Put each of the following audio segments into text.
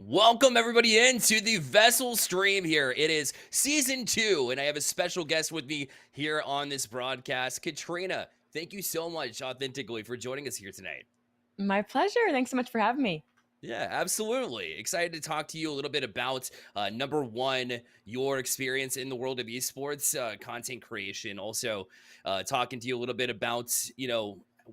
Welcome everybody into the VESL stream here. It is season 2, and I have a special guest with me here on this broadcast. Katrina, thank you so much authentically for joining us here tonight. My pleasure. Thanks so much for having me. Yeah, absolutely. Excited to talk to you a little bit about number one, your experience in the world of esports, content creation. Also, talking to you a little bit about,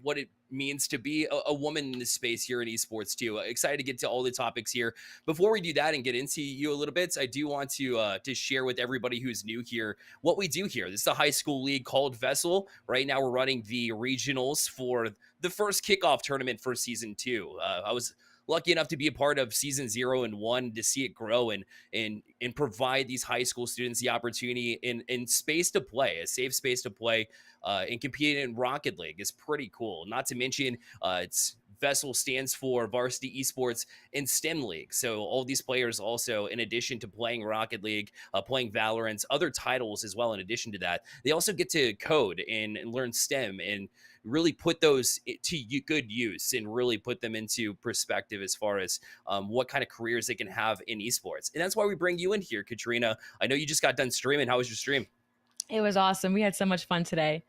what it means to be a woman in this space here in esports too. Excited to get to all the topics here. Before we do that and get into you a little bit, I do want to share with everybody who's new here what we do here. This is a high school league called VESL. Right now, we're running the regionals for the first kickoff tournament for season 2. I was lucky enough to be a part of season 0 and 1 to see it grow and provide these high school students the opportunity in space to play, a safe space to play and compete in Rocket League is pretty cool. Not to mention, it's VESL stands for Varsity Esports and STEM League. So all these players also, in addition to playing Rocket League, playing Valorant, other titles as well, in addition to that, they also get to code and learn STEM and really put those to good use and really put them into perspective as far as what kind of careers they can have in esports. And that's why we bring you in here, Katrina. I know you just got done streaming. How was your stream? It was awesome. We had so much fun today.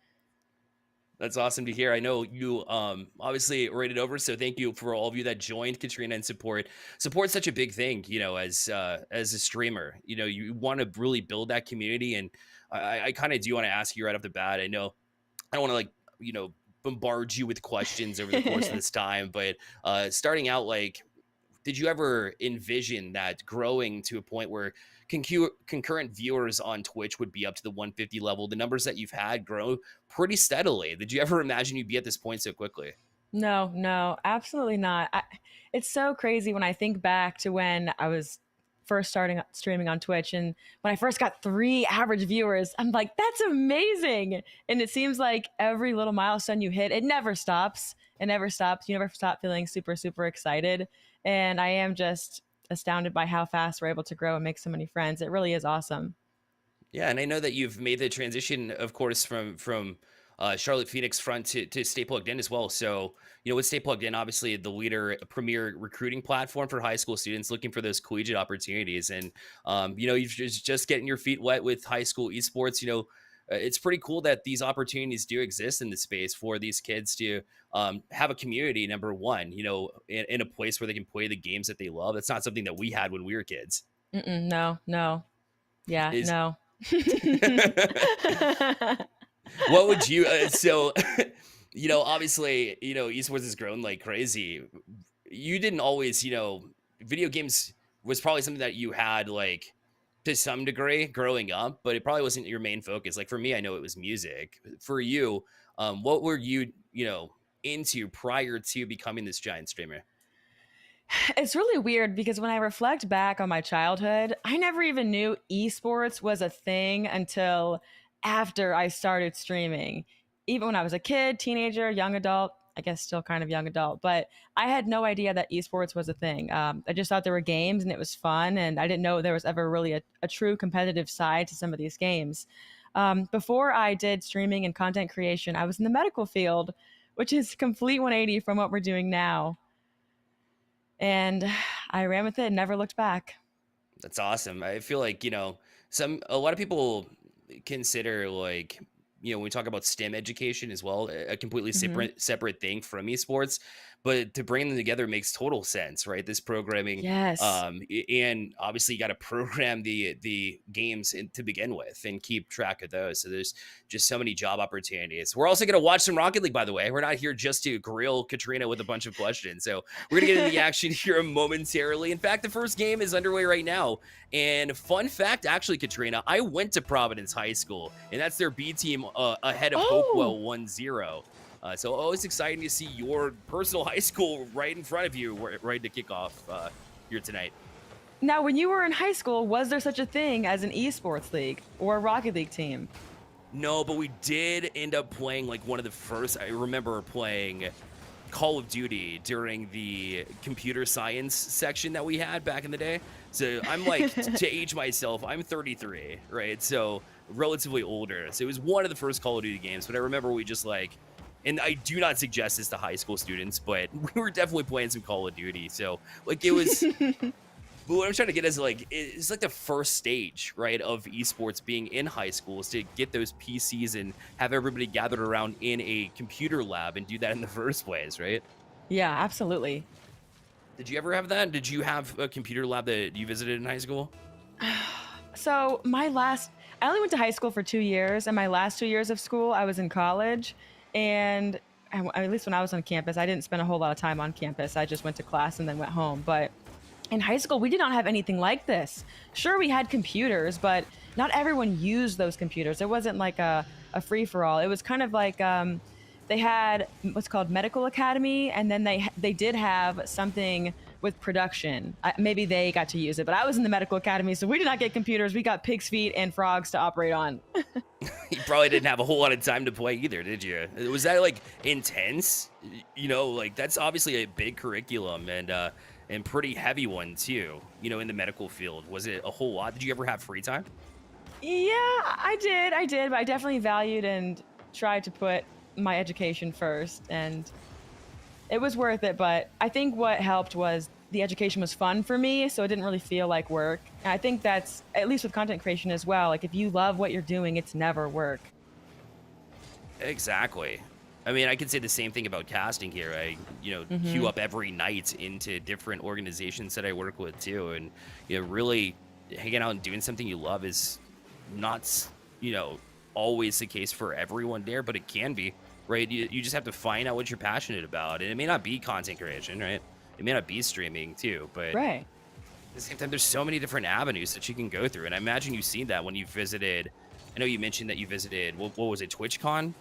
That's awesome to hear. I know you obviously rated over, so thank you for all of you that joined, Katrina, and support. Support's such a big thing, as a streamer. You want to really build that community, and I kind of do want to ask you right off the bat. I know I don't want to bombard you with questions over the course of this time, but starting out, did you ever envision that growing to a point where concurrent viewers on Twitch would be up to the 150 level? The numbers that you've had grow pretty steadily. Did you ever imagine you'd be at this point so quickly? No, absolutely not. It's so crazy when I think back to when I was first starting streaming on Twitch and when I first got 3 average viewers. I'm like, that's amazing. And it seems like every little milestone you hit, it never stops. It never stops. You never stop feeling super, super excited. And I am just astounded by how fast we're able to grow and make so many friends. It really is awesome. Yeah, and I know that you've made the transition, of course, from Charlotte Phoenix front to Stay Plugged In as well. So, with Stay Plugged In, obviously the leader, premier recruiting platform for high school students looking for those collegiate opportunities. And, you're just getting your feet wet with high school esports. It's pretty cool that these opportunities do exist in the space for these kids to have a community, number one, in a place where they can play the games that they love. That's not something that we had when we were kids. No. Yeah, Is no. What would you obviously, esports has grown like crazy. You didn't always, video games was probably something that you had to some degree growing up, but it probably wasn't your main focus. Like for me, I know it was music. For you, what were you, into prior to becoming this giant streamer? It's really weird because when I reflect back on my childhood, I never even knew esports was a thing until after I started streaming. Even when I was a kid, teenager, young adult, I guess still kind of young adult, but I had no idea that esports was a thing. I just thought there were games and it was fun, and I didn't know there was ever really a true competitive side to some of these games. Before I did streaming and content creation, I was in the medical field, which is complete 180 from what we're doing now. And I ran with it and never looked back. That's awesome. I feel like, a lot of people consider when we talk about STEM education as well, a completely Hmm. separate thing from esports, but to bring them together makes total sense, right? This programming, Yes. and obviously you got to program the games to begin with and keep track of those. So there's just so many job opportunities. We're also going to watch some Rocket League, by the way. We're not here just to grill Katrina with a bunch of questions. So we're going to get into the action here momentarily. In fact, the first game is underway right now. And fun fact, actually, Katrina, I went to Providence High School, and that's their B team ahead of Oh, Hopewell 1-0. So always exciting to see your personal high school right in front of you, ready to kick off here tonight. now when you were in high school, was there such a thing as an esports league or a Rocket League team? No, but we did end up playing one of the first. I remember playing Call of Duty during the computer science section that we had back in the day. So I'm to age myself, I'm 33, right? So relatively older. So it was one of the first Call of Duty games, but I remember we just and I do not suggest this to high school students, but we were definitely playing some Call of Duty. So it was But what I'm trying to get is like it's like the first stage, right, of esports being in high school is to get those PCs and have everybody gathered around in a computer lab and do that in the first place, right? Yeah, absolutely. Did you ever have that? Did you have a computer lab that you visited in high school? So I only went to high school for 2 years, and my last 2 years of school, I was in college, and at least when I was on campus, I didn't spend a whole lot of time on campus. I just went to class and then went home. But in high school, we did not have anything like this. Sure, we had computers, but not everyone used those computers. It wasn't like a free for all. It was kind of like they had what's called medical academy, and then they did have something with production. Maybe they got to use it, but I was in the medical academy, so we did not get computers. We got pig's feet and frogs to operate on. You probably didn't have a whole lot of time to play either, did you? Was that like intense? You know, like that's obviously a big curriculum and pretty heavy one too. You know, in the medical field, was it a whole lot? Did you ever have free time? Yeah, I did, but I definitely valued and tried to put my education first, and it was worth it. But I think what helped was the education was fun for me, so it didn't really feel like work. And I think that's at least with content creation as well. Like if you love what you're doing, it's never work. Exactly. I mean, I can say the same thing about casting here. I, queue Hmm. up every night into different organizations that I work with too, and really hanging out and doing something you love is not, always the case for everyone there, but it can be, right? You just have to find out what you're passionate about, and it may not be content creation, right? It may not be streaming too, but at Right. the same time, there's so many different avenues that you can go through, and I imagine you've seen that when you visited. I know you mentioned that you visited. What was it, TwitchCon?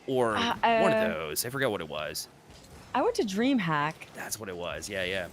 Or Uh, one of uh, those. I forgot what it was. I went to DreamHack. That's what it was. Yeah, yeah.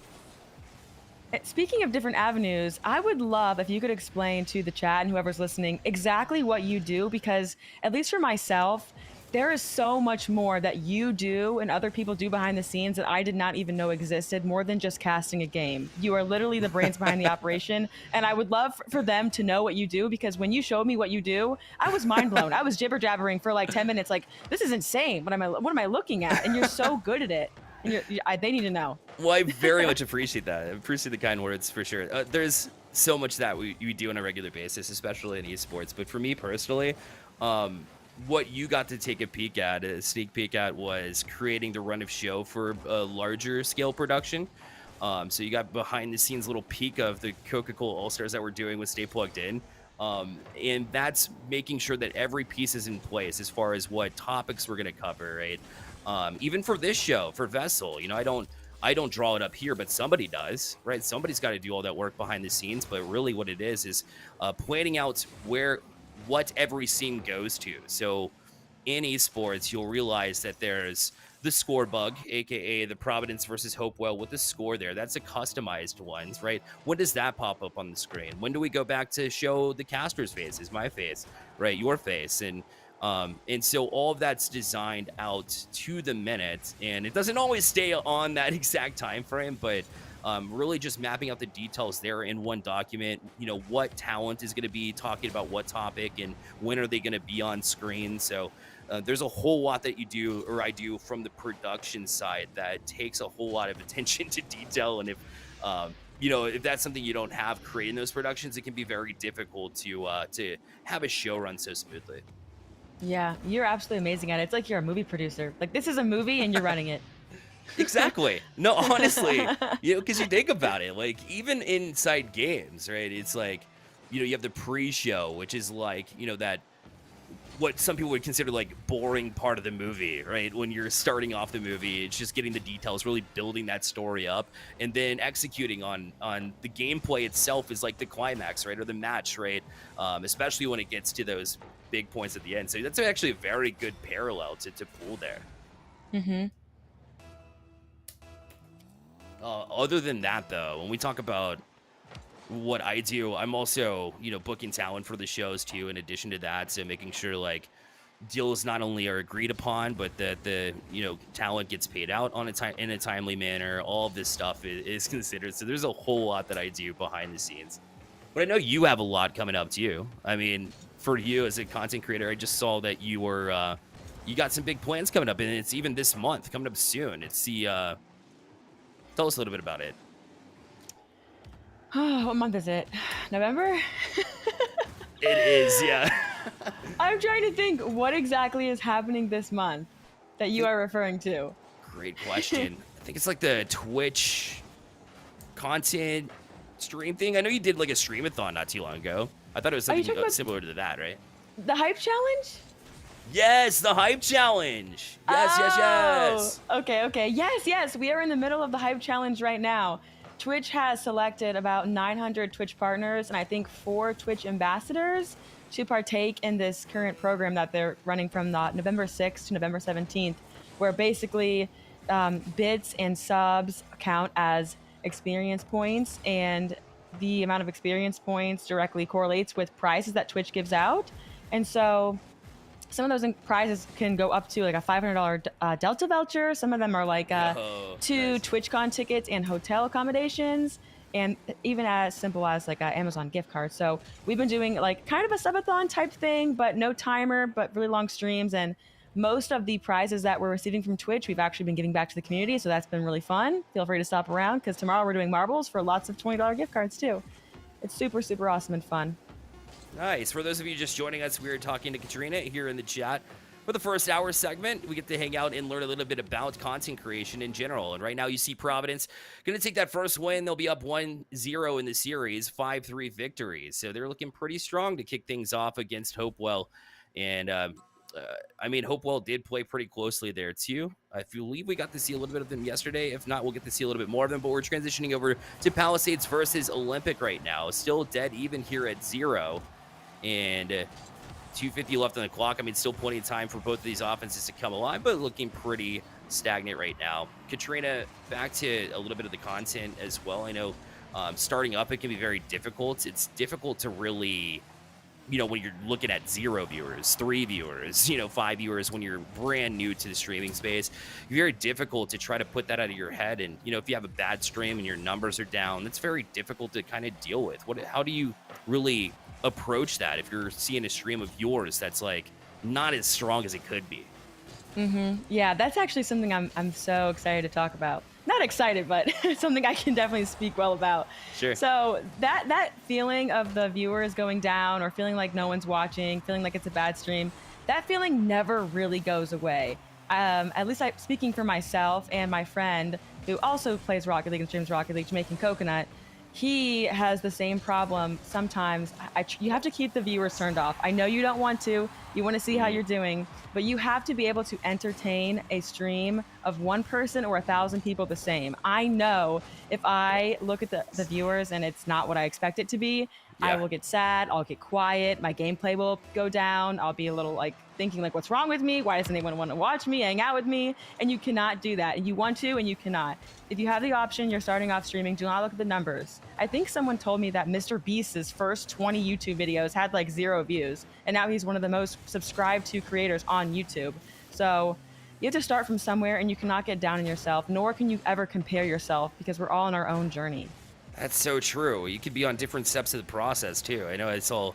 Speaking of different avenues, I would love if you could explain to the chat and whoever's listening exactly what you do, because at least for myself, there is so much more that you do and other people do behind the scenes that I did not even know existed, more than just casting a game. You are literally the brains behind the operation, and I would love for them to know what you do, because when you showed me what you do, I was mind blown. I was jibber jabbering for like 10 minutes, like, this is insane. What am I looking at? And you're so good at it. And they need to know. Well, I very much appreciate that. I appreciate the kind words for sure. There's so much that we do on a regular basis, especially in esports. But for me personally, what you got to take a sneak peek at, was creating the run of show for a larger scale production. So you got behind the scenes little peek of the Coca-Cola All-Stars that we're doing with Stay Plugged In. And that's making sure that every piece is in place as far as what topics we're going to cover, right? Even for this show, for VESL, I don't draw it up here, but somebody does, right? Somebody's got to do all that work behind the scenes. But really what it is planning out what every scene goes to. So in esports, you'll realize that there's the score bug, aka the Providence versus Hopewell with the score there. That's a customized ones, right? When does that pop up on the screen? When do we go back to show the caster's faces, my face, right? Your face. And so all of that's designed out to the minute, and it doesn't always stay on that exact time frame, but really just mapping out the details there in one document. What talent is going to be talking about what topic, and when are they going to be on screen. So there's a whole lot that I do from the production side that takes a whole lot of attention to detail. And if that's something you don't have creating those productions, it can be very difficult to have a show run so smoothly. Yeah, you're absolutely amazing at it. It's like you're a movie producer. Like, this is a movie and you're running it. Exactly. No, honestly, because you think about it, like even inside games, right? It's like, you have the pre-show, which is like, that what some people would consider like boring part of the movie, right? When you're starting off the movie, it's just getting the details, really building that story up, and then executing on the gameplay itself is like the climax, right? Or the match, right? Especially when it gets to those big points at the end. So that's actually a very good parallel to pull there. Hmm. Other than that, though, when we talk about what I do, I'm also, booking talent for the shows too. In addition to that, so making sure like deals not only are agreed upon, but that the talent gets paid out on in a timely manner. All of this stuff is considered. So there's a whole lot that I do behind the scenes. But I know you have a lot coming up too. I mean, for you as a content creator, I just saw that you got some big plans coming up, and it's even this month coming up soon. It's the tell us a little bit about it. Oh, what month is it? November? It is, yeah. I'm trying to think what exactly is happening this month that you are referring to. Great question. I think it's like the Twitch content stream thing. I know you did like a streamathon not too long ago. I thought it was Are you something talking about similar to that, right? the hype challenge? Yes, the hype challenge. Yes, yes, Oh, yes. okay. Yes. We are in the middle of the hype challenge right now. Twitch has selected about 900 Twitch partners and I think 4 Twitch ambassadors to partake in this current program that they're running from November 6th to November 17th, where basically bits and subs count as experience points, and the amount of experience points directly correlates with prizes that Twitch gives out. And so some of those prizes can go up to like a $500 Delta voucher. Some of them are like Oh, 2 nice. TwitchCon tickets and hotel accommodations, and even as simple as like an Amazon gift card. So we've been doing like kind of a subathon type thing, but no timer, but really long streams. And most of the prizes that we're receiving from Twitch, we've actually been giving back to the community. So that's been really fun. Feel free to stop around because tomorrow we're doing marbles for lots of $20 gift cards too. It's super, super awesome and fun. Nice. For those of you just joining us, we are talking to Katrina here in the chat. For the first hour segment, we get to hang out and learn a little bit about content creation in general. And right now you see Providence going to take that first win. They'll be up 1-0 in the series, 5-3 victories. So they're looking pretty strong to kick things off against Hopewell. And I mean, Hopewell did play pretty closely there too. I believe we got to see a little bit of them yesterday. If not, we'll get to see a little bit more of them. But we're transitioning over to Palisades versus Olympic right now. Still dead even here at 0. And 2:50 left on the clock. I mean, still plenty of time for both of these offenses to come alive, but looking pretty stagnant right now. Katrina, back to a little bit of the content as well. I know starting up, it can be very difficult. It's difficult to really, when you're looking at 0 viewers, 3 viewers, 5 viewers, when you're brand new to the streaming space, it's very difficult to try to put that out of your head. And, if you have a bad stream and your numbers are down, that's very difficult to kind of deal with. How do you really approach that if you're seeing a stream of yours that's like not as strong as it could be? Yeah, that's actually something I'm so excited to talk about. Not excited, but something I can definitely speak well about. Sure. So that feeling of the viewers going down or feeling like no one's watching, feeling like it's a bad stream, that feeling never really goes away. At least speaking for myself and my friend who also plays Rocket League and streams Rocket League, Jamaican Coconut, he has the same problem. Sometimes you have to keep the viewers turned off. I know you don't want to. You want to see how you're doing, but you have to be able to entertain a stream of one person or 1,000 people the same. I know if I look at the viewers and it's not what I expect it to be, I will get sad. I'll get quiet. My gameplay will go down. I'll be a little like thinking like, what's wrong with me? Why doesn't anyone want to watch me, hang out with me? And you cannot do that. And you want to, and you cannot. If you have the option, you're starting off streaming, do not look at the numbers. I think someone told me that Mr. Beast's first 20 YouTube videos had like 0 views. And now he's one of the most subscribed to creators on YouTube. So you have to start from somewhere, and you cannot get down on yourself, nor can you ever compare yourself, because we're all on our own journey. That's so true. You could be on different steps of the process too. I know it's all,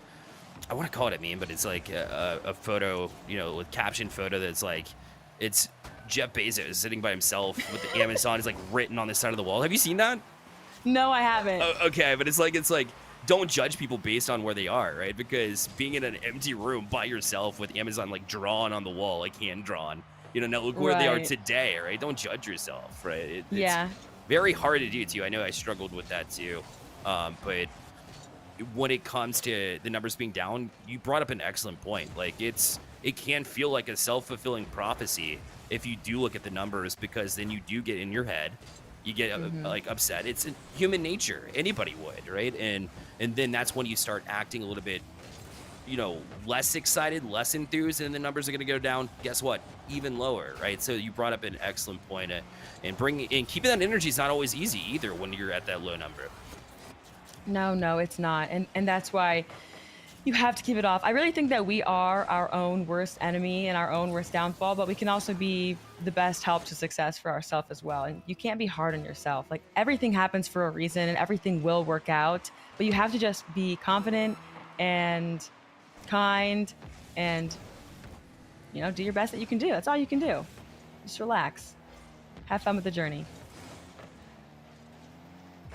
I want to call it a meme, but it's like a photo, with caption photo that's like, it's Jeff Bezos sitting by himself with the Amazon is like written on the side of the wall. Have you seen that? No, I haven't. Okay, but it's like don't judge people based on where they are, right? Because being in an empty room by yourself with Amazon like drawn on the wall, like hand drawn, now look where they are today, right? Don't judge yourself, right? It's very hard to do too. I know I struggled with that too, but when it comes to the numbers being down, you brought up an excellent point. Like it can feel like a self-fulfilling prophecy if you do look at the numbers, because then you do get in your head, you get like upset. It's human nature. Anybody would, right? And then that's when you start acting a little bit, less excited, less enthused, and the numbers are going to go down. Guess what? Even lower, right? So you brought up an excellent point, and keeping that energy is not always easy either when you're at that low number. No, it's not. And that's why you have to keep it off. I really think that we are our own worst enemy and our own worst downfall, but we can also be the best help to success for ourselves as well. And you can't be hard on yourself. Like everything happens for a reason and everything will work out, but you have to just be confident and kind and, do your best that you can do. That's all you can do. Just relax. Have fun with the journey.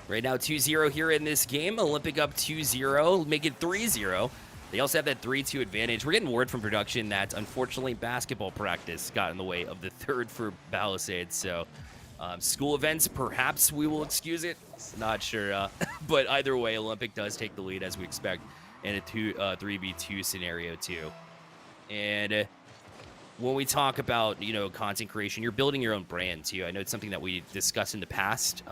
Right now, 2-0 here in this game. Olympic up 2-0, make it 3-0. They also have that 3-2 advantage. We're getting word from production that, unfortunately, basketball practice got in the way of the third for Palisades. So, school events, perhaps we will excuse it. Not sure. But either way, Olympic does take the lead, as we expect, in a 3v2 scenario, too. And when we talk about, content creation, you're building your own brand, too. I know it's something that we discussed in the past.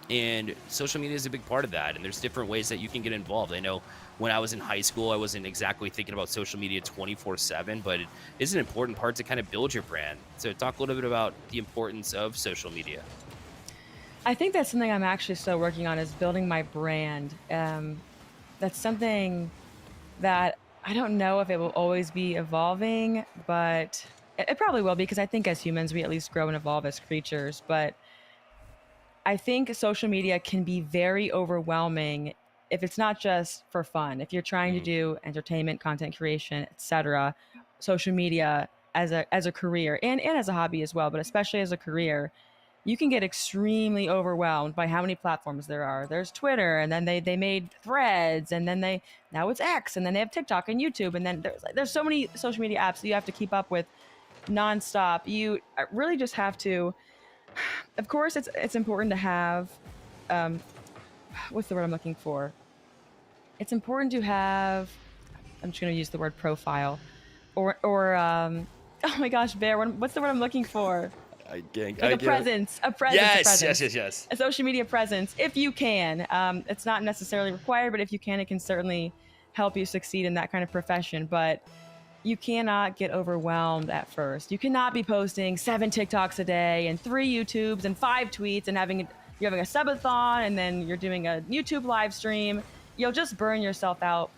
And social media is a big part of that. And there's different ways that you can get involved. I know when I was in high school, I wasn't exactly thinking about social media 24/7, but it is an important part to kind of build your brand. So talk a little bit about the importance of social media. I think that's something I'm actually still working on, is building my brand. That's something that I don't know if it will always be evolving, but it probably will, because I think as humans, we at least grow and evolve as creatures. But I think social media can be very overwhelming if it's not just for fun. If you're trying to do entertainment, content creation, etc., social media as a career and as a hobby as well, but especially as a career, you can get extremely overwhelmed by how many platforms there are. There's Twitter, and then they made Threads, and then now it's X, and then they have TikTok and YouTube, and then there's so many social media apps that you have to keep up with nonstop. You really just have to. Of course, it's important to have, what's the word I'm looking for? It's important to have. I'm just going to use the word profile, or oh my gosh, Bear, what's the word I'm looking for? Like a presence. Yes. A social media presence, if you can. It's not necessarily required, but if you can, it can certainly help you succeed in that kind of profession. But you cannot get overwhelmed at first. You cannot be posting 7 TikToks a day and 3 YouTubes and 5 tweets and you're having a subathon, and then you're doing a YouTube live stream. You'll just burn yourself out,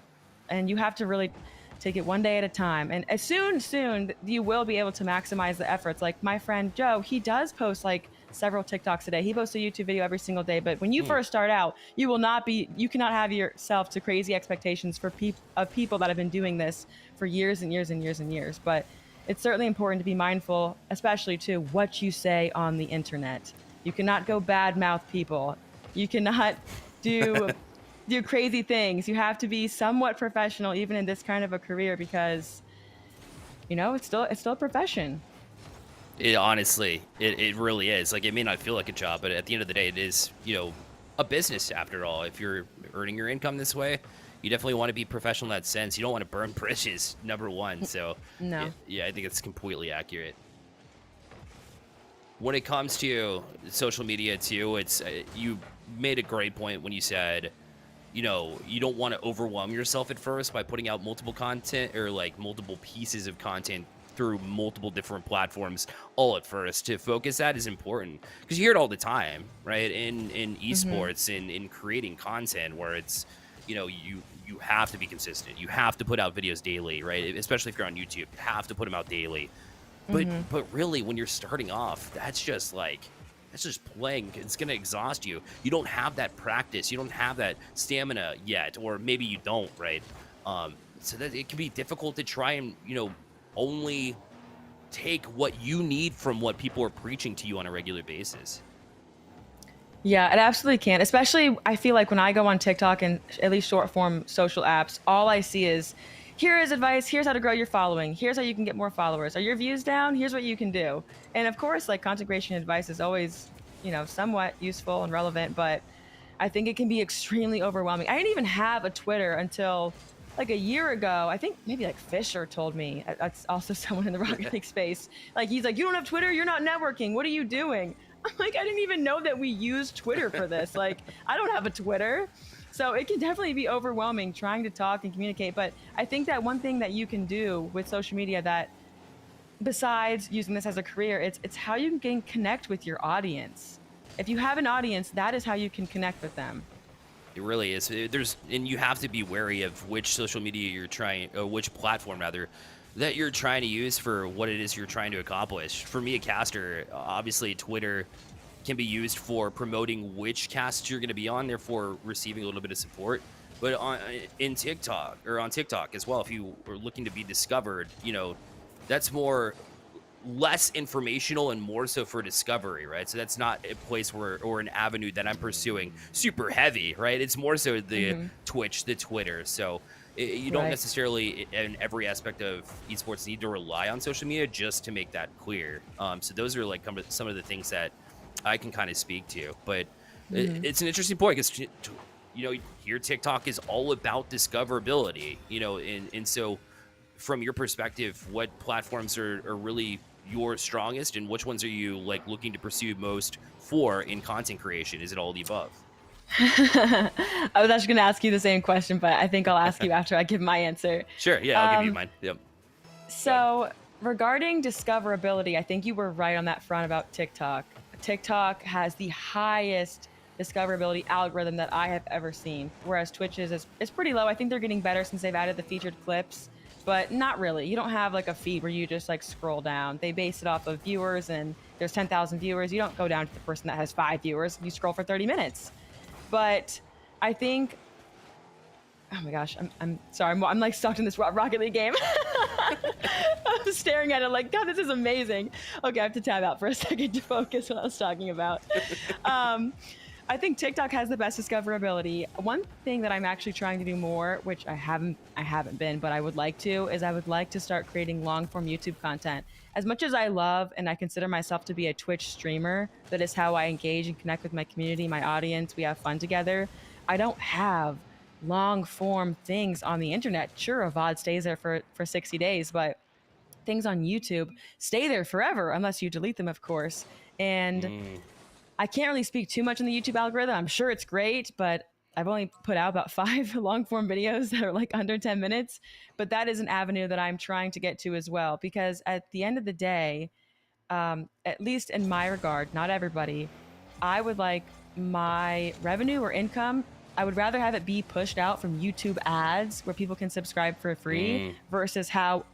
and you have to really take it one day at a time. And as soon you will be able to maximize the efforts. Like my friend Joe, he does post like several TikToks a day. He posts a YouTube video every single day. But when you first start out, you cannot have yourself to crazy expectations for people that have been doing this for years and years and years and years. But it's certainly important to be mindful, especially to what you say on the internet. You cannot go badmouth people. You cannot do crazy things. You have to be somewhat professional, even in this kind of a career, because it's still a profession. Honestly, it really is. Like, it may not feel like a job, but at the end of the day, it is, a business after all. If you're earning your income this way, you definitely want to be professional in that sense. You don't want to burn bridges, number one. So, no. Yeah, I think it's completely accurate. When it comes to social media, too, you made a great point when you said, you don't want to overwhelm yourself at first by putting out multiple content or like multiple pieces of content through multiple different platforms all at first. To focus, that is important, because you hear it all the time, right? In esports, in creating content, where it's, you have to be consistent. You have to put out videos daily, right? Especially if you're on YouTube, you have to put them out daily. But really, when you're starting off, that's just playing. It's going to exhaust you. You don't have that practice. You don't have that stamina yet, or maybe you don't, right? So that it can be difficult to try and, only take what you need from what people are preaching to you on a regular basis. Yeah, it absolutely can. Especially, I feel like when I go on TikTok and at least short form social apps, all I see is, here is advice. Here's how to grow your following. Here's how you can get more followers. Are your views down? Here's what you can do. And of course, like, content creation advice is always, somewhat useful and relevant, but I think it can be extremely overwhelming. I didn't even have a Twitter until like a year ago. I think maybe like Fisher told me. That's also someone in the Rocket League space. Like, he's like, you don't have Twitter? You're not networking. What are you doing? I'm like, I didn't even know that we use Twitter for this. Like, I don't have a Twitter. So it can definitely be overwhelming trying to talk and communicate. But I think that one thing that you can do with social media, that besides using this as a career, it's how you can connect with your audience. If you have an audience, that is how you can connect with them. It really is. And you have to be wary of which social media you're trying, or which platform rather, that you're trying to use for what it is you're trying to accomplish. For me, a caster, obviously Twitter can be used for promoting which casts you're going to be on, therefore receiving a little bit of support. But on TikTok as well, if you are looking to be discovered, that's more less informational and more so for discovery, right? So that's not a place where, or an avenue that I'm pursuing super heavy, right? It's more so the Hmm. Twitch, the Twitter. So you don't Right. necessarily in every aspect of esports need to rely on social media, just to make that clear. So those are like some of the things that I can kind of speak to, but Hmm. it's an interesting point because, here TikTok is all about discoverability, and so from your perspective, what platforms are really your strongest, and which ones are you like looking to pursue most for in content creation? Is it all the above? I was actually going to ask you the same question, but I think I'll ask you after I give my answer. Sure. Yeah, I'll give you Um, mine. Yep. Go ahead. so, regarding discoverability, I think you were right on that front about TikTok. TikTok has the highest discoverability algorithm that I have ever seen, whereas Twitch is pretty low. I think they're getting better since they've added the featured clips, but not really. You don't have like a feed where you just like scroll down. They base it off of viewers, and there's 10,000 viewers. You don't go down to the person that has 5 viewers. You scroll for 30 minutes. But I think, oh my gosh, I'm sorry, I'm like stuck in this Rocket League game. I'm staring at it like, God, this is amazing. Okay, I have to tab out for a second to focus what I was talking about. Um, I think TikTok has the best discoverability. One thing that I'm actually trying to do more, which I haven't been, but I would like to, is I would like to start creating long form YouTube content. As much as I love and I consider myself to be a Twitch streamer, that is how I engage and connect with my community, my audience. We have fun together. I don't have long form things on the internet. Sure, a VOD stays there for 60 days, but things on YouTube stay there forever unless you delete them, of course. And Mm, I can't really speak too much on the YouTube algorithm. I'm sure it's great, but I've only put out about 5 long form videos that are like under 10 minutes. But that is an avenue that I'm trying to get to as well, because at the end of the day, at least in my regard, not everybody, I would like my revenue or income. I would rather have it be pushed out from YouTube ads where people can subscribe for free mm, versus how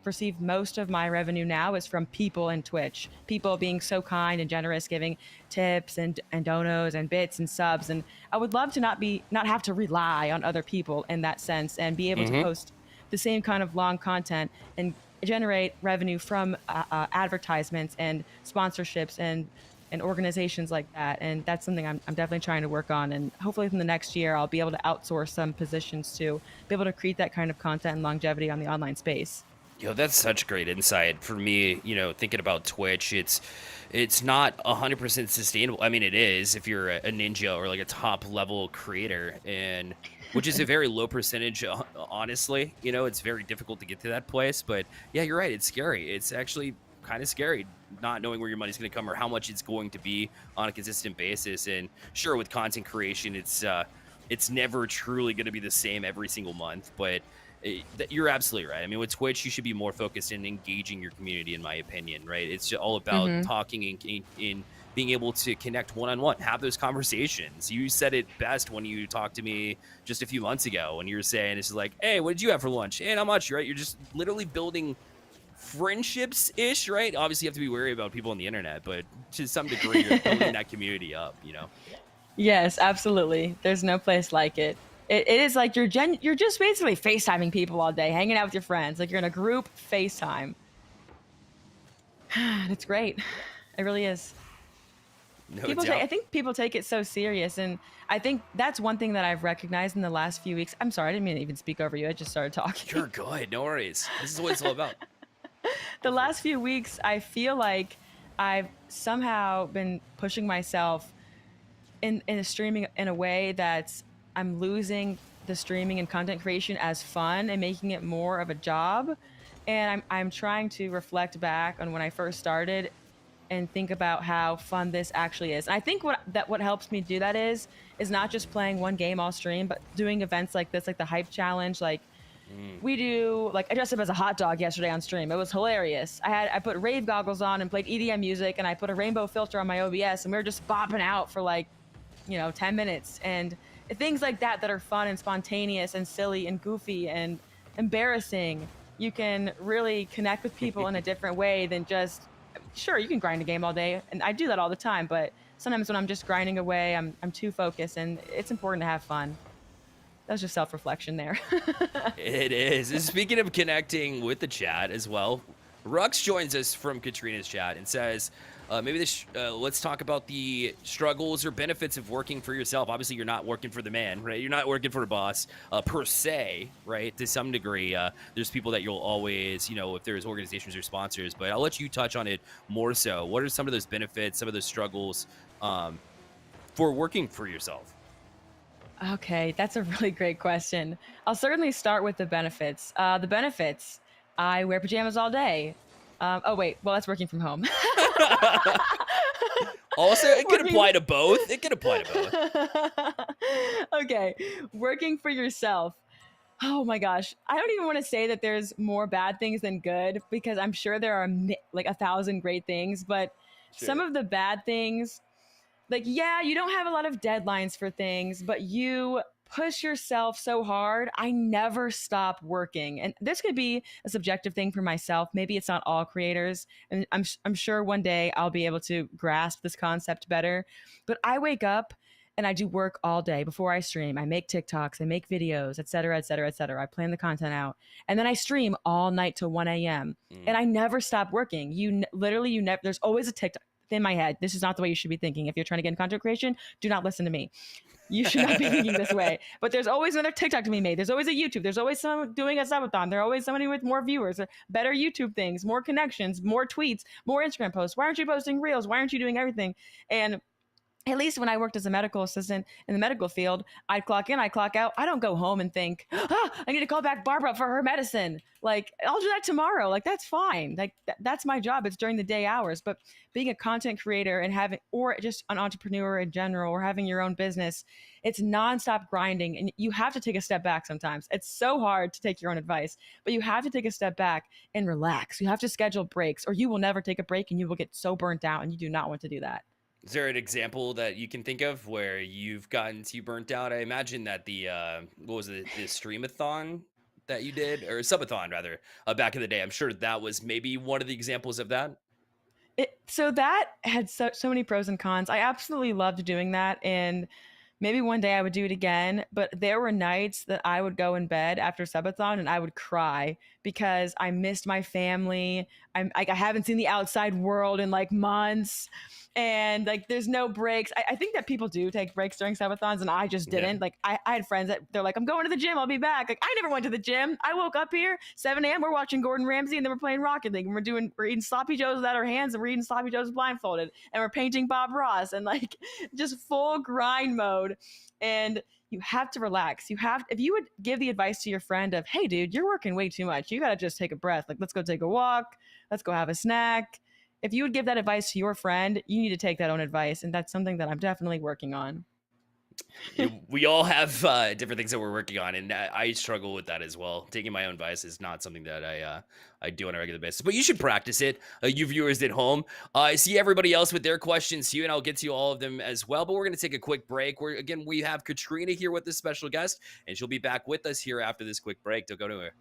perceive most of my revenue now is from people in Twitch. People being so kind and generous, giving tips and donos and bits and subs. And I would love to not have to rely on other people in that sense and be able to mm-hmm. post the same kind of long content and generate revenue from advertisements and sponsorships and organizations like that. And that's something I'm definitely trying to work on. And hopefully in the next year, I'll be able to outsource some positions to be able to create that kind of content and longevity on the online space. That's such great insight for me. Thinking about Twitch, it's not 100% sustainable. I mean, it is if you're a ninja or like a top level creator, and which is a very low percentage. Honestly, it's very difficult to get to that place. But yeah, you're right. It's scary. It's actually kind of scary not knowing where your money's going to come or how much it's going to be on a consistent basis. And sure, with content creation, it's never truly going to be the same every single month, but you're absolutely right. I mean, with Twitch, you should be more focused in engaging your community, in my opinion, right? It's just all about Mm-hmm. talking in being able to connect one-on-one, have those conversations. You said it best when you talked to me just a few months ago when you were saying, it's like, hey, what did you have for lunch? Hey, not much, right? You're just literally building friendships-ish, right? Obviously, you have to be wary about people on the internet, but to some degree, you're building that community up. Yes, absolutely. There's no place like it. It is like you're just basically FaceTiming people all day, hanging out with your friends. Like you're in a group FaceTime. It's great. It really is. No doubt. I think people take it so serious, and I think that's one thing that I've recognized in the last few weeks. I'm sorry, I didn't mean to even speak over you. I just started talking. You're good. No worries. This is what it's all about. The Go for it. last few weeks, I feel like I've somehow been pushing myself in a streaming in a way that's I'm losing the streaming and content creation as fun and making it more of a job. And I'm trying to reflect back on when I first started and think about how fun this actually is. And I think what helps me do that is not just playing one game all stream, but doing events like this, like the hype challenge. Like Mm. we do, like I dressed up as a hot dog yesterday on stream. It was hilarious. I put rave goggles on and played EDM music, and I put a rainbow filter on my OBS, and we were just bopping out for like 10 minutes. And things like that are fun and spontaneous and silly and goofy and embarrassing. You can really connect with people in a different way than just, sure, you can grind a game all day. And I do that all the time. But sometimes when I'm just grinding away, I'm too focused, and it's important to have fun. That was just self reflection there. It is. And speaking of connecting with the chat as well, Rux joins us from Katrina's chat and says, maybe this, let's talk about the struggles or benefits of working for yourself. Obviously, you're not working for the man, right? You're not working for a boss per se, right? To some degree, there's people that you'll always, if there's organizations or sponsors, but I'll let you touch on it more so. What are some of those benefits, some of those struggles um, for working for yourself? Okay, that's a really great question. I'll certainly start with the benefits. The benefits, I wear pajamas all day. Oh, wait, well, that's working from home. Also, it could Working. apply to both. It could apply to both. Okay, working for yourself. Oh my gosh. I don't even want to say that there's more bad things than good because I'm sure there are like 1,000 great things, but some Sure. of the bad things, like, yeah, you don't have a lot of deadlines for things, but you push yourself so hard. I never stop working. And this could be a subjective thing for myself. Maybe it's not all creators. And I'm sure one day I'll be able to grasp this concept better. But I wake up and I do work all day before I stream. I make TikToks, I make videos, et cetera, et cetera, et cetera. I plan the content out. And then I stream all night till 1 a.m. And Mm. I never stop working. Literally, you never, there's always a TikTok in my head. This is not the way you should be thinking. If you're trying to get in content creation, do not listen to me. You should not be thinking this way. But there's always another TikTok to be made. There's always a YouTube. There's always someone doing a subathon. There's always somebody with more viewers, better YouTube things, more connections, more tweets, more Instagram posts. Why aren't you posting reels? Why aren't you doing everything? And at least when I worked as a medical assistant in the medical field, I'd clock in, I'd clock out. I don't go home and think, I need to call back Barbara for her medicine. Like, I'll do that tomorrow. Like, that's fine. Like, that's my job. It's during the day hours. But being a content creator and having, or just an entrepreneur in general, or having your own business, it's nonstop grinding. And you have to take a step back sometimes. It's so hard to take your own advice, but you have to take a step back and relax. You have to schedule breaks, or you will never take a break and you will get so burnt out. And you do not want to do that. Is there an example that you can think of where you've gotten too burnt out? I imagine that the what was it, the streamathon that you did, or subathon rather, back in the day. I'm sure that was maybe one of the examples of that. So that had so many pros and cons. I absolutely loved doing that, and maybe one day I would do it again. But there were nights that I would go in bed after subathon and I would cry because I missed my family. I'm like, I haven't seen the outside world in like months, and like there's no breaks. I think that people do take breaks during subathons, and I just Yeah. didn't. Like I had friends that they're like, I'm going to the gym, I'll be back. Like, I never went to the gym. I woke up here 7 a.m. We're watching Gordon Ramsay, and then we're playing Rocket League, and we're eating sloppy joes without our hands, and we're eating sloppy joes blindfolded, and we're painting Bob Ross, and like just full grind mode. And you have to relax. If you would give the advice to your friend of, hey dude, you're working way too much, you got to just take a breath, like let's go take a walk, let's go have a snack. If you would give that advice to your friend, you need to take that own advice. And that's something that I'm definitely working on. We all have different things that we're working on, and I struggle with that as well. Taking my own advice is not something that I do on a regular basis, but you should practice it. You viewers at home, I see everybody else with their questions too, and I'll get to all of them as well. But we're going to take a quick break. We have Katrina here with this special guest, and she'll be back with us here after this quick break. Don't go to her.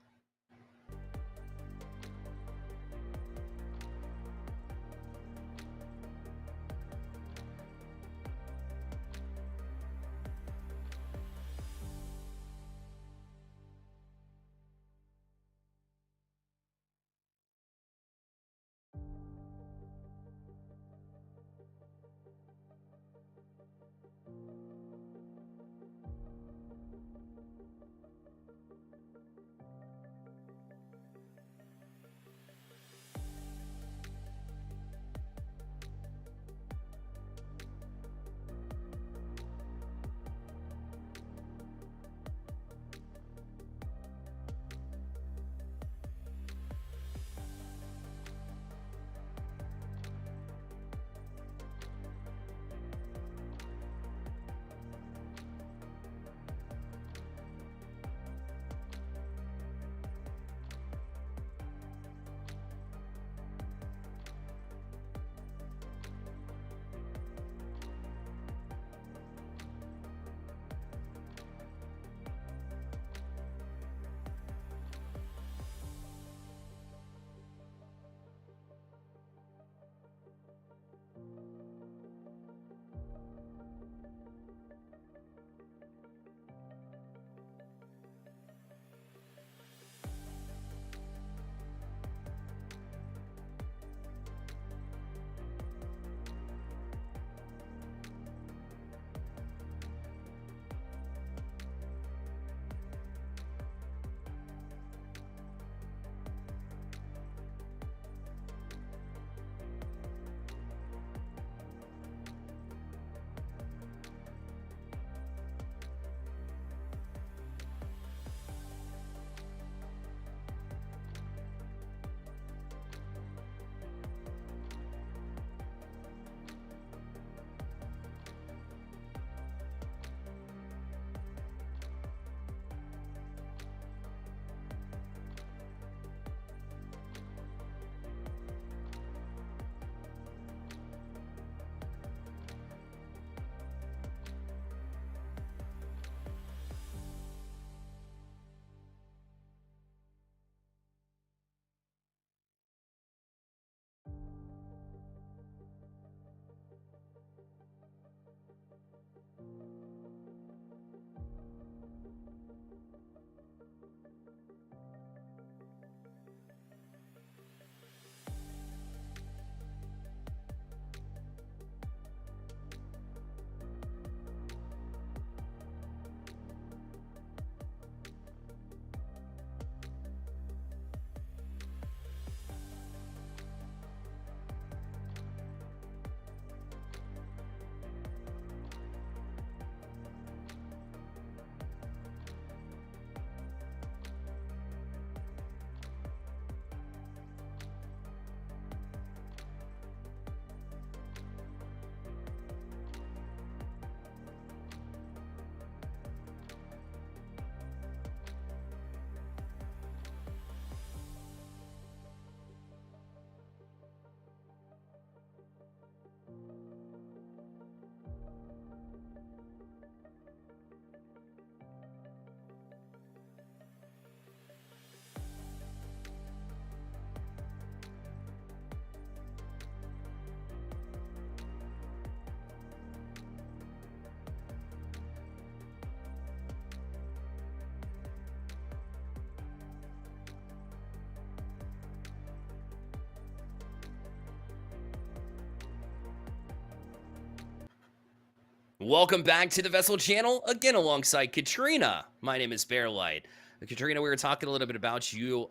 Welcome back to the VESL channel, again alongside Katrina. My name is Bearlight. Katrina, we were talking a little bit about you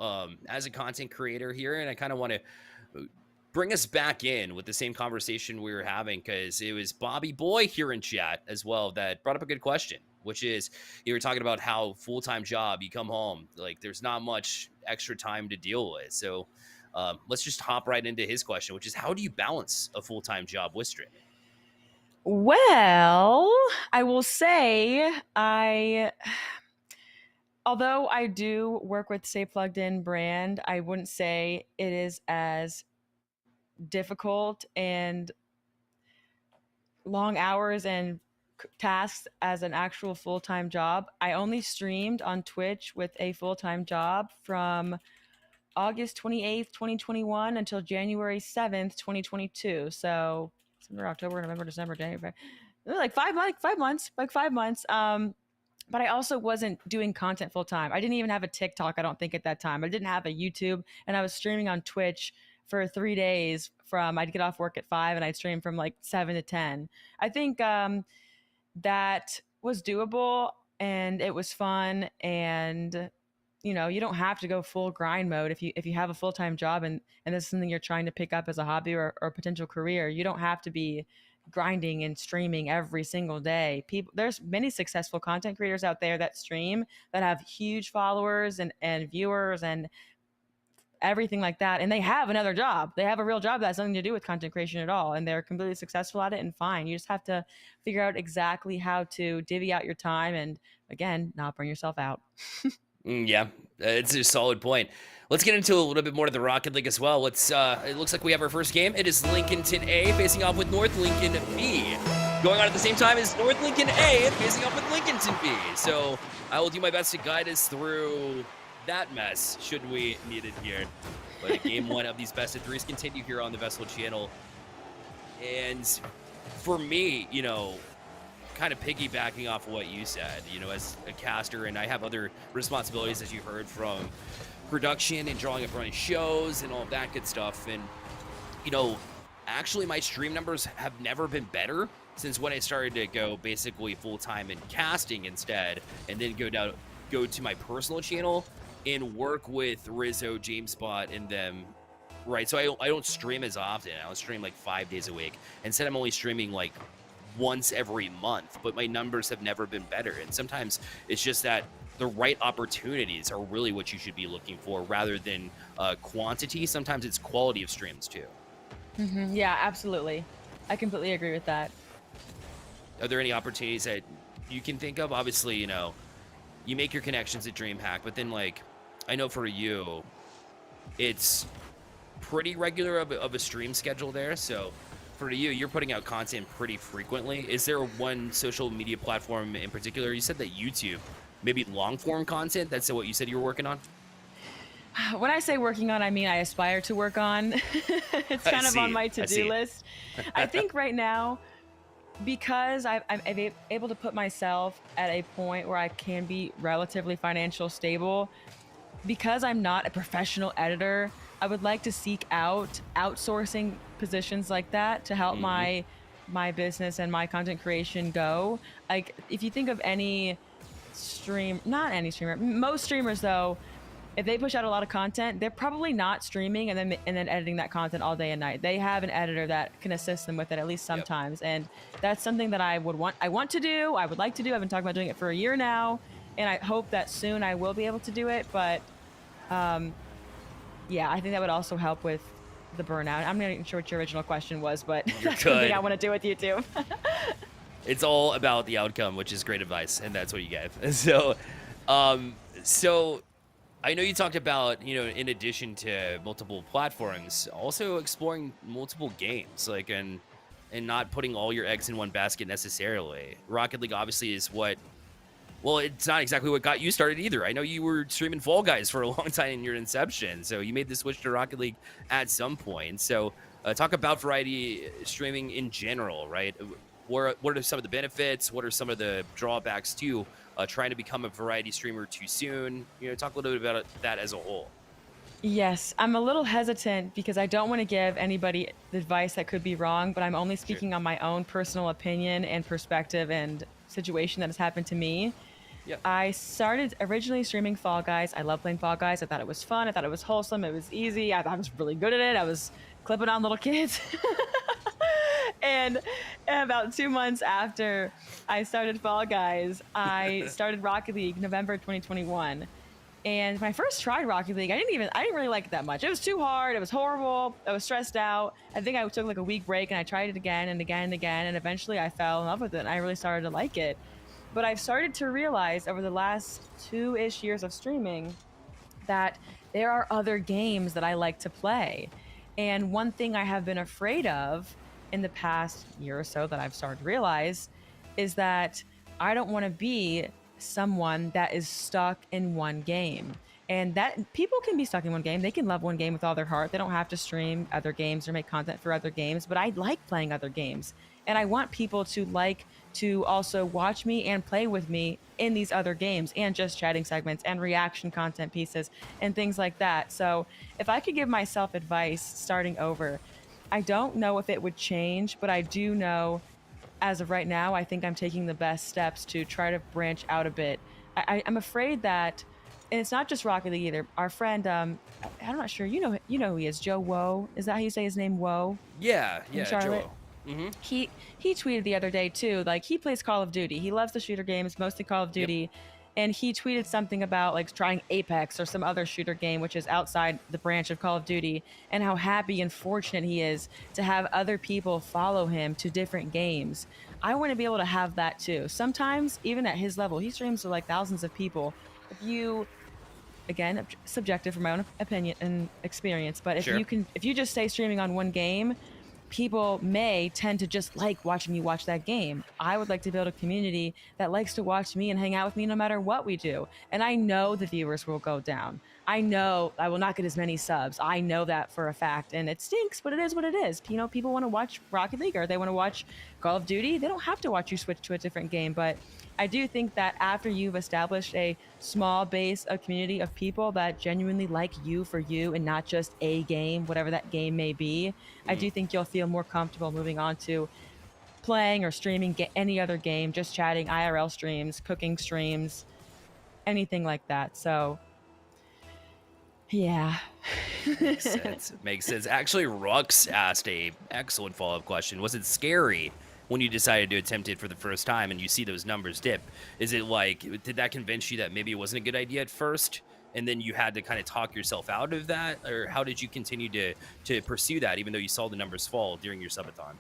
as a content creator here, and I kind of want to bring us back in with the same conversation we were having, because it was Bobby Boy here in chat as well that brought up a good question, which is, you were talking about how full-time job, you come home, like there's not much extra time to deal with. So let's just hop right into his question, which is, how do you balance a full-time job with streaming? Well, I will say although I do work with Stay Plugged In brand, I wouldn't say it is as difficult and long hours and tasks as an actual full-time job. I only streamed on Twitch with a full-time job from August 28th, 2021 until January 7th, 2022. So September, October, November, December, January, like 5 months. But I also wasn't doing content full time. I didn't even have a TikTok, I don't think, at that time. I didn't have a YouTube, and I was streaming on Twitch for 3 days. I'd get off work at 5 and I'd stream from like 7 to 10. I think that was doable and it was fun. And you don't have to go full grind mode if you have a full-time job and this is something you're trying to pick up as a hobby or a potential career. You don't have to be grinding and streaming every single day. There's many successful content creators out there that stream, that have huge followers and viewers and everything like that, and they have another job. They have a real job that has nothing to do with content creation at all, and they're completely successful at it, and fine. You just have to figure out exactly how to divvy out your time and, again, not burn yourself out. Yeah, it's a solid point. Let's get into a little bit more of the Rocket League as well. It looks like we have our first game. It is Lincolnton A facing off with North Lincoln B. Going on at the same time is North Lincoln A facing off with Lincolnton B. So I will do my best to guide us through that mess, should we need it here. But game one of these best of threes continue here on the VESL channel. And for me, kind of piggybacking off of what you said, as a caster, and I have other responsibilities, as you heard, from production and drawing up running shows and all of that good stuff. And, actually my stream numbers have never been better since when I started to go basically full-time in casting instead, and then go to my personal channel and work with Rizzo, JamesBot, and them. Right, so I don't stream as often. I don't stream like 5 days a week. Instead, I'm only streaming like once every month, but my numbers have never been better. And sometimes it's just that the right opportunities are really what you should be looking for, rather than quantity. Sometimes it's quality of streams too. Mm-hmm. Yeah, absolutely. I completely agree with that. Are there any opportunities that you can think of? Obviously, you make your connections at DreamHack, but then, like, I know for you, it's pretty regular of a stream schedule there. So for you, you're putting out content pretty frequently. Is there one social media platform in particular? You said that YouTube, maybe long form content. That's what you said you were working on. When I say working on, I mean I aspire to work on. It's kind of on my to-do list. I think right now, because I'm able to put myself at a point where I can be relatively financially stable, because I'm not a professional editor, I would like to seek out outsourcing positions like that to help my business and my content creation go. Like, if you think of not any streamer, most streamers though, if they push out a lot of content, they're probably not streaming and then editing that content all day and night. They have an editor that can assist them with it at least sometimes. Yep. And that's something that I want to do. I would like to do. I've been talking about doing it for a year now, and I hope that soon I will be able to do it. But yeah, I think that would also help with the burnout. I'm not even sure what your original question was, but that's something I want to do with YouTube. It's all about the outcome, which is great advice, and that's what you gave. So I know you talked about, in addition to multiple platforms, also exploring multiple games, like, and not putting all your eggs in one basket necessarily. Rocket League obviously is it's not exactly what got you started either. I know you were streaming Fall Guys for a long time in your inception, so you made the switch to Rocket League at some point. So talk about variety streaming in general, right? What are some of the benefits? What are some of the drawbacks to trying to become a variety streamer too soon? Talk a little bit about that as a whole. Yes, I'm a little hesitant because I don't want to give anybody advice that could be wrong, but I'm only Sure. speaking on my own personal opinion and perspective and situation that has happened to me. Yep. I started originally streaming Fall Guys. I love playing Fall Guys. I thought it was fun. I thought it was wholesome. It was easy. I thought I was really good at it. I was clipping on little kids. and about 2 months after I started Fall Guys, I started Rocket League November 2021. And when I first tried Rocket League, I didn't really like it that much. It was too hard. It was horrible. I was stressed out. I think I took like a week break and I tried it again and again and again. And eventually I fell in love with it and I really started to like it. But I've started to realize over the last 2-ish years of streaming that there are other games that I like to play. And one thing I have been afraid of in the past year or so that I've started to realize is that I don't want to be someone that is stuck in one game. And that people can be stuck in one game. They can love one game with all their heart. They don't have to stream other games or make content for other games, but I like playing other games. And I want people to like to also watch me and play with me in these other games and just chatting segments and reaction content pieces and things like that. So, if I could give myself advice starting over, I don't know if it would change, but I do know as of right now, I think I'm taking the best steps to try to branch out a bit. I'm afraid that, and it's not just Rocket League either. Our friend, I'm not sure, you know who he is, Joe Woe. Is that how you say his name, Woe, Yeah, in yeah, Charlotte? Joe. Mm-hmm. He tweeted the other day too, like he plays Call of Duty. He loves the shooter games, mostly Call of Yep. Duty. And he tweeted something about like trying Apex or some other shooter game, which is outside the branch of Call of Duty, and how happy and fortunate he is to have other people follow him to different games. I want to be able to have that too. Sometimes, even at his level, he streams to like thousands of people. If you, again, subjective from my own opinion and experience, but Sure. if you just stay streaming on one game, people may tend to just like watching you watch that game. I would like to build a community that likes to watch me and hang out with me no matter what we do. And I know the viewers will go down. I know I will not get as many subs. I know that for a fact. And it stinks, but it is what it is. People want to watch Rocket League or they want to watch Call of Duty. They don't have to watch you switch to a different game. But I do think that after you've established a small base, a community of people that genuinely like you for you and not just a game, whatever that game may be, I Mm. do think you'll feel more comfortable moving on to playing or streaming any other game, just chatting, IRL streams, cooking streams, anything like that. So, yeah. Makes sense. Makes sense. Actually, Rux asked a excellent follow-up question. Was it scary when you decided to attempt it for the first time and you see those numbers dip? Is it like, did that convince you that maybe it wasn't a good idea at first, and then you had to kind of talk yourself out of that, or how did you continue to pursue that even though you saw the numbers fall during your subathon?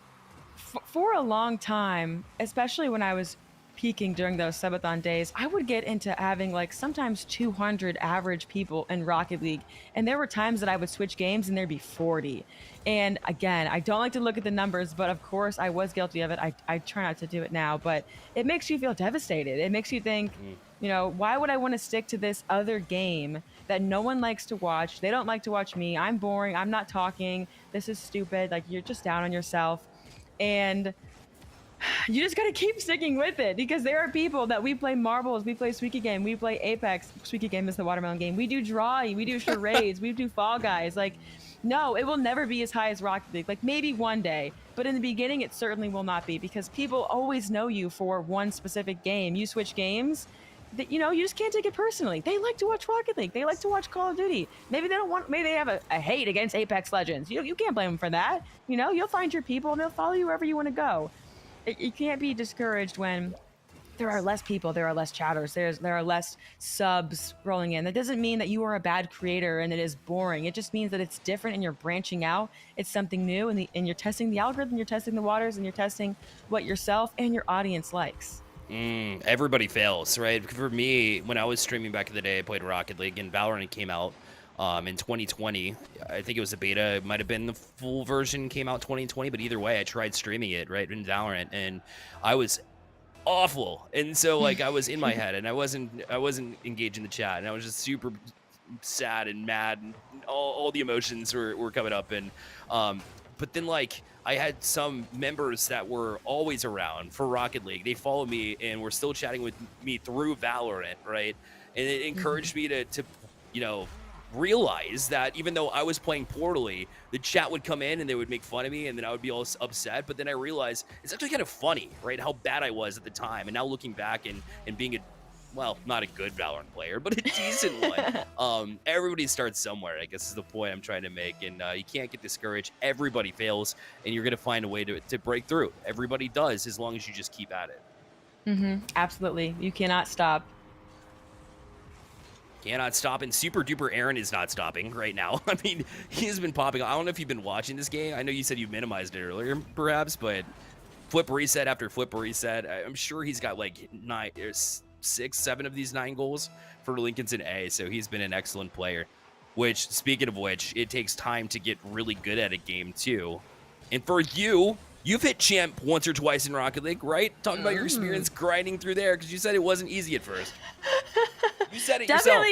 For a long time, especially when I was peaking during those subathon days, I would get into having like sometimes 200 average people in Rocket League. And there were times that I would switch games and there'd be 40. And again, I don't like to look at the numbers, but of course I was guilty of it. I try not to do it now, but it makes you feel devastated. It makes you think, Mm. why would I want to stick to this other game that no one likes to watch? They don't like to watch me. I'm boring. I'm not talking. This is stupid. Like you're just down on yourself. And you just gotta keep sticking with it because there are people that we play marbles, we play Suiki game, we play Apex. Suiki game is the watermelon game. We do Drawy, we do charades, we do Fall Guys. Like, no, it will never be as high as Rocket League. Like maybe one day, but in the beginning, it certainly will not be because people always know you for one specific game. You switch games. That you just can't take it personally. They like to watch Rocket League. They like to watch Call of Duty. Maybe they don't want. Maybe they have a hate against Apex Legends. You can't blame them for that. You'll find your people and they'll follow you wherever you want to go. You can't be discouraged when there are less people, there are less chatters, there are less subs rolling in. That doesn't mean that you are a bad creator and it is boring. It just means that it's different and you're branching out. It's something new, and you're testing the algorithm, you're testing the waters, and you're testing what yourself and your audience likes. Everybody fails, right? For me, when I was streaming back in the day, I played Rocket League, and Valorant came out in 2020. I think it was a beta. It might have been the full version came out 2020, but either way, I tried streaming it, right, in Valorant, and I was awful. And so, like, I was in my head, and I wasn't engaged in the chat, and I was just super sad and mad, and all the emotions were coming up. And but then, like, I had some members that were always around for Rocket League. They followed me and were still chatting with me through Valorant, right? And it Mhm. encouraged me to you know realize that even though I was playing poorly, the chat would come in and they would make fun of me, and then I would be all upset. But then I realized it's actually kind of funny, right? How bad I was at the time. And now looking back and being well, not a good Valorant player, but a decent one. Everybody starts somewhere, I guess is the point I'm trying to make. And you can't get discouraged. Everybody fails, and you're going to find a way to break through. Everybody does, as long as you just keep at it. Absolutely. You cannot stop. Cannot stop, and Super Duper Aaron is not stopping right now. I mean, he's been popping. I don't know if you've been watching this game. I know you said you minimized it earlier, perhaps, but flip reset after flip reset. I'm sure he's got like 6, 7 of these 9 goals for Lincolnton A, so he's been an excellent player. Which, speaking of which, it takes time to get really good at a game too. And for you, you've hit champ once or twice in Rocket League, right? Talk about your experience grinding through there, because you said it wasn't easy at first. You said it yourself.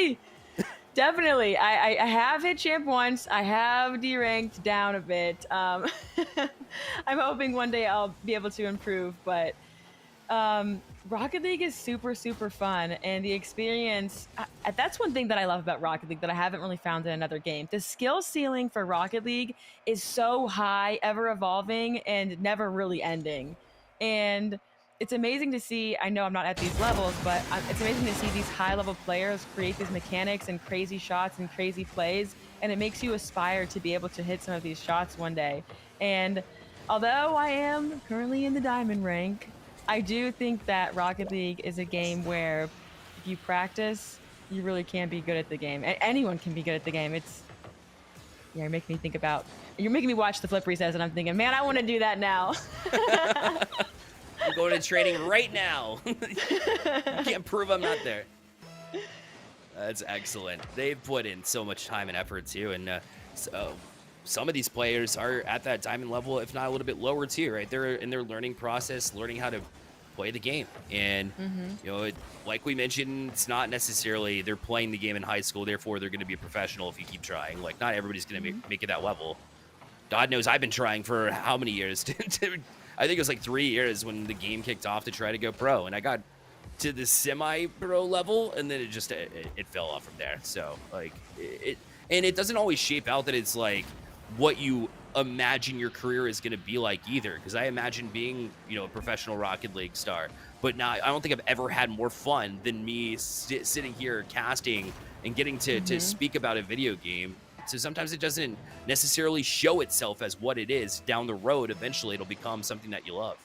Definitely. I have hit champ once. I have deranked down a bit. I'm hoping one day I'll be able to improve, but Rocket League is super, super fun, and the experience, that's one thing that I love about Rocket League that I haven't really found in another game. The skill ceiling for Rocket League is so high, ever evolving, and never really ending. And it's amazing to see, I know I'm not at these levels, but it's amazing to see these high-level players create these mechanics and crazy shots and crazy plays, and it makes you aspire to be able to hit some of these shots one day. And although I am currently in the diamond rank, I do think that Rocket League is a game where if you practice, you really can be good at the game. Anyone can be good at the game. You're making me watch the flip resets, and I'm thinking, man, I want to do that now. I'm going to training right now. You can't prove I'm not there. That's excellent. They've put in so much time and effort too, and so some of these players are at that diamond level, if not a little bit lower too, right? They're in their learning process, learning how to play the game. And, you know, like we mentioned, it's not necessarily they're playing the game in high school, therefore they're going to be a professional if you keep trying. Like, not everybody's going to make it that level. God knows I've been trying for how many years? I think it was like 3 years when the game kicked off to try to go pro. And I got to the semi-pro level, and then it fell off from there. So, like, it doesn't always shape out that it's like what you imagine your career is going to be like either, because I imagine being, you know, a professional Rocket League star, but I don't think I've ever had more fun than me sitting here casting and getting to speak about a video game. So sometimes it doesn't necessarily show itself as what it is. Down the road, eventually it'll become something that you love.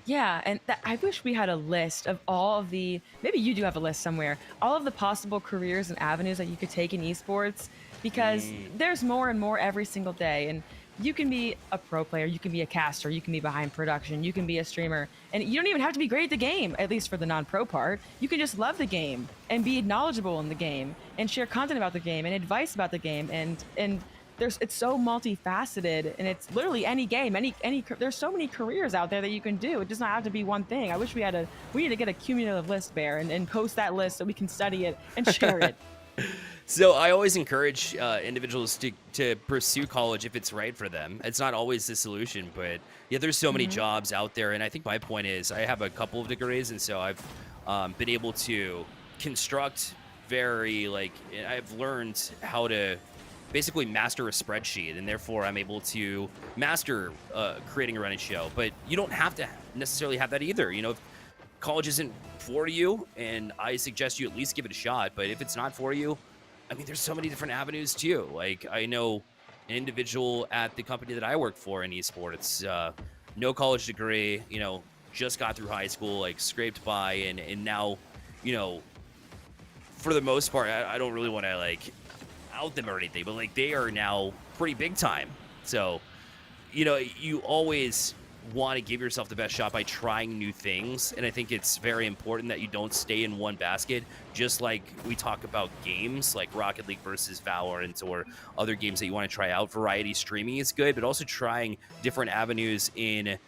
Yeah, and I wish we had a list of all of the, maybe you do have a list somewhere, all of the possible careers and avenues that you could take in esports, because there's more and more every single day. And you can be a pro player, you can be a caster, you can be behind production, you can be a streamer, and you don't even have to be great at the game, at least for the non-pro part. You can just love the game and be knowledgeable in the game and share content about the game and advice about the game, and it's so multifaceted, and it's literally any game, there's so many careers out there that you can do. It does not have to be one thing. I wish we need to get a cumulative list, Bear, and post that list so we can study it and share it. So I always encourage individuals to pursue college if it's right for them. It's not always the solution, but yeah, there's so many jobs out there. And I think my point is I have a couple of degrees, and so I've been able to construct I've learned how to basically master a spreadsheet, and therefore I'm able to master creating a running show. But you don't have to necessarily have that either. You know, if college isn't for you, and I suggest you at least give it a shot. But if it's not for you, I mean, there's so many different avenues too. Like, I know an individual at the company that I work for in esports, no college degree, you know, just got through high school, like scraped by, and now, you know, for the most part, I don't really want to like out them or anything, but like they are now pretty big time. So, you know, you always want to give yourself the best shot by trying new things, and I think it's very important that you don't stay in one basket. Just like we talk about games like Rocket League versus Valorant or other games that you want to try out, variety streaming is good, but also trying different avenues in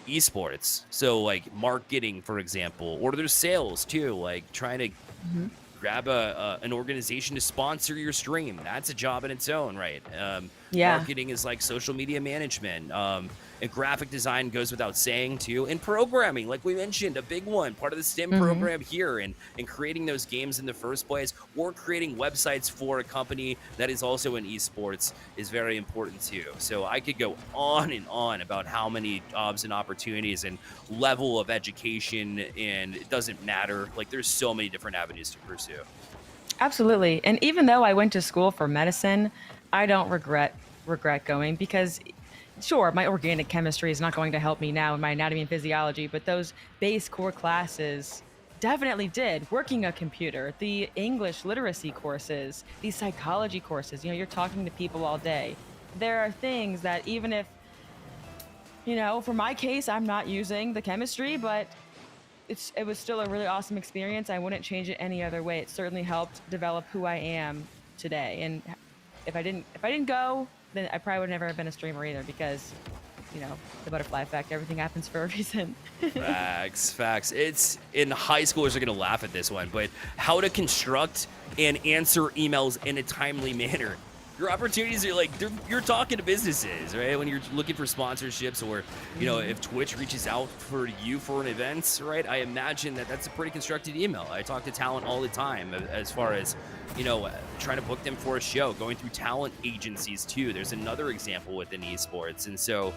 esports. So like marketing, for example, or there's sales too, like trying to grab an organization to sponsor your stream. That's a job in its own right. Yeah. Marketing is like social media management. And graphic design goes without saying too. And programming, like we mentioned, a big one, part of the STEM Hmm. program here, and creating those games in the first place, or creating websites for a company that is also in esports is very important too. So I could go on and on about how many jobs and opportunities and level of education, and it doesn't matter. Like there's so many different avenues to pursue. Absolutely. And even though I went to school for medicine, I don't regret going because sure, my organic chemistry is not going to help me now in my anatomy and physiology, but those base core classes definitely did. Working a computer, the English literacy courses, these psychology courses, you're talking to people all day. There are things that even if, for my case, I'm not using the chemistry, but it was still a really awesome experience. I wouldn't change it any other way. It certainly helped develop who I am today. And if I didn't go, then I probably would never have been a streamer either because, the butterfly effect, everything happens for a reason. Facts. It's in high schoolers are gonna laugh at this one, but how to construct and answer emails in a timely manner. Your opportunities are like you're talking to businesses, right? When you're looking for sponsorships, or if Twitch reaches out for you for an event, right? I imagine that's a pretty constructed email. I talk to talent all the time as far as trying to book them for a show, going through talent agencies too. There's another example within esports, and so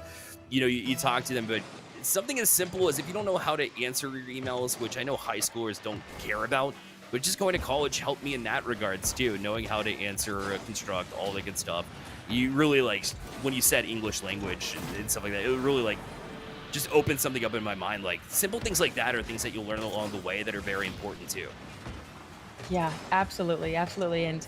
you talk to them, but something as simple as if you don't know how to answer your emails, which I know high schoolers don't care about. But just going to college helped me in that regards too, knowing how to answer, construct, all the good stuff. You really when you said English language and stuff like that, it really just opened something up in my mind. Like simple things like that are things that you'll learn along the way that are very important too. Yeah, absolutely. Absolutely. And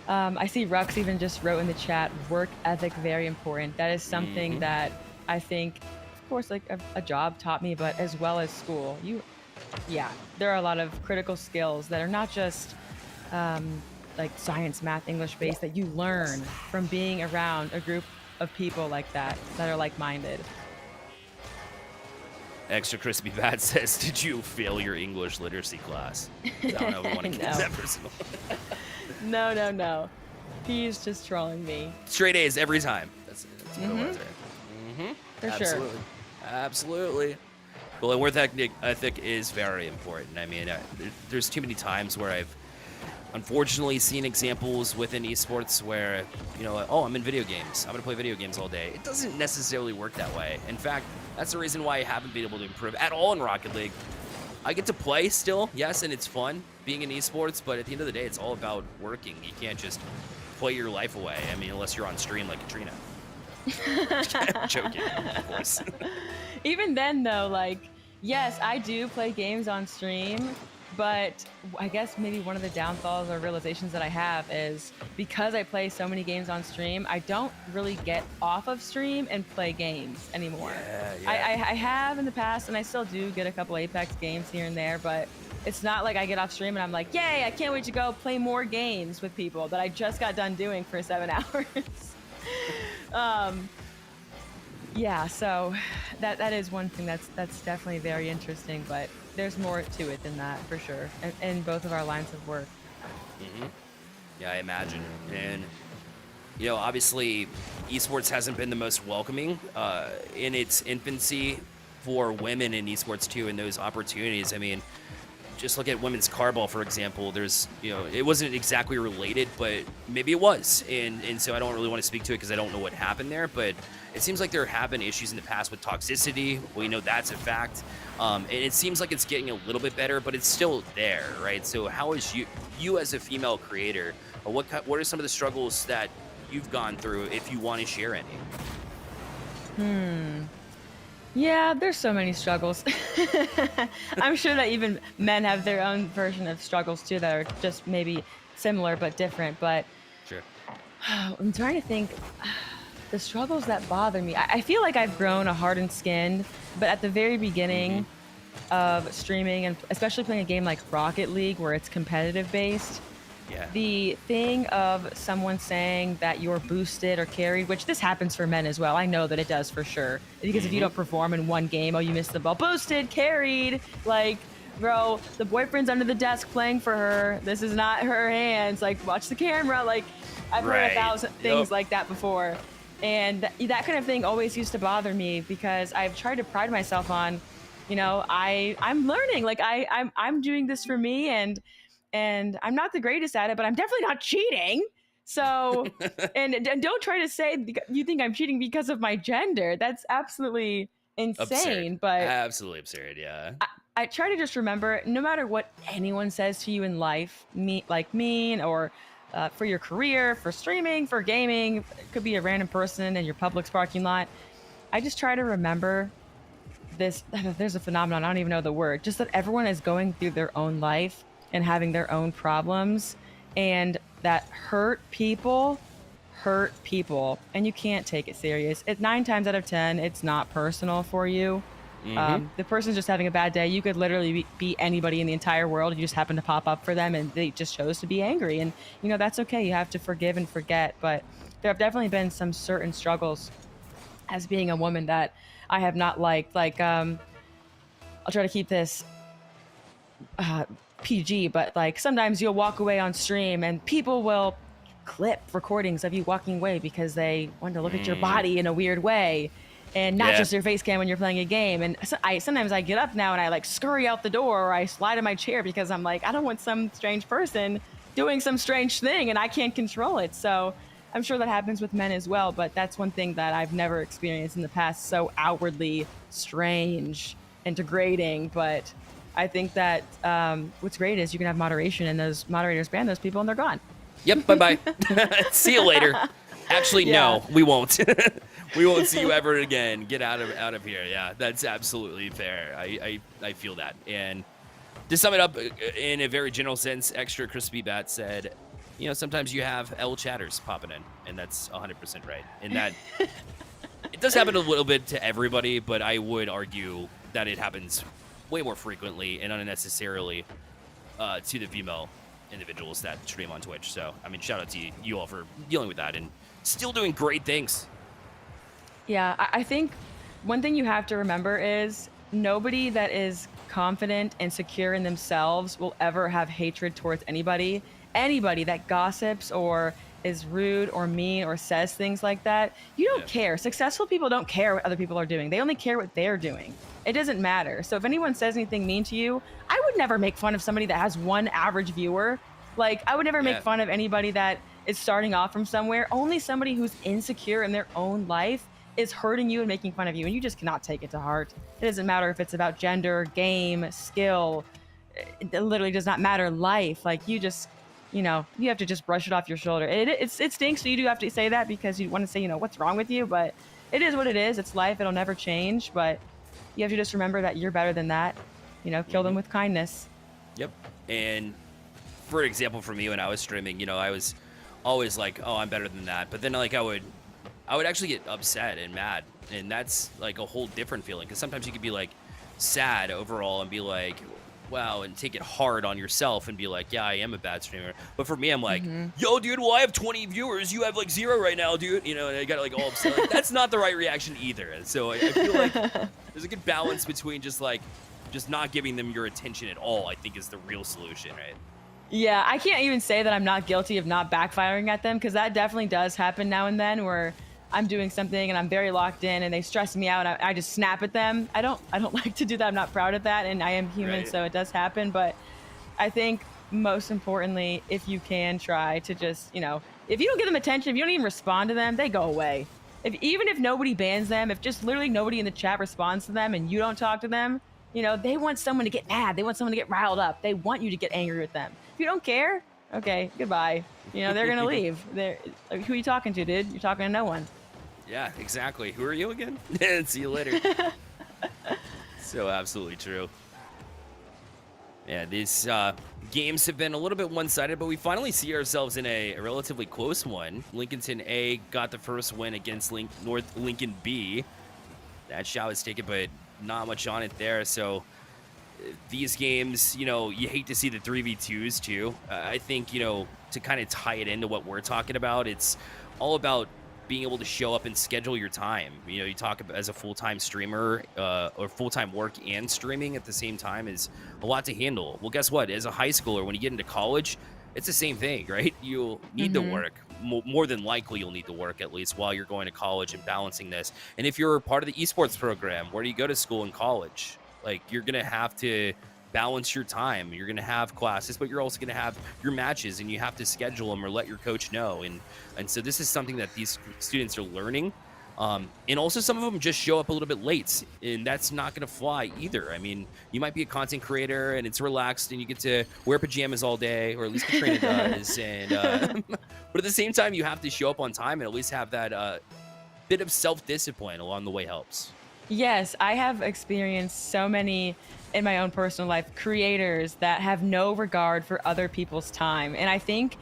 I see Rux even just wrote in the chat, work ethic, very important. That is something that I think, of course, like a job taught me, but as well as school. Yeah, there are a lot of critical skills that are not just like science, math, English based that you learn from being around a group of people like that are like-minded. Extra Crispy Bad says, did you fail your English literacy class? I don't know if we want to keep that personal. No. He's just trolling me. Straight A's every time. That's what it was there. For Absolutely. sure. Absolutely. Well, and work ethic is very important. I mean, there's too many times where I've unfortunately seen examples within esports where, I'm in video games. I'm going to play video games all day. It doesn't necessarily work that way. In fact, that's the reason why I haven't been able to improve at all in Rocket League. I get to play still, yes, and it's fun being in esports, but at the end of the day, it's all about working. You can't just play your life away. I mean, unless you're on stream like Katrina. I'm joking, of course. Even then, though, yes, I do play games on stream, but I guess maybe one of the downfalls or realizations that I have is because I play so many games on stream, I don't really get off of stream and play games anymore. Yeah. I have in the past, and I still do get a couple Apex games here and there, but it's not like I get off stream and I'm like, yay, I can't wait to go play more games with people that I just got done doing for 7 hours. Yeah, so that is one thing that's definitely very interesting, but there's more to it than that for sure, in both of our lines of work. Yeah, I imagine. And obviously esports hasn't been the most welcoming in its infancy for women in esports too, and those opportunities. I mean, just look at women's carball, for example. There's, it wasn't exactly related, but maybe it was. And so I don't really want to speak to it because I don't know what happened there, but it seems like there have been issues in the past with toxicity. We know that's a fact. And it seems like it's getting a little bit better, but it's still there, right? So how is you as a female creator, what are some of the struggles that you've gone through, if you want to share any? Yeah, there's so many struggles. I'm sure that even men have their own version of struggles too that are just maybe similar but different. But Sure. I'm trying to think the struggles that bother me. I feel like I've grown a hardened skin, but at the very beginning of streaming, and especially playing a game like Rocket League where it's competitive based, Yeah. the thing of someone saying that you're boosted or carried, which this happens for men as well. I know that it does for sure. Because if you don't perform in one game, oh, you missed the ball. Boosted, carried. Like, bro, the boyfriend's under the desk playing for her. This is not her hands. Like, watch the camera. Like, I've heard 1,000 things like that before. And that kind of thing always used to bother me because I've tried to pride myself on, I'm learning. Like I'm doing this for me, and I'm not the greatest at it, but I'm definitely not cheating. So, and don't try to say you think I'm cheating because of my gender. That's absolutely Absurd. insane. But Absolutely absurd. Yeah. I try to just remember, no matter what anyone says to you in life, mean or for your career, for streaming, for gaming, it could be a random person in your Publix parking lot. I just try to remember this. There's a phenomenon, I don't even know the word, just that everyone is going through their own life and having their own problems, and that hurt people, and you can't take it serious. 9 times out of 10, it's not personal for you. Mm-hmm. The person's just having a bad day. You could literally be anybody in the entire world. You just happen to pop up for them, and they just chose to be angry. And that's okay. You have to forgive and forget. But there have definitely been some certain struggles as being a woman that I have not liked. Like, I'll try to keep this PG, but like sometimes you'll walk away on stream and people will clip recordings of you walking away because they want to look at your body in a weird way, and not just your face cam when you're playing a game. And sometimes I get up now and I like scurry out the door, or I slide in my chair because I'm like, I don't want some strange person doing some strange thing and I can't control it. So I'm sure that happens with men as well, but that's one thing that I've never experienced in the past, so outwardly strange and degrading. But I think that what's great is you can have moderation, and those moderators ban those people and they're gone. Yep. Bye-bye. See you later. Actually, no, we won't. We won't see you ever again. Get out of here. Yeah, that's absolutely fair. I feel that. And to sum it up in a very general sense, Extra Crispy Bat said, sometimes you have L chatters popping in, and that's 100% right. And that it does happen a little bit to everybody, but I would argue that it happens way more frequently and unnecessarily to the female individuals that stream on Twitch. So, I mean, shout out to you all for dealing with that and still doing great things. Yeah, I think one thing you have to remember is nobody that is confident and secure in themselves will ever have hatred towards anybody. Anybody that gossips or is rude or mean or says things like that, you don't care. Successful people don't care what other people are doing. They only care what they're doing. It doesn't matter. So if anyone says anything mean to you, I would never make fun of somebody that has one average viewer. Like, I would never make fun of anybody that is starting off from somewhere. Only somebody who's insecure in their own life is hurting you and making fun of you, and you just cannot take it to heart. It doesn't matter if it's about gender, game, skill. It literally does not matter. Life, like, you just, you have to just brush it off your shoulder. It stinks, so you do have to say that because you want to say, what's wrong with you, but it is what it is. It's life. It'll never change, but you have to just remember that you're better than that. Kill them with kindness. Yep. And for example, for me, when I was streaming, I was always like, oh, I'm better than that. But then, like, I would actually get upset and mad. And that's like a whole different feeling. Because sometimes you could be like sad overall and be like, wow, and take it hard on yourself and be like, yeah, I am a bad streamer. But for me, I'm like, yo, dude, well, I have 20 viewers. You have like 0 right now, dude. And I got like all upset. Like, that's not the right reaction either. So I feel like there's a good balance between just not giving them your attention at all, I think, is the real solution, right? Yeah, I can't even say that I'm not guilty of not backfiring at them, because that definitely does happen now and then, where I'm doing something and I'm very locked in and they stress me out and I just snap at them. I don't like to do that. I'm not proud of that, and I am human, so it does happen. But I think most importantly, if you can try to just, if you don't give them attention, if you don't even respond to them, they go away. Even if nobody bans them, if just literally nobody in the chat responds to them and you don't talk to them, they want someone to get mad. They want someone to get riled up. They want you to get angry with them. If you don't care, okay, goodbye. They're going to leave. Who are you talking to, dude? You're talking to no one. Yeah, exactly. Who are you again? See you later. So absolutely true. Yeah, these games have been a little bit one-sided, but we finally see ourselves in a relatively close one. Lincolnton A got the first win against North Lincoln B. That shot was taken, but not much on it there. So these games, you hate to see the 3v2s too. I think, to kind of tie it into what we're talking about, it's all about being able to show up and schedule your time. You talk about as a full-time streamer or full-time work and streaming at the same time is a lot to handle. Well, guess what? As a high schooler, when you get into college, it's the same thing, right? You need to work more than likely you'll need to work at least while you're going to college and balancing this. And if you're part of the esports program, where do you go to school and college? Like, you're gonna have to balance your time. You're gonna have classes, but you're also gonna have your matches, and you have to schedule them or let your coach know. And so this is something that these students are learning. And also some of them just show up a little bit late, and that's not going to fly either. I mean, you might be a content creator and it's relaxed and you get to wear pajamas all day, or at least Katrina does. And but at the same time, you have to show up on time and at least have that bit of self-discipline along the way helps. Yes, I have experienced so many in my own personal life creators that have no regard for other people's time. And I think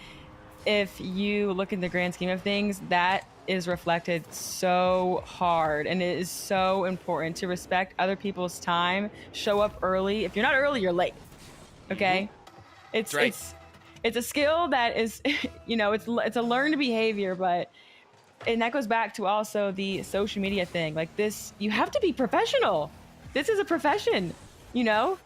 if you look in the grand scheme of things, that is reflected so hard, and it is so important to respect other people's time, show up early. If you're not early, you're late. Okay? It's That's right. it's a skill that is it's a learned behavior, but and that goes back to also the social media thing. Like this, you have to be professional. This is a profession, you know?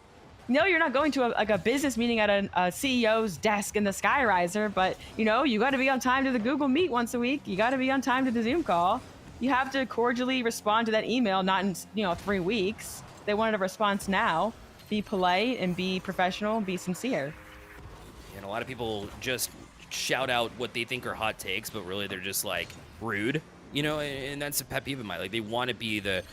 No, you're not going to a business meeting at a CEO's desk in the Skyriser, but you got to be on time to the Google Meet once a week. You got to be on time to the Zoom call. You have to cordially respond to that email, not in 3 weeks. They wanted a response now. Be polite and be professional, be sincere. And a lot of people just shout out what they think are hot takes, but really they're just like rude, and that's a pet peeve of mine. Like, they want to be the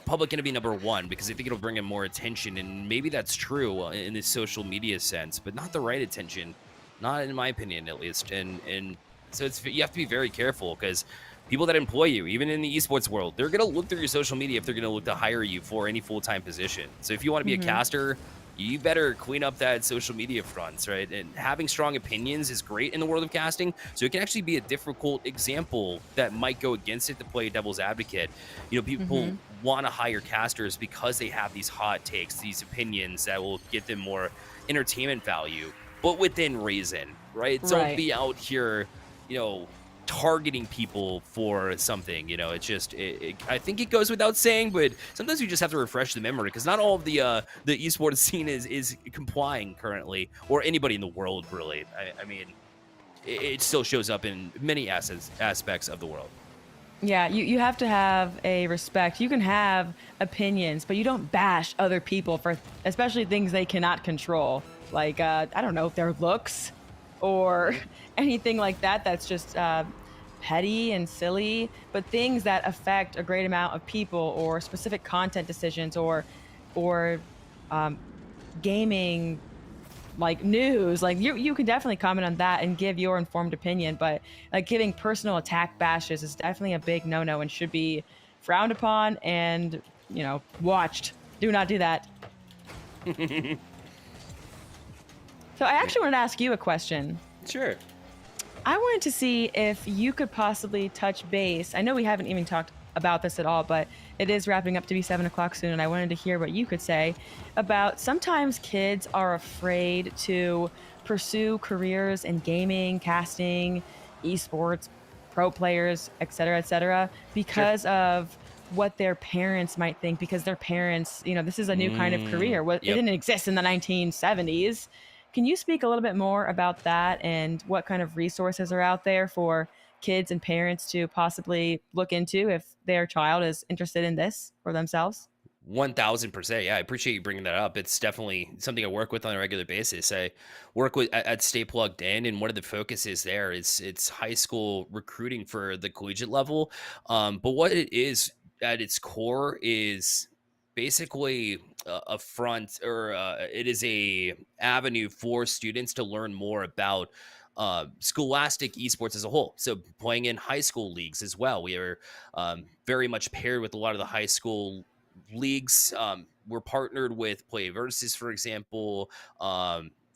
public enemy number one because they think it'll bring in more attention, and maybe that's true in this social media sense, but not the right attention, not in my opinion at least. And so you have to be very careful, because people that employ you, even in the esports world, they're going to look through your social media if they're going to look to hire you for any full-time position. So if you want to be a caster, you better clean up that social media fronts, right? And having strong opinions is great in the world of casting. So it can actually be a difficult example that might go against it to play devil's advocate. People want to hire casters because they have these hot takes, these opinions that will get them more entertainment value, but within reason, right? Don't be out here, targeting people for something. It's just I think it goes without saying, but sometimes you just have to refresh the memory, because not all of the esports scene is complying currently, or anybody in the world really. I mean, it still shows up in many aspects of the world. Yeah, you have to have a respect. You can have opinions, but you don't bash other people for especially things they cannot control, like I don't know, their looks or anything like that. That's just petty and silly. But things that affect a great amount of people, or specific content decisions, or gaming, like news, like you can definitely comment on that and give your informed opinion. But like giving personal attack bashes is definitely a big no-no and should be frowned upon and watched. Do not do that. So I actually wanted to ask you a question. Sure. I wanted to see if you could possibly touch base. I know we haven't even talked about this at all, but it is wrapping up to be 7 o'clock soon, and I wanted to hear what you could say about sometimes kids are afraid to pursue careers in gaming, casting, esports, pro players, et cetera, because of what their parents might think, because their parents, this is a new kind of career. It didn't exist in the 1970s. Can you speak a little bit more about that and what kind of resources are out there for kids and parents to possibly look into if their child is interested in this for themselves? 1000%. Yeah, I appreciate you bringing that up. It's definitely something I work with on a regular basis. I work with at Stay Plugged In, and one of the focuses there is it's high school recruiting for the collegiate level. But what it is at its core is basically a front, or it is a avenue for students to learn more about scholastic esports as a whole. So playing in high school leagues as well. We are very much paired with a lot of the high school leagues. We're partnered with Play Versus, for example.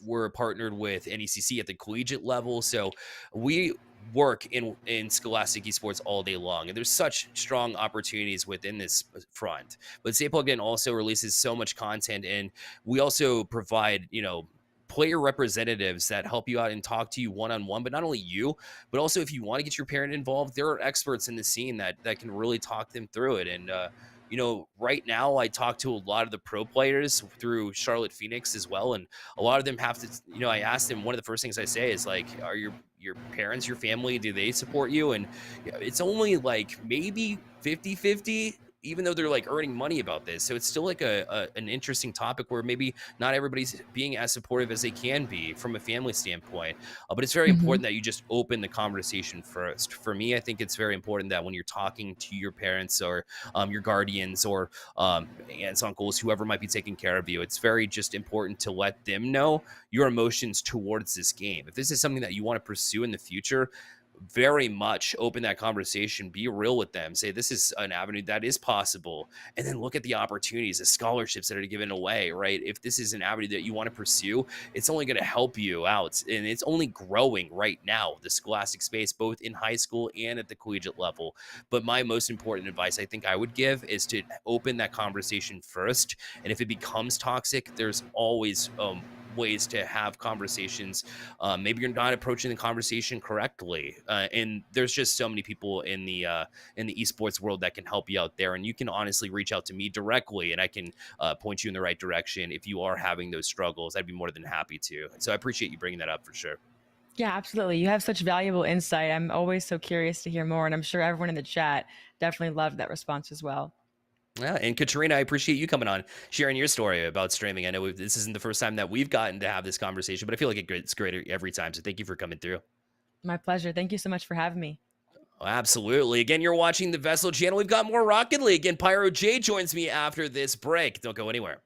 We're partnered with NECC at the collegiate level. So we work in scholastic esports all day long, and there's such strong opportunities within this front. But Stay Plugged In also releases so much content, and we also provide player representatives that help you out and talk to you one-on-one. But not only you, but also if you want to get your parent involved, there are experts in the scene that can really talk them through it. And right now I talk to a lot of the pro players through Charlotte Phoenix as well, and a lot of them have to, I asked them, one of the first things I say is like, are your parents, your family, do they support you? And it's only like maybe 50-50, even though they're like earning money about this. So it's still like an interesting topic where maybe not everybody's being as supportive as they can be from a family standpoint. But it's very Hmm. important that you just open the conversation first. For me, I think it's very important that when you're talking to your parents or your guardians or aunts, uncles, whoever might be taking care of you, it's very just important to let them know your emotions towards this game. If this is something that you want to pursue in the future, very much open that conversation, be real with them, say this is an avenue that is possible, and then look at the opportunities, the scholarships that are given away, right? If this is an avenue that you want to pursue, it's only going to help you out, and it's only growing right now, the scholastic space, both in high school and at the collegiate level. But my most important advice I think I would give is to open that conversation first, and if it becomes toxic, there's always ways to have conversations. Maybe you're not approaching the conversation correctly, and there's just so many people in the esports world that can help you out there. And you can honestly reach out to me directly, and I can point you in the right direction if you are having those struggles. I'd be more than happy to. So I appreciate you bringing that up for sure. Yeah, absolutely. You have such valuable insight. I'm always so curious to hear more, and I'm sure everyone in the chat definitely loved that response as well. Yeah, and Katrina, I appreciate you coming on, sharing your story about streaming. I know this isn't the first time that we've gotten to have this conversation, but I feel like it's great every time. So thank you for coming through. My pleasure. Thank you so much for having me. Oh, absolutely. Again, you're watching the VESL channel. We've got more Rocket League, and Pyro J joins me after this break. Don't go anywhere.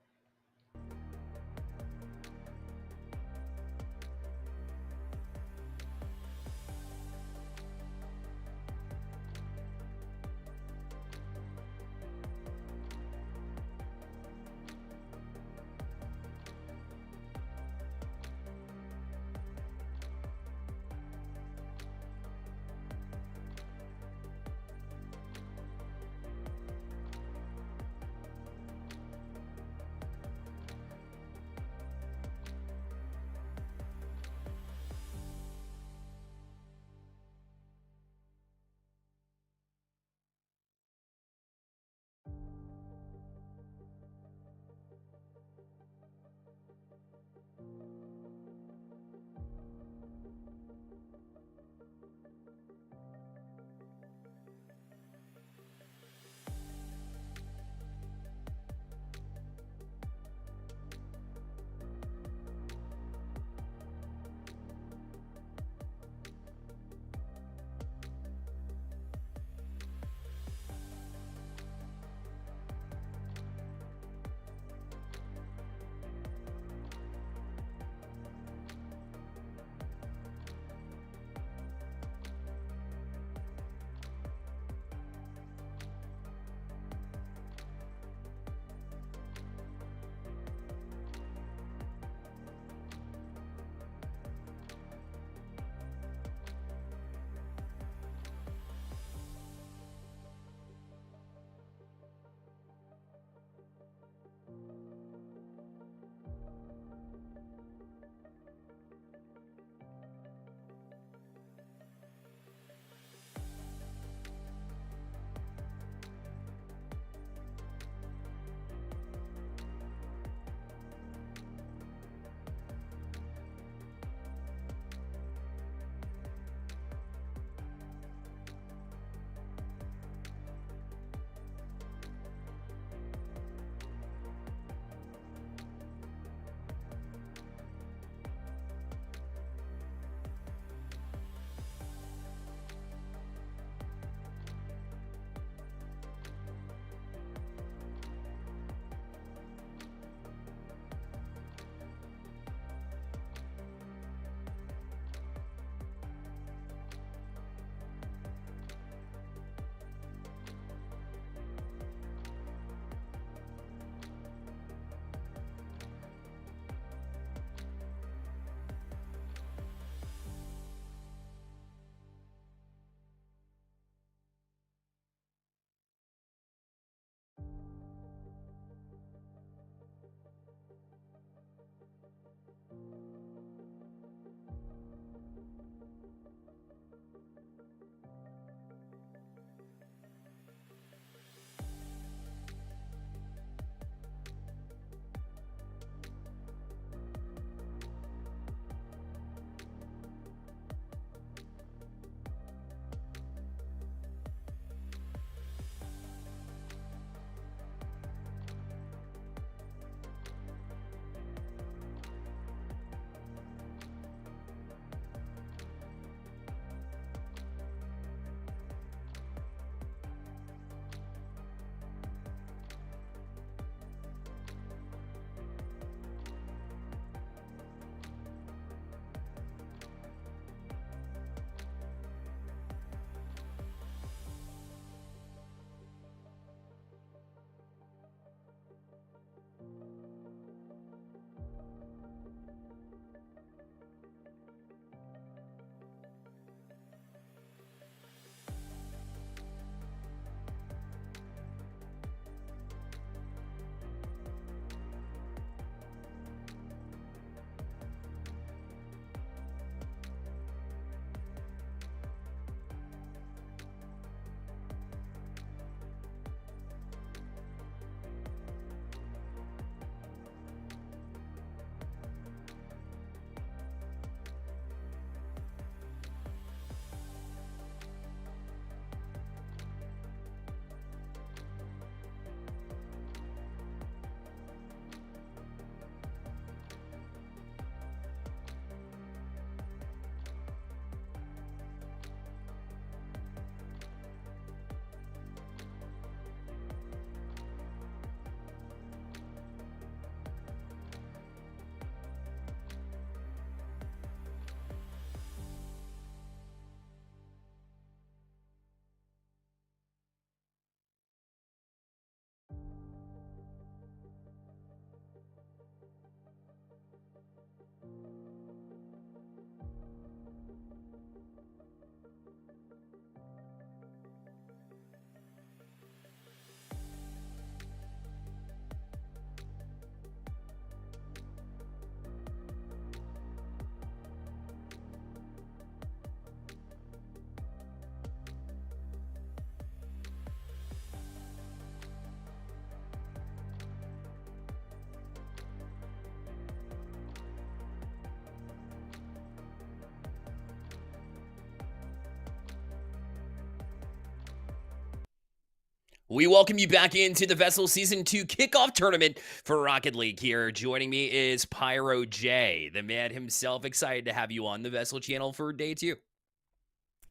We welcome you back into the VESL Season 2 kickoff tournament for Rocket League here. Joining me is Pyro J, the man himself. Excited to have you on the VESL channel for day 2.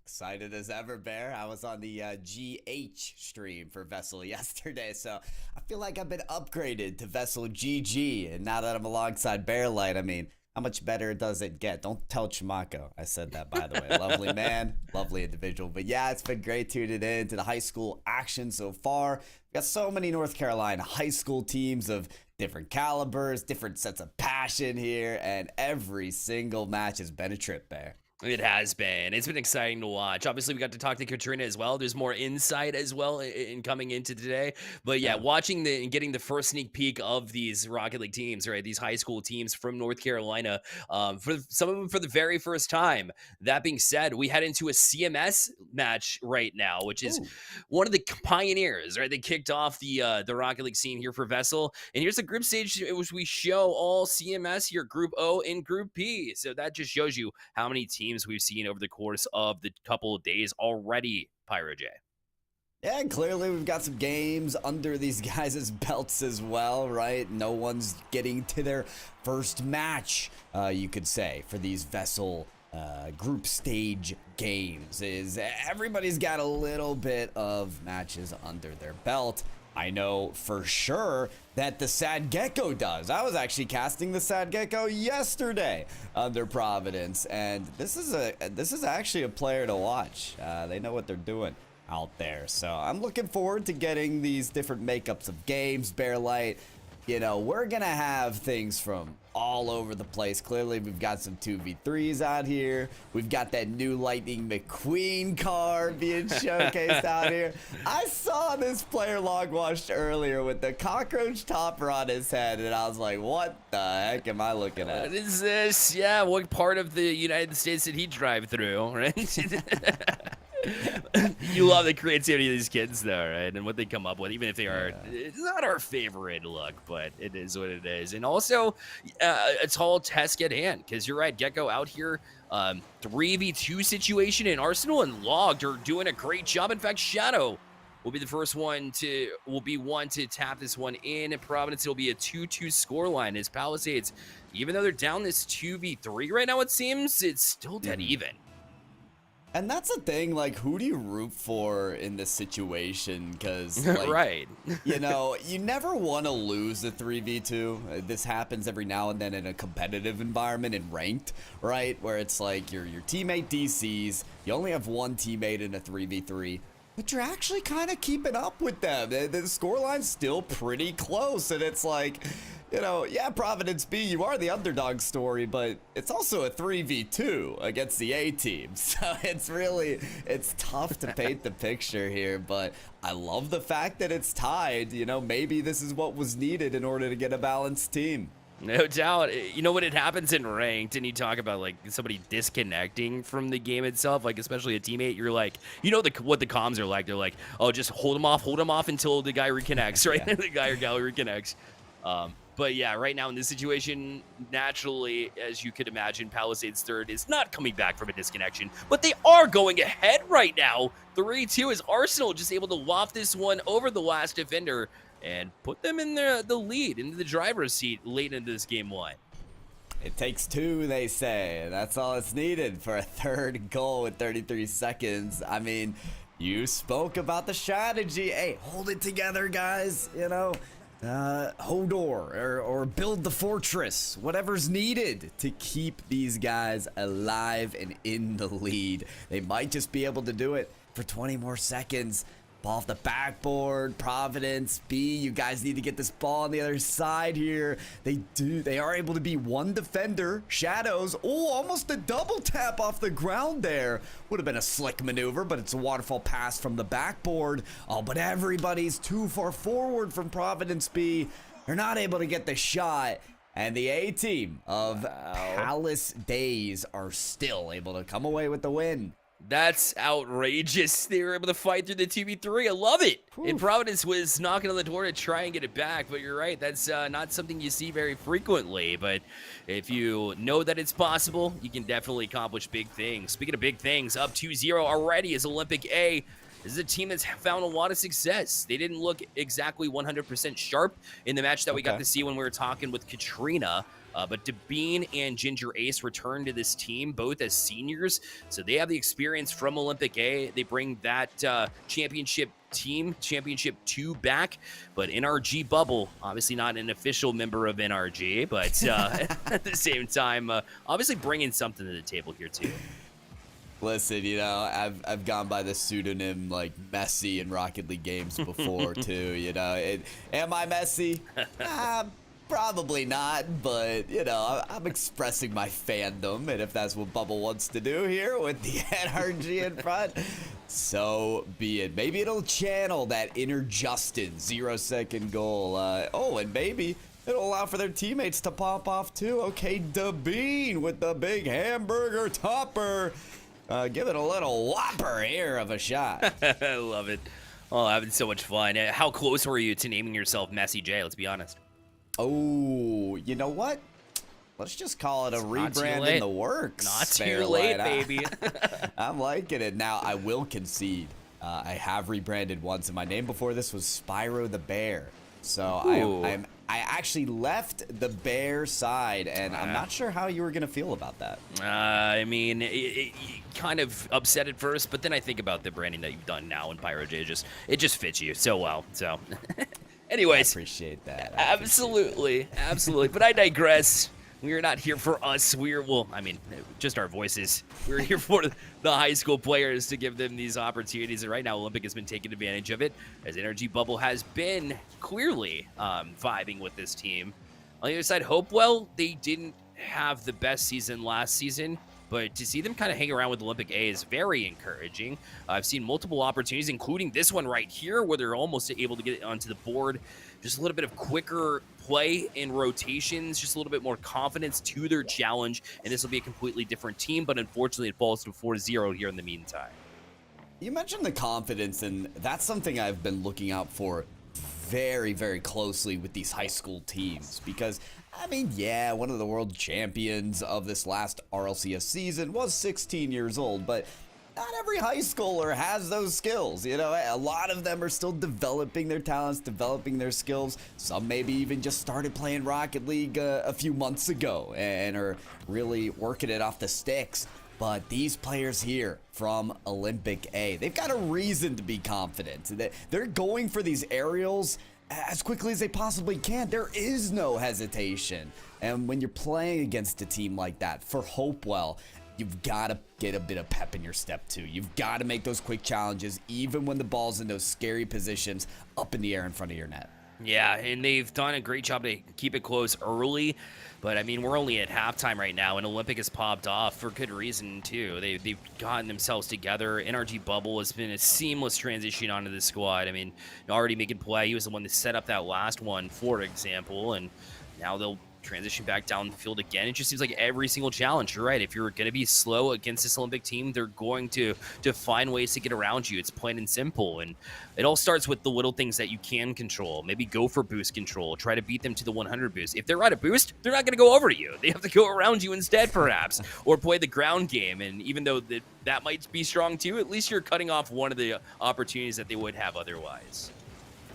Excited as ever, Bear. I was on the GH stream for VESL yesterday, so I feel like I've been upgraded to VESL GG, and now that I'm alongside Bearlight, I mean, how much better does it get? Don't tell Chimako I said that, by the way. Lovely man, lovely individual. But yeah, it's been great tuning in to the high school action so far. We've got so many North Carolina high school teams of different calibers, different sets of passion here, and every single match has been a trip, Bear. It has been. It's been exciting to watch. Obviously, we got to talk to Katrina as well. There's more insight as well in coming into today. But yeah, watching and getting the first sneak peek of these Rocket League teams, right? These high school teams from North Carolina, for some of them for the very first time. That being said, we head into a CMS match right now, which is one of the pioneers, right? They kicked off the Rocket League scene here for VESL. And here's the group stage in which we show all CMS here, Group O and Group P. So that just shows you how many teams we've seen over the course of the couple of days already, Pyro J. Yeah, and clearly we've got some games under these guys' belts as well, right? No one's getting to their first match, you could say, for these VESL group stage games. Everybody's got a little bit of matches under their belt. I know for sure that the Sad Gecko does. I was actually casting the Sad Gecko yesterday under Providence, and this is actually a player to watch. They know what they're doing out there, so I'm looking forward to getting these different makeups of games. Bearlight, you know, we're gonna have things from all over the place. Clearly, we've got some 2v3s out here. We've got that new Lightning McQueen card being showcased out here. I saw this player log washed earlier with the cockroach topper on his head, and I was like, what the heck am I looking at? What is this? Yeah, what part of the United States did he drive through, right? You love the creativity of these kids, though, right? And what they come up with, even if they are, it's not our favorite look, but it is what it is. And also, a tall task at hand, because you're right, Gecko out here, 3v2 situation, and Arsenal and Logged are doing a great job. In fact, Shadow will be the first one to, tap this one in. At Providence, it'll be a 2-2 scoreline as Palisades, even though they're down this 2v3 right now, it seems, it's still dead even. And that's the thing, like, who do you root for in this situation? Because, like, right. You know, you never want to lose a 3v2. This happens every now and then in a competitive environment in ranked, right? Where it's like your teammate DCs, you only have one teammate in a 3v3, but you're actually kind of keeping up with them. The scoreline's still pretty close, and it's like, you know, yeah, Providence B, you are the underdog story, but it's also a 3v2 against the A team. So it's tough to paint the picture here, but I love the fact that it's tied. You know, maybe this is what was needed in order to get a balanced team. No doubt. You know, when it happens in ranked and you talk about like somebody disconnecting from the game itself, like especially a teammate, you're like, you know, what the comms are like. They're like, oh, just hold him off until the guy reconnects, right? Yeah. The guy or gal reconnects. But yeah, right now in this situation, naturally, as you could imagine, Palisades third is not coming back from a disconnection, but they are going ahead right now. 3-2 is Arsenal just able to waft this one over the last defender and put them in the lead, into the driver's seat late into this game one. It takes two, they say. That's all it's needed for a third goal with 33 seconds. I mean, you spoke about the strategy. Hey, hold it together, guys, you know. Hodor or build the fortress, whatever's needed to keep these guys alive and in the lead. They might just be able to do it for 20 more seconds. Ball off the backboard, Providence B, you guys need to get this ball on the other side here. They are able to be one defender. Shadows, almost a double tap off the ground there. Would have been a slick maneuver, but it's a waterfall pass from the backboard. Oh, but everybody's too far forward from Providence B. They're not able to get the shot. And the A team of Palace Days are still able to come away with the win. That's outrageous. They were able to fight through the 2v3. I love it. Oof. And Providence was knocking on the door to try and get it back. But you're right. That's not something you see very frequently. But if you know that it's possible, you can definitely accomplish big things. Speaking of big things, up 2-0 already is Olympic A. this is a team that's found a lot of success. They didn't look exactly 100% sharp in the match that we got to see when we were talking with Katrina. But Devine and Ginger Ace returned to this team, both as seniors. So they have the experience from Olympic A. They bring that championship 2 back. But NRG Bubble, obviously not an official member of NRG, but at the same time, obviously bringing something to the table here too. Listen, you know, I've gone by the pseudonym like Messi in Rocket League games before too. You know, am I Messi? Probably not, but, you know, I'm expressing my fandom, and if that's what Bubble wants to do here with the NRG in front, so be it. Maybe it'll channel that inner Justin 0-second goal. And maybe it'll allow for their teammates to pop off too. Okay, Devine with the big hamburger topper. Give it a little whopper here of a shot. I love it. Oh, having so much fun. How close were you to naming yourself Messi J? Let's be honest. Oh, you know what? Let's just call it a rebrand in the works. Not too late, baby. I'm liking it. Now, I will concede. I have rebranded once, and my name before this was Spyro the Bear. So I actually left the bear side, and I'm not sure how you were going to feel about that. I mean, it kind of upset at first, but then I think about the branding that you've done now in Pyro J. It just fits you so well. So... Anyways, I appreciate that. Absolutely. But I digress. We're not here for us. Just our voices. We're here for the high school players to give them these opportunities. And right now, Olympic has been taking advantage of it, as NRG Bubble has been clearly vibing with this team. On the other side, Hopewell, they didn't have the best season last season, but to see them kind of hang around with Olympic A is very encouraging. I've seen multiple opportunities, including this one right here, where they're almost able to get it onto the board. Just a little bit of quicker play in rotations, just a little bit more confidence to their challenge, and this will be a completely different team, but unfortunately it falls to 4-0 here in the meantime. You mentioned the confidence, and that's something I've been looking out for very, very closely with these high school teams, because I mean, yeah, one of the world champions of this last RLCS season was 16 years old, but not every high schooler has those skills. You know, a lot of them are still developing their talents, developing their skills. Some maybe even just started playing Rocket League a few months ago and are really working it off the sticks. But these players here from Olympic A, they've got a reason to be confident. They're going for these aerials as quickly as they possibly can. There is no hesitation. And when you're playing against a team like that, for Hopewell, you've got to get a bit of pep in your step too. You've got to make those quick challenges, even when the ball's in those scary positions up in the air in front of your net. Yeah, and they've done a great job to keep it close early. But, I mean, we're only at halftime right now, and Olympic has popped off for good reason, too. They've gotten themselves together. NRG Bubble has been a seamless transition onto the squad. I mean, already making play. He was the one that set up that last one, for example, and now they'll transition back down the field again. It just seems like every single challenge, you're right, if you're going to be slow against this Olympic team, they're going to find ways to get around you. It's plain and simple, and it all starts with the little things that you can control. Maybe go for boost control, try to beat them to the 100 boost. If they're out of boost, they're not going to go over to you. They have to go around you instead, perhaps, or play the ground game. And even though that might be strong too, at least you're cutting off one of the opportunities that they would have otherwise.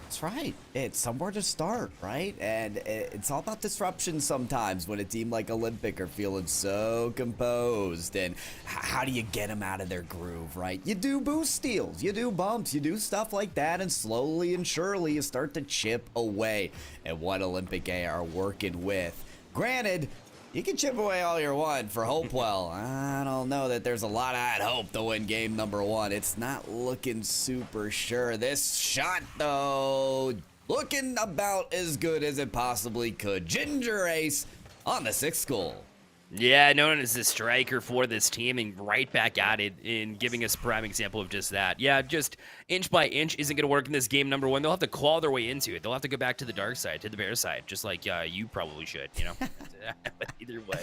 That's right. It's somewhere to start, right? And it's all about disruption sometimes when a team like Olympic are feeling so composed. And how do you get them out of their groove, right? You do boost steals, you do bumps, you do stuff like that, and slowly and surely you start to chip away at what Olympic A are working with. Granted, you can chip away all you want for Hopewell. I don't know that there's a lot of that hope to win game number 1. It's not looking super sure. This shot, though, looking about as good as it possibly could. Ginger Ace on the 6th goal. Yeah, known as the striker for this team, and right back at it in giving us a prime example of just that. Yeah, just inch by inch isn't going to work in this game number 1. They'll have to claw their way into it. They'll have to go back to the dark side, to the bear side, just like you probably should, you know. But either way.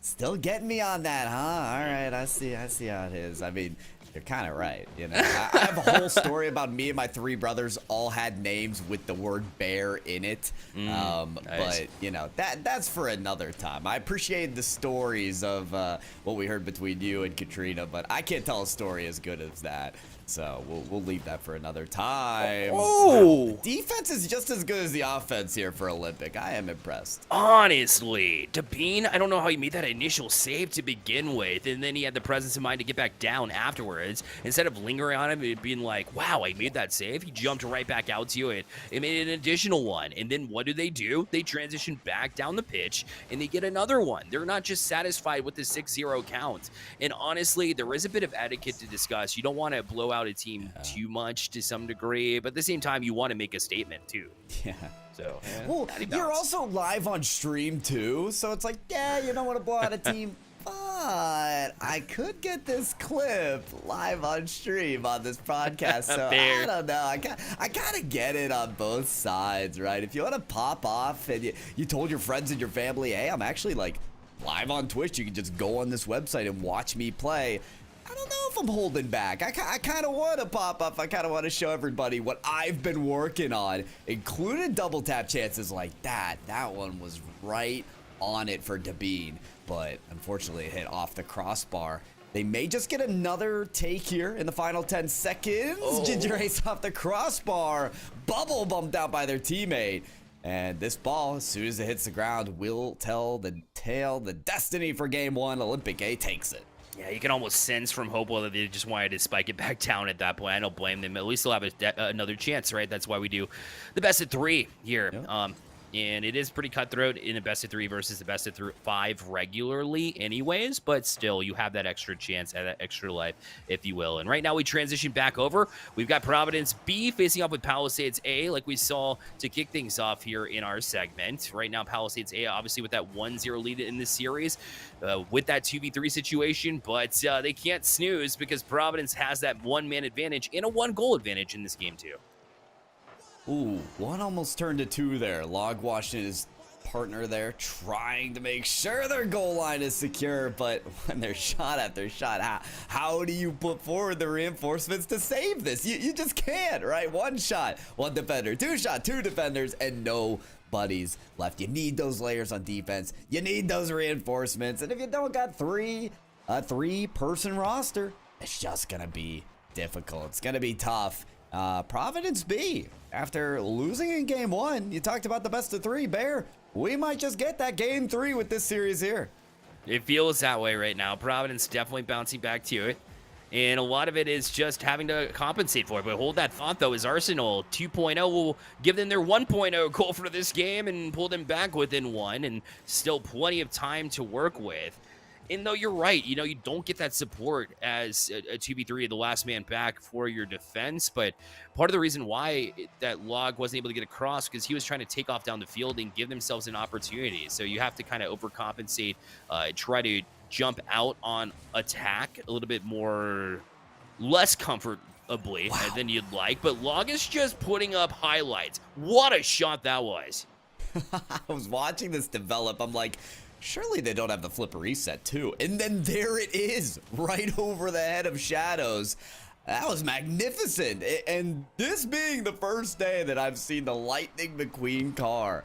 Still getting me on that, huh? All right, I see how it is. I mean, You're kind of right. I have a whole story about me and my 3 brothers all had names with the word bear in it. Nice. But that's for another time. I appreciate the stories of what we heard between you and Katrina, but I can't tell a story as good as that. So we'll leave that for another time. Oh! Wow. The defense is just as good as the offense here for Olympic. I am impressed. Honestly, Dabine, I don't know how he made that initial save to begin with, and then he had the presence of mind to get back down afterwards. Instead of lingering on him and being like, wow, I made that save, he jumped right back out to it. It made an additional one, and then what do? They transition back down the pitch, and they get another one. They're not just satisfied with the 6-0 count. And honestly, there is a bit of etiquette to discuss. You don't want to blow out a team too much to some degree, but at the same time, you want to make a statement too. Yeah. So, well, you're also live on stream too, so it's like, yeah, you don't want to blow out a team, but I could get this clip live on stream on this podcast. So I don't know. I gotta get it on both sides, right? If you want to pop off and you told your friends and your family, hey, I'm actually like live on Twitch, you can just go on this website and watch me play. I don't know if I'm holding back. I kind of want to pop up. I kind of want to show everybody what I've been working on, including double tap chances like that. That one was right on it for Dabine, but unfortunately it hit off the crossbar. They may just get another take here in the final 10 seconds. Ginger Ace off the crossbar. Bubble bumped out by their teammate. And this ball, as soon as it hits the ground, will tell the tale, the destiny for game 1. Olympic A takes it. Yeah, you can almost sense from Hopewell that they just wanted to spike it back down at that point. I don't blame them. At least they'll have another chance, right? That's why we do the best of 3 here. Yep. And it is pretty cutthroat in a best of 3 versus the best of 5 regularly anyways, but still you have that extra chance at that extra life, if you will. And right now we transition back over. We've got Providence B facing off with Palisades A, like we saw to kick things off here in our segment. Right now Palisades A obviously with that 1-0 lead in this series with that 2v3 situation, but they can't snooze because Providence has that 1-man advantage and a 1-goal advantage in this game too. Ooh, 1 almost turned to 2 there. Log watching his partner there, trying to make sure their goal line is secure, but when they're shot after shot, how do you put forward the reinforcements to save this? You just can't, right? 1 shot, 1 defender, 2 shot, 2 defenders, and no buddies left. You need those layers on defense. You need those reinforcements, and if you don't got a 3-person roster, it's just gonna be difficult. It's gonna be tough. Providence B, after losing in game 1, you talked about the best of 3, Bear. We might just get that game 3 with this series here. It feels that way right now. Providence definitely bouncing back to it. And a lot of it is just having to compensate for it. But hold that thought, though, is Arsenal 2.0 will give them their 1.0 goal for this game and pull them back within 1. And still plenty of time to work with. And though you're right, you don't get that support as a 2v3, the last man back for your defense. But part of the reason why that Log wasn't able to get across because he was trying to take off down the field and give themselves an opportunity. So you have to kind of overcompensate, try to jump out on attack a little bit more, less comfortably than you'd like. But Log is just putting up highlights. What a shot that was. I was watching this develop. I'm like, surely they don't have the flip reset too. And then there it is, right over the head of Shadows. That was magnificent. And this being the first day that I've seen the Lightning McQueen car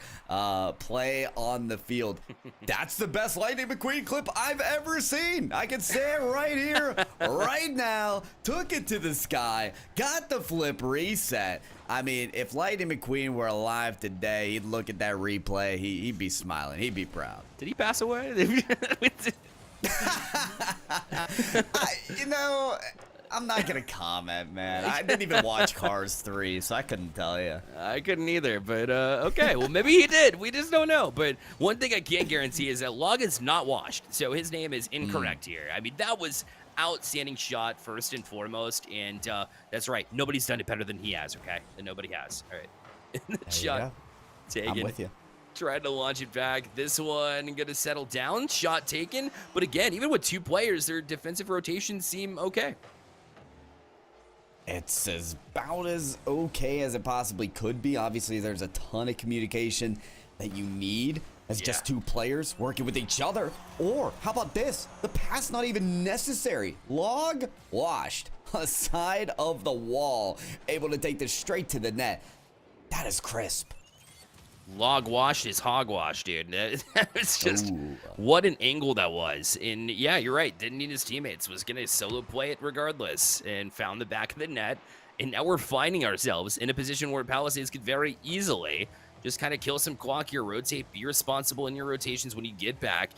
play on the field, that's the best Lightning McQueen clip I've ever seen. I can say it right here, right now. Took it to the sky, got the flip reset. I mean, if Lightning McQueen were alive today, he'd look at that replay. He'd be smiling. He'd be proud. Did he pass away? I'm not going to comment, man. I didn't even watch Cars 3, so I couldn't tell you. I couldn't either, but okay. Well, maybe he did. We just don't know. But one thing I can guarantee is that Log is not washed, so his name is incorrect here. I mean, that was outstanding shot first and foremost, and that's right. Nobody's done it better than he has, okay? And nobody has. All right. Shot taken. I'm with you. Tried to launch it back. This one going to settle down. Shot taken. But again, even with 2 players, their defensive rotations seem okay. It's about as okay as it possibly could be. Obviously, there's a ton of communication that you need as just two players working with each other. Or how about this? The pass not even necessary. Log washed aside of the wall, able to take this straight to the net. That is crisp. Log washed is hogwash, dude. It's just what an angle that was. And yeah, you're right. Didn't need his teammates. Was going to solo play it regardless and found the back of the net. And now we're finding ourselves in a position where Palisades could very easily just kind of kill some clock here, rotate, be responsible in your rotations when you get back.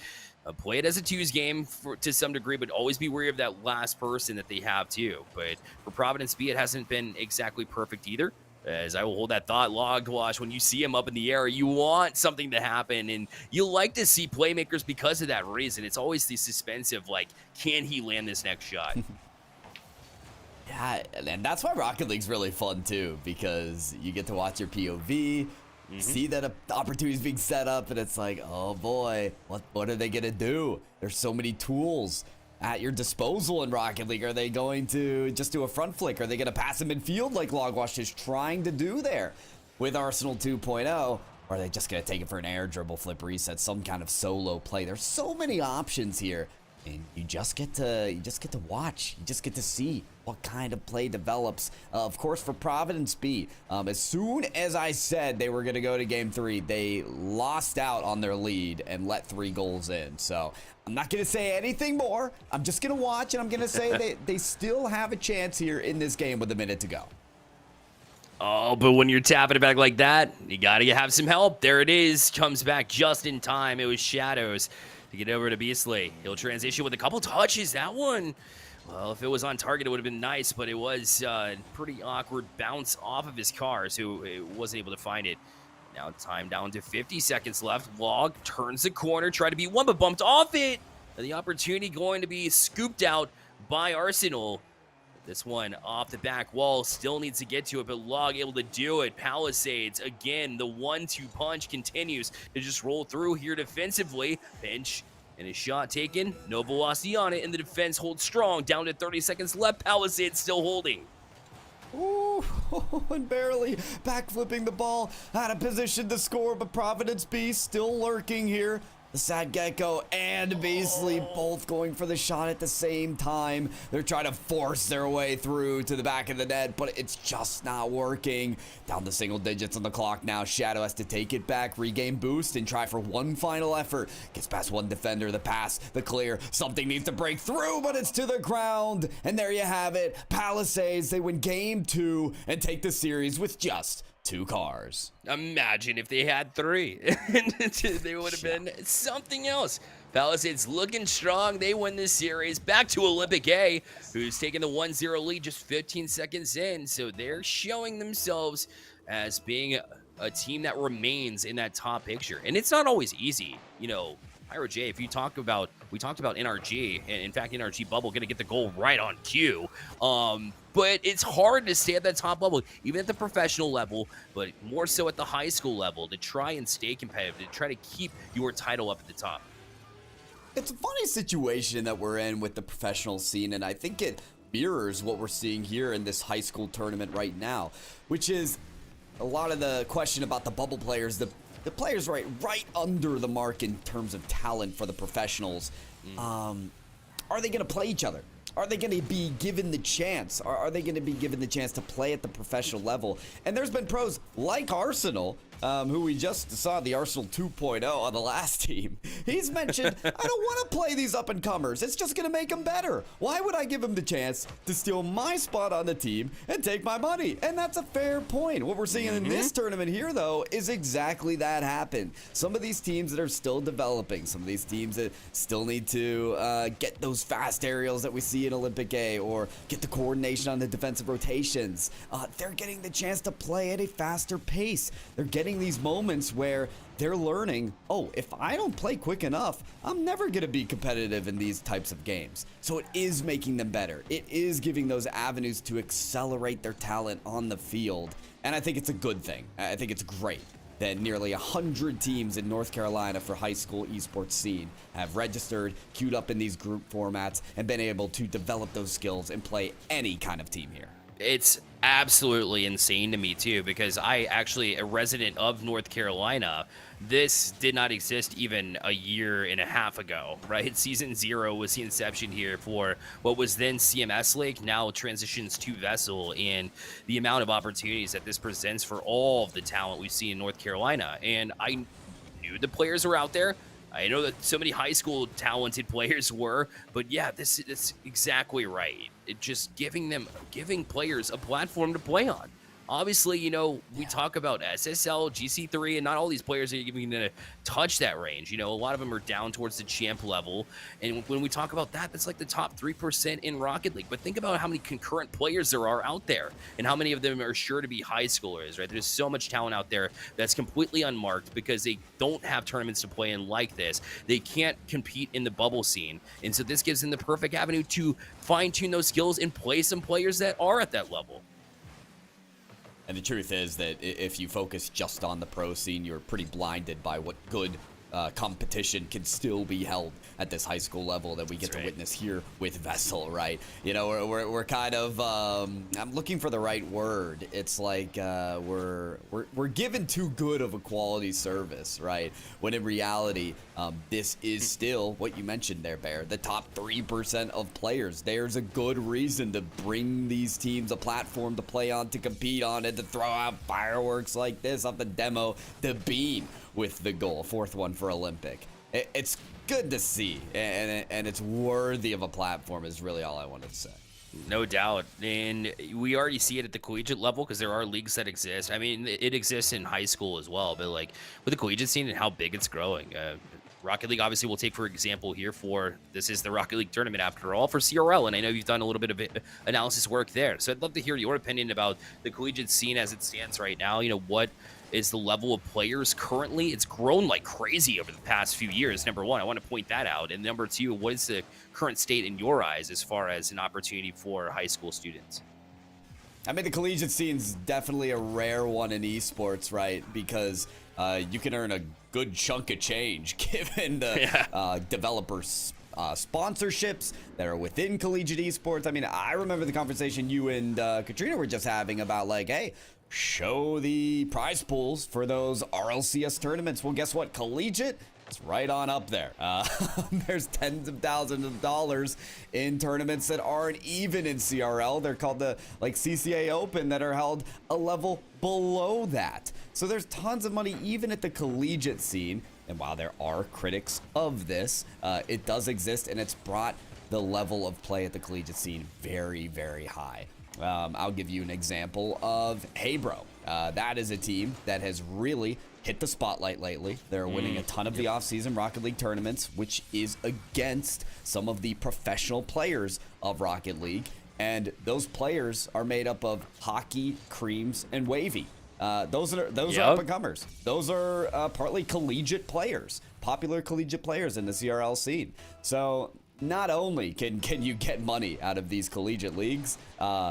Play it as a twos game to some degree, but always be wary of that last person that they have too. But for Providence B, it hasn't been exactly perfect either. As I will hold that thought, Log Wash, when you see him up in the air, you want something to happen, and you like to see playmakers because of that reason. It's always the suspense of, like, can he land this next shot? Yeah, and that's why Rocket League's really fun, too, because you get to watch your POV, see that opportunity's being set up, and it's like, oh, boy, what are they going to do? There's so many tools at your disposal in Rocket League. Are they going to just do a front flick? Are they going to pass in midfield like Logwash is trying to do there with Arsenal 2.0? Or are they just going to take it for an air dribble, flip reset, some kind of solo play? There's so many options here, and you just get to watch. You just get to see what kind of play develops. Of course, for Providence B, as soon as I said they were going to go to game 3, they lost out on their lead and let 3 goals in. So I'm not going to say anything more. I'm just going to watch, and I'm going to say they still have a chance here in this game with a minute to go. Oh, but when you're tapping it back like that, you got to have some help. There it is. Comes back just in time. It was Shadows to get over to Beasley. He'll transition with a couple touches. That one, well, if it was on target, it would have been nice, but it was pretty awkward bounce off of his car, so it wasn't able to find it. Now time down to 50 seconds left. Log turns the corner, tried to beat one, but bumped off it. And the opportunity going to be scooped out by Arsenal. This one off the back wall, still needs to get to it, but Log able to do it. Palisades, again, the 1-2 punch continues to just roll through here defensively. Bench and his shot taken, no velocity on it, and the defense holds strong. Down to 30 seconds left, Palisades still holding. Ooh, and barely backflipping the ball out of position to score, but Providence B still lurking here. The Sad Gecko and Beasley both going for the shot at the same time. They're trying to force their way through to the back of the net, but it's just not working. Down to single digits on the clock now. Shadow has to take it back, regain boost, and try for one final effort. Gets past one defender, the pass, the clear. Something needs to break through, but it's to the ground. And there you have it. Palisades, they win game 2 and take the series with just 2 cars. Imagine if they had 3. They would have been something else. Palisades looking strong. They win this series. Back to Olympic A, who's taking the 1-0 lead just 15 seconds in. So they're showing themselves as being a team that remains in that top picture. And it's not always easy. You know, Pyro J, if you talk about, we talked about NRG, and in fact, NRG Bubble going to get the goal right on cue. But it's hard to stay at that top level, even at the professional level, but more so at the high school level, to try and stay competitive, to try to keep your title up at the top. It's a funny situation that we're in with the professional scene, and I think it mirrors what we're seeing here in this high school tournament right now, which is a lot of the question about the bubble players, the players right under the mark in terms of talent for the professionals. Are they going to play each other? Are they going to be given the chance? Are they going to be given the chance to play at the professional level? And there's been pros like Arsenal, who we just saw the Arsenal 2.0 on the last team. He's mentioned, I don't want to play these up-and-comers. It's just going to make them better. Why would I give them the chance to steal my spot on the team and take my money? And that's a fair point. What we're seeing in this tournament here, though, is exactly that happen. Some of these teams that are still developing, some of these teams that still need to get those fast aerials that we see in Olympic A, or get the coordination on the defensive rotations. They're getting the chance to play at a faster pace. They're getting these moments where they're learning, oh, if I don't play quick enough, I'm never going to be competitive in these types of games. So it is making them better. It is giving those avenues to accelerate their talent on the field. And I think it's a good thing. I think it's great that nearly 100 teams in North Carolina for high school esports scene have registered, queued up in these group formats, and been able to develop those skills and play any kind of team here. It's absolutely insane to me too, because I actually, a resident of North Carolina, this did not exist even a year and a half ago, right? Season 0 was the inception here for what was then CMS Lake, now transitions to VESL, and the amount of opportunities that this presents for all of the talent we see in North Carolina. And I knew the players were out there. I know that so many high school talented players were, but yeah, this is exactly right. It just giving players a platform to play on. Obviously, we talk about SSL, GC3, and not all these players are even going to touch that range. A lot of them are down towards the champ level. And when we talk about that, that's like the top 3% in Rocket League. But think about how many concurrent players there are out there and how many of them are sure to be high schoolers, right? There's so much talent out there that's completely unmarked because they don't have tournaments to play in like this. They can't compete in the bubble scene. And so this gives them the perfect avenue to fine-tune those skills and play some players that are at that level. And the truth is that if you focus just on the pro scene, you're pretty blinded by what good competition can still be held at this high school level that we get to witness here with VESL, right? We're kind of I'm looking for the right word. It's like we're given too good of a quality service, right? When in reality, this is still what you mentioned there, Bear. The top 3% of players. There's a good reason to bring these teams a platform to play on, to compete on, and to throw out fireworks like this off the demo, the beam with the goal, 4th one for Olympic. It's good to see, and it's worthy of a platform is really all I wanted to say. No doubt. And we already see it at the collegiate level because there are leagues that exist. I mean, it exists in high school as well, but like with the collegiate scene and how big it's growing. Rocket League, obviously, we'll take for example here this is the Rocket League tournament after all for CRL, and I know you've done a little bit of analysis work there. So I'd love to hear your opinion about the collegiate scene as it stands right now. What is the level of players currently? It's grown like crazy over the past few years, number one. I want to point that out. And number two, what is the current state in your eyes as far as an opportunity for high school students? I mean, the collegiate scene's definitely a rare one in esports, right? Because you can earn a good chunk of change given the developers sponsorships that are within collegiate esports. I mean, I remember the conversation you and Katrina were just having about like, hey, show the prize pools for those RLCS tournaments. Well, guess what? Collegiate, it's right on up there. There's tens of thousands of dollars in tournaments that aren't even in CRL. They're called the CCA Open that are held a level below that. So there's tons of money even at the collegiate scene. And while there are critics of this, it does exist, and it's brought the level of play at the collegiate scene very, very high. I'll give you an example of Hey Bro. That is a team that has really hit the spotlight lately. They're winning a ton of the off-season Rocket League tournaments, which is against some of the professional players of Rocket League. And those players are made up of Hockey, Creams, and Wavy. Those are up-and-comers. Those are partly collegiate players, popular collegiate players in the CRL scene. So not only can you get money out of these collegiate leagues,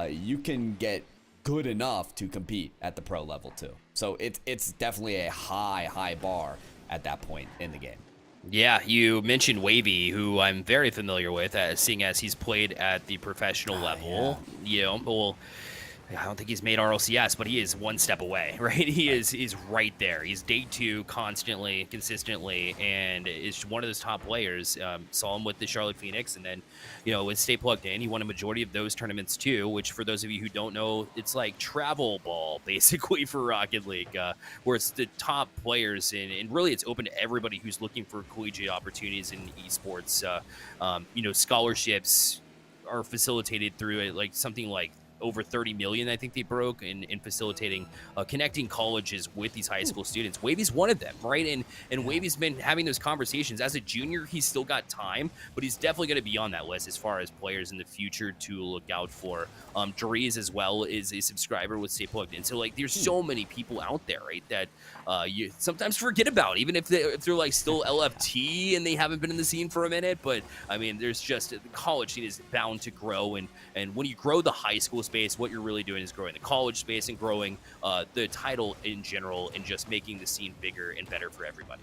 you can get good enough to compete at the pro level too. So it's definitely a high bar at that point in the game. Yeah, you mentioned Wavy, who I'm very familiar with, seeing as he's played at the professional level. Yeah. Well, I don't think he's made RLCS, but he is one step away, right? He's right there. He's day 2 constantly, consistently, and is one of those top players. Saw him with the Charlotte Phoenix, and then, with Stay Plugged In, he won a majority of those tournaments too, which for those of you who don't know, it's like travel ball, basically, for Rocket League, where it's the top players, and really it's open to everybody who's looking for collegiate opportunities in esports. Scholarships are facilitated through it, like something like over 30 million, I think they broke in facilitating, connecting colleges with these high school students. Wavy's one of them, right? And Wavy's been having those conversations. As a junior, he's still got time, but he's definitely going to be on that list as far as players in the future to look out for. Dries as well is a subscriber with Stay Plugged In. So, there's so many people out there, right, that you sometimes forget about, even if they're like still LFT and they haven't been in the scene for a minute. But, I mean, there's just, the college scene is bound to grow. And when you grow the high school space, what you're really doing is growing the college space and growing the title in general, and just making the scene bigger and better for everybody.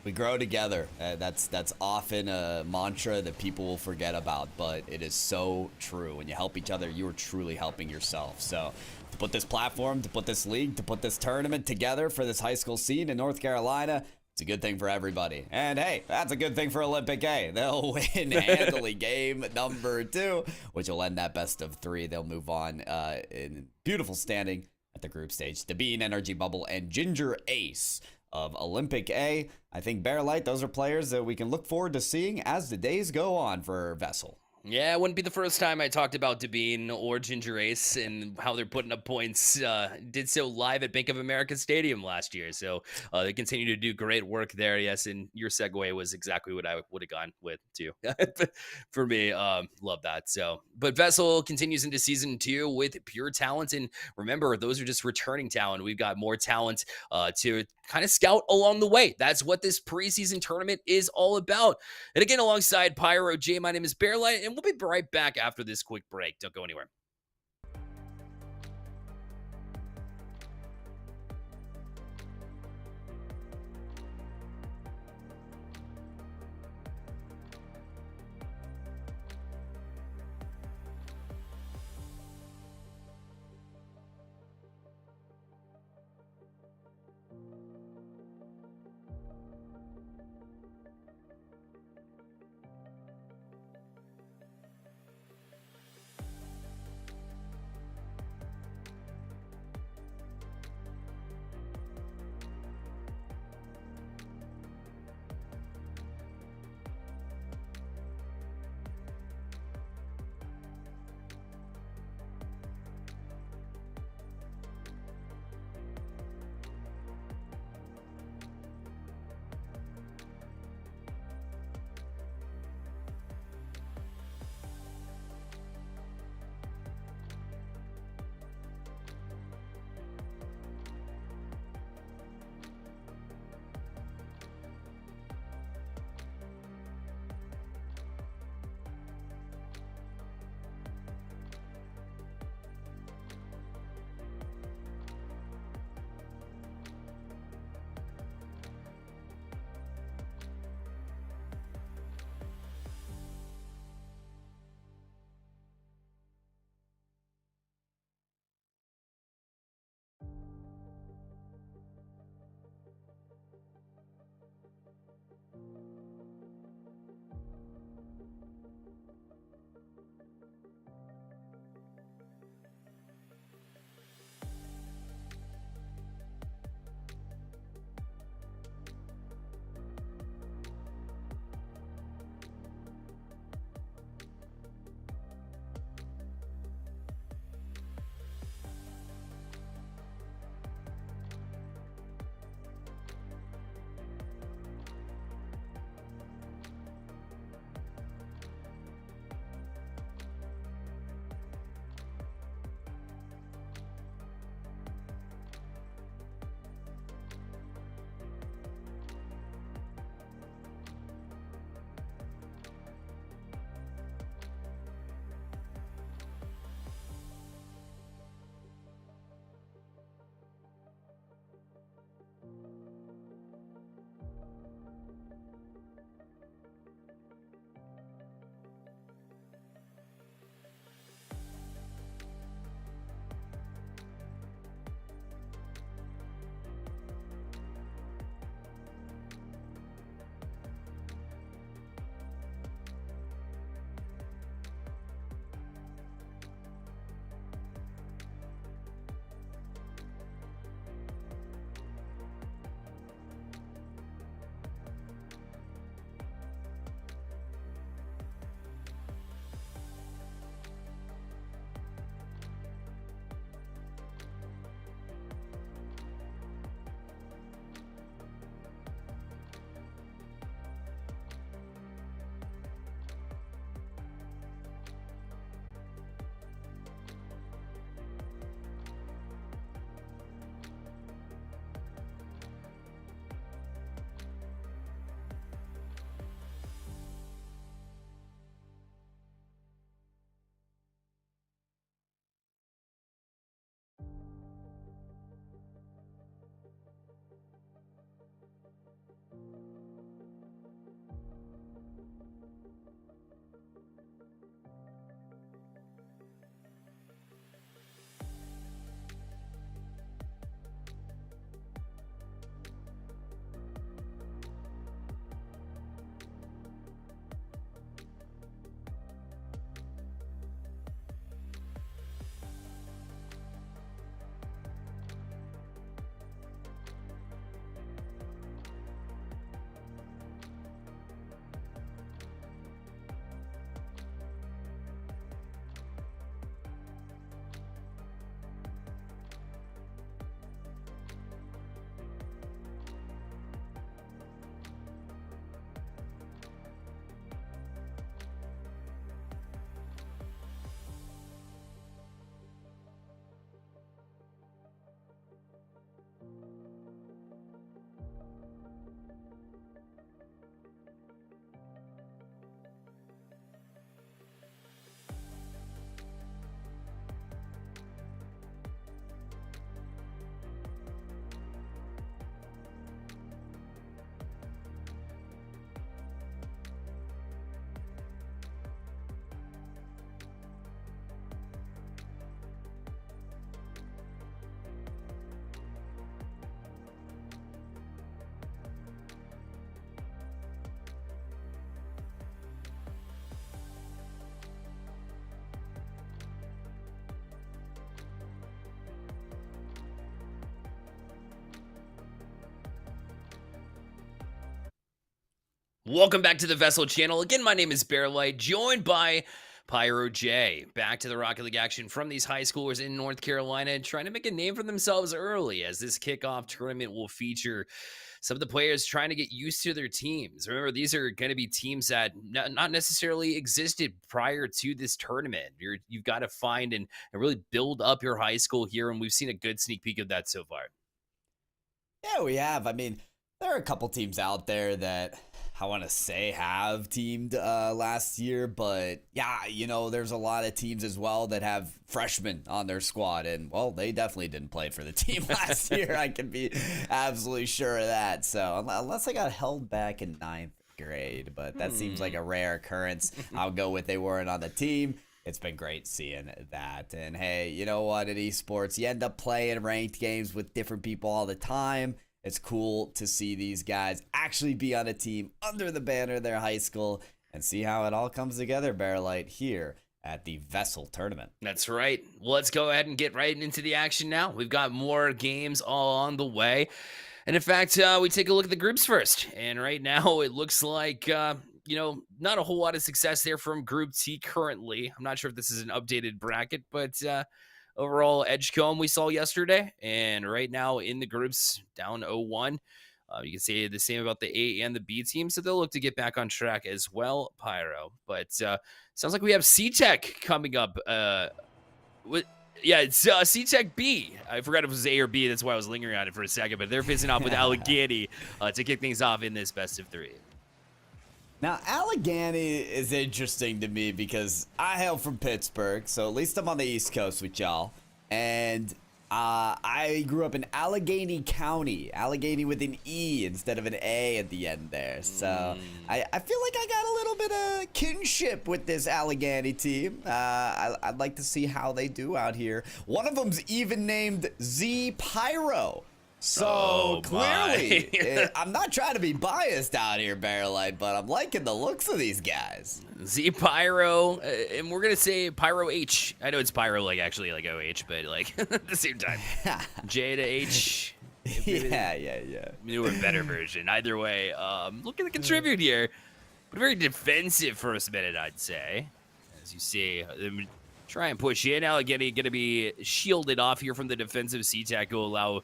We grow together. That's often a mantra that people will forget about, but it is so true. When you help each other, you are truly helping yourself. So to put this platform, to put this league, to put this tournament together for this high school scene in North Carolina, it's a good thing for everybody. And hey, that's a good thing for Olympic A. They'll win handily game number 2, which will end that best of 3. They'll move on in beautiful standing at the group stage. Dabine, Energy Bubble, and Ginger Ace of Olympic A. I think Bear Light, those are players that we can look forward to seeing as the days go on for VESL. Yeah, it wouldn't be the first time I talked about Dabine or Ginger Ace and how they're putting up points. Did so live at Bank of America Stadium last year. So they continue to do great work there. Yes, and your segue was exactly what I would have gone with too. For me, love that. So, but VESL continues into season 2 with pure talent. And remember, those are just returning talent. We've got more talent to kind of scout along the way. That's what this preseason tournament is all about. And again, alongside Pyro J, my name is Bearlight, and we'll be right back after this quick break. Don't go anywhere. Welcome back to the VESL channel. Again, my name is Bearlight, joined by Pyro J. Back to the Rocket League action from these high schoolers in North Carolina, trying to make a name for themselves early, as this kickoff tournament will feature some of the players trying to get used to their teams. Remember, these are going to be teams that not necessarily existed prior to this tournament. You've got to find and really build up your high school here, and we've seen a good sneak peek of that so far. Yeah, we have. I mean, there are a couple teams out there that I want to say have teamed last year, but yeah, there's a lot of teams as well that have freshmen on their squad, and well, they definitely didn't play for the team last year. I can be absolutely sure of that. So unless I got held back in 9th grade, but that seems like a rare occurrence. I'll go with they weren't on the team. It's been great seeing that. And hey, you know what? In esports, you end up playing ranked games with different people all the time. It's cool to see these guys actually be on a team under the banner of their high school and see how it all comes together, Bearlight, here at the VESL tournament. That's right. Well, let's go ahead and get right into the action now. We've got more games all on the way. And in fact, we take a look at the groups first. And right now, it looks like, not a whole lot of success there from Group T currently. I'm not sure if this is an updated bracket, but overall, Edgecombe we saw yesterday, and right now in the groups, down 0-1. You can say the same about the A and the B team, so they'll look to get back on track as well, Pyro. But sounds like we have C-Tech coming up. It's C-Tech B. I forgot if it was A or B, that's why I was lingering on it for a second, but they're facing off with Allegheny to kick things off in this best of 3. Now, Allegheny is interesting to me because I hail from Pittsburgh, so at least I'm on the East Coast with y'all. And I grew up in Allegheny County, Allegheny with an E instead of an A at the end there. So I feel like I got a little bit of kinship with this Allegheny team. I'd like to see how they do out here. One of them's even named Z Pyro. So clearly, I'm not trying to be biased out here, Bearlight, but I'm liking the looks of these guys. Z Pyro, and we're gonna say Pyro H. I know it's Pyro, like actually like OH, but like at the same time, J to H. Yeah. Newer, better version. Either way, looking to contribute here, but a very defensive first minute, I'd say. As you see, try and push in. Allegheny gonna be shielded off here from the defensive C-Tech, will allow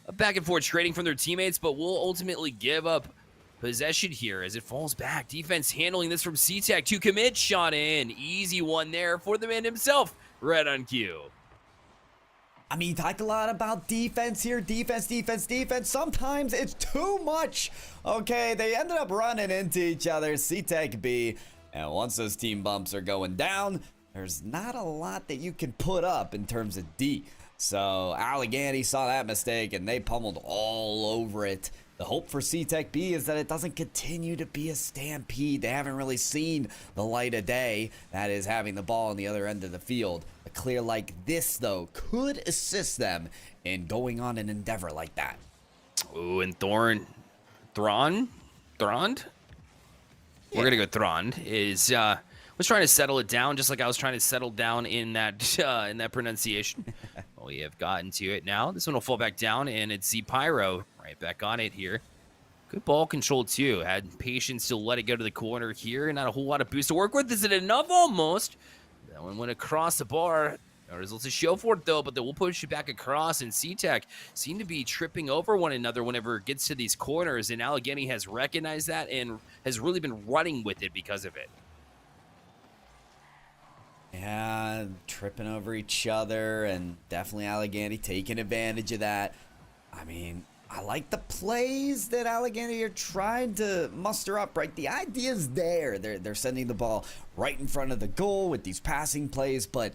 a back and forth trading from their teammates, but will ultimately give up possession here as it falls back. Defense handling this from C-Tech to commit. Shot in. Easy one there for the man himself. Right on cue. I mean, talk a lot about defense here. Defense. Sometimes it's too much. Okay, they ended up running into each other. C-Tech B. And once those team bumps are going down, there's not a lot that you can put up in terms of D. So Allegheny saw that mistake and they pummeled all over it. The hope for C-Tech B is that it doesn't continue to be a stampede. They haven't really seen the light of day. That is having the ball on the other end of the field. A clear like this, though, could assist them in going on an endeavor like that. Ooh, and Thrond? Yeah. We're going to go Thrond. Was trying to settle it down just like I was trying to settle down in that pronunciation. Well, we have gotten to it now. This one will fall back down, and it's Z Pyro right back on it here. Good ball control, too. Had patience to let it go to the corner here. Not a whole lot of boost to work with. Is it enough? Almost. That one went across the bar. No results to show for it, though, but they will push it back across, and C-Tech seem to be tripping over one another whenever it gets to these corners, and Allegheny has recognized that and has really been running with it because of it. Yeah, tripping over each other, and definitely Allegheny taking advantage of that. I mean, I like the plays that Allegheny are trying to muster up, right? The idea's there. They're sending the ball right in front of the goal with these passing plays, but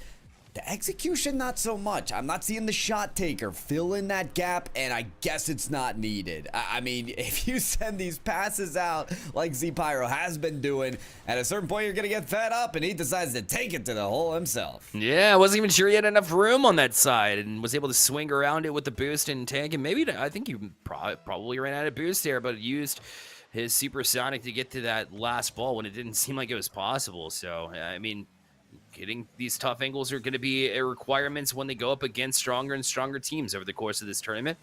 the execution, not so much. I'm not seeing the shot taker fill in that gap, and I guess it's not needed. I mean, if you send these passes out like Z Pyro has been doing, at a certain point you're going to get fed up, and he decides to take it to the hole himself. Yeah, I wasn't even sure he had enough room on that side and was able to swing around it with the boost and tank, and maybe I think he probably ran out of boost there, but used his supersonic to get to that last ball when it didn't seem like it was possible. So, I mean, getting these tough angles are going to be requirements when they go up against stronger and stronger teams over the course of this tournament.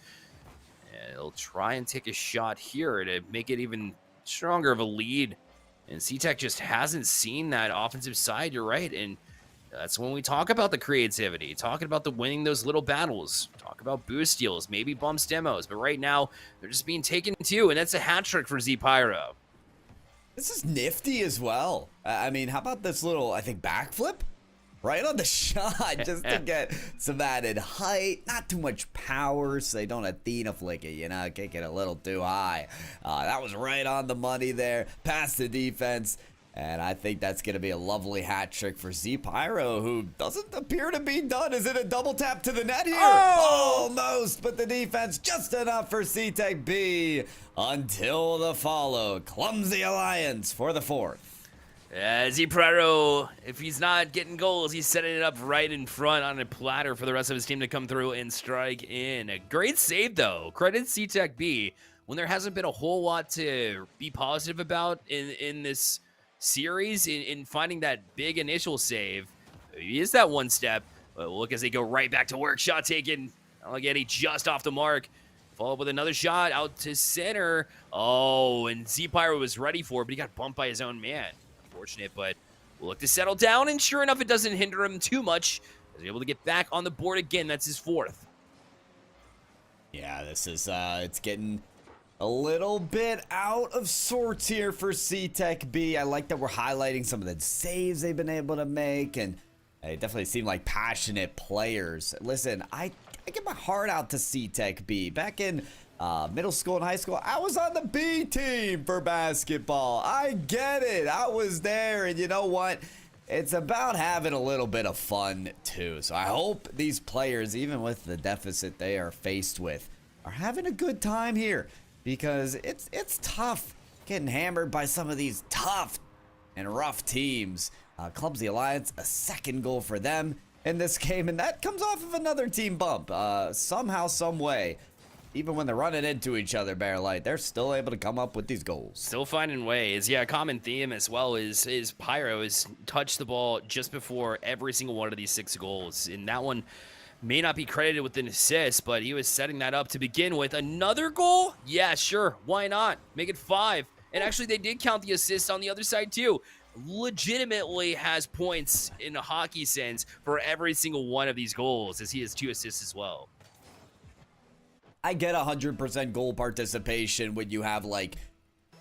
And they'll try and take a shot here to make it even stronger of a lead. And C-Tech just hasn't seen that offensive side, you're right. And that's when we talk about the creativity, talking about the winning those little battles, talk about boost steals, maybe bumps demos. But right now, they're just being taken too, and that's a hat trick for Z-Pyro. This is nifty as well. I mean, how about this little, I think, backflip? Right on the shot, just to get some added height. Not too much power, so they don't Athena flick it, you know, kick it a little too high. That was right on the money there, past the defense. And I think that's going to be a lovely hat trick for Z-Pyro, who doesn't appear to be done. Is it a double tap to the net here? Oh! Almost, but the defense just enough for C-Tech B until the follow. Clumsy Alliance for the fourth. Z-Pyro, if he's not getting goals, he's setting it up right in front on a platter for the rest of his team to come through and strike in. A great save, though. Credit C-Tech B when there hasn't been a whole lot to be positive about in this series in finding that big initial save. He is that one step. But look as they go right back to work. Shot taken. Allegheny just off the mark. Follow up with another shot out to center. Oh, and Z-Pyro was ready for it, but he got bumped by his own man. Unfortunate, but we'll look to settle down, and sure enough, it doesn't hinder him too much. He's able to get back on the board again. That's his fourth. Yeah, this is, it's getting a little bit out of sorts here for C-Tech B. I like that we're highlighting some of the saves they've been able to make, and they definitely seem like passionate players. Listen, I get my heart out to C-Tech B. Back in middle school and high school, I was on the B team for basketball. I get it. I was there, and you know what? It's about having a little bit of fun, too. So I hope these players, even with the deficit they are faced with, are having a good time here, because it's tough getting hammered by some of these tough and rough teams. Clumsy Alliance, a second goal for them in this game, and that comes off of another team bump. Somehow, some way, even when they're running into each other, Bearlight, they're still able to come up with these goals. Still finding ways. Yeah, a common theme as well is Pyro has touched the ball just before every single one of these 6 goals. And that one may not be credited with an assist, but he was setting that up to begin with. Another goal? Yeah, sure. Why not? Make it 5. And actually, they did count the assist on the other side, too. Legitimately has points in a hockey sense for every single one of these goals, as he has 2 assists as well. I get 100% goal participation when you have like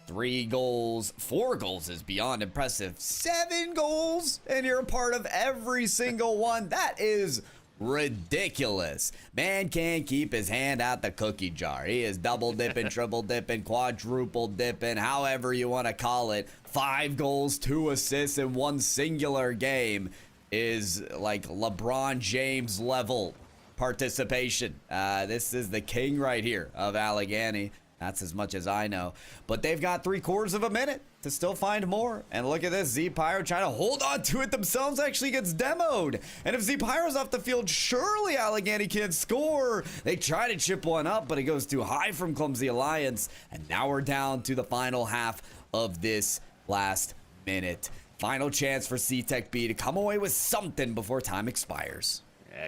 3 goals. 4 goals is beyond impressive. 7 goals and you're a part of every single one. That is ridiculous. Man can't keep his hand out the cookie jar. He is double dipping, triple dipping, quadruple dipping, however you want to call it. 5 goals, 2 assists in one singular game is like LeBron James level participation. This is the king right here of Allegheny. That's as much as I know. But they've got 3/4 of a minute to still find more. And look at this. Z-Pyro trying to hold on to it themselves actually gets demoed. And if Z-Pyro's off the field, surely Allegheny can't score. They try to chip one up, but it goes too high from Clumsy Alliance. And now we're down to the final half of this last minute. Final chance for C-Tech B to come away with something before time expires.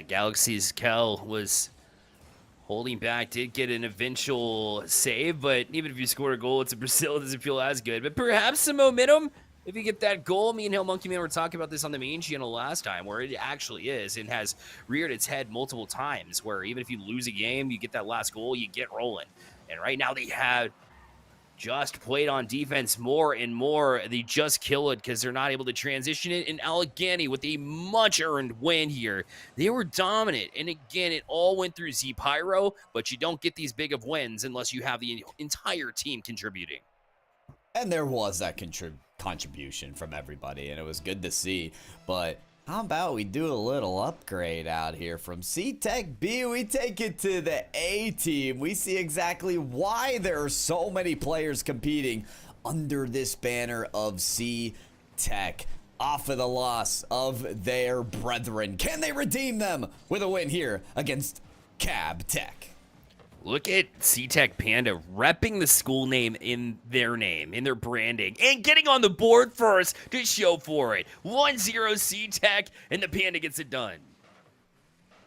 Galaxy's Kel was holding back, did get an eventual save, but even if you score a goal, it's a Brazil, it doesn't feel as good. But perhaps some momentum if you get that goal. Me and Hill Monkey Man were talking about this on the main channel last time, where it actually is and has reared its head multiple times, where even if you lose a game, you get that last goal, you get rolling. And right now they have just played on defense more and more. They just kill it because they're not able to transition it. And Allegheny with a much-earned win here. They were dominant. And again, it all went through Z-Pyro, but you don't get these big of wins unless you have the entire team contributing. And there was that contribution from everybody, and it was good to see. But how about we do a little upgrade out here from C-Tech B? We take it to the A team. We see exactly why there are so many players competing under this banner of C-Tech. Off of the loss of their brethren. Can they redeem them with a win here against Cab Tech? Look at C-Tech Panda repping the school name, in their branding, and getting on the board first to show for it. 1-0 C-Tech, and the Panda gets it done.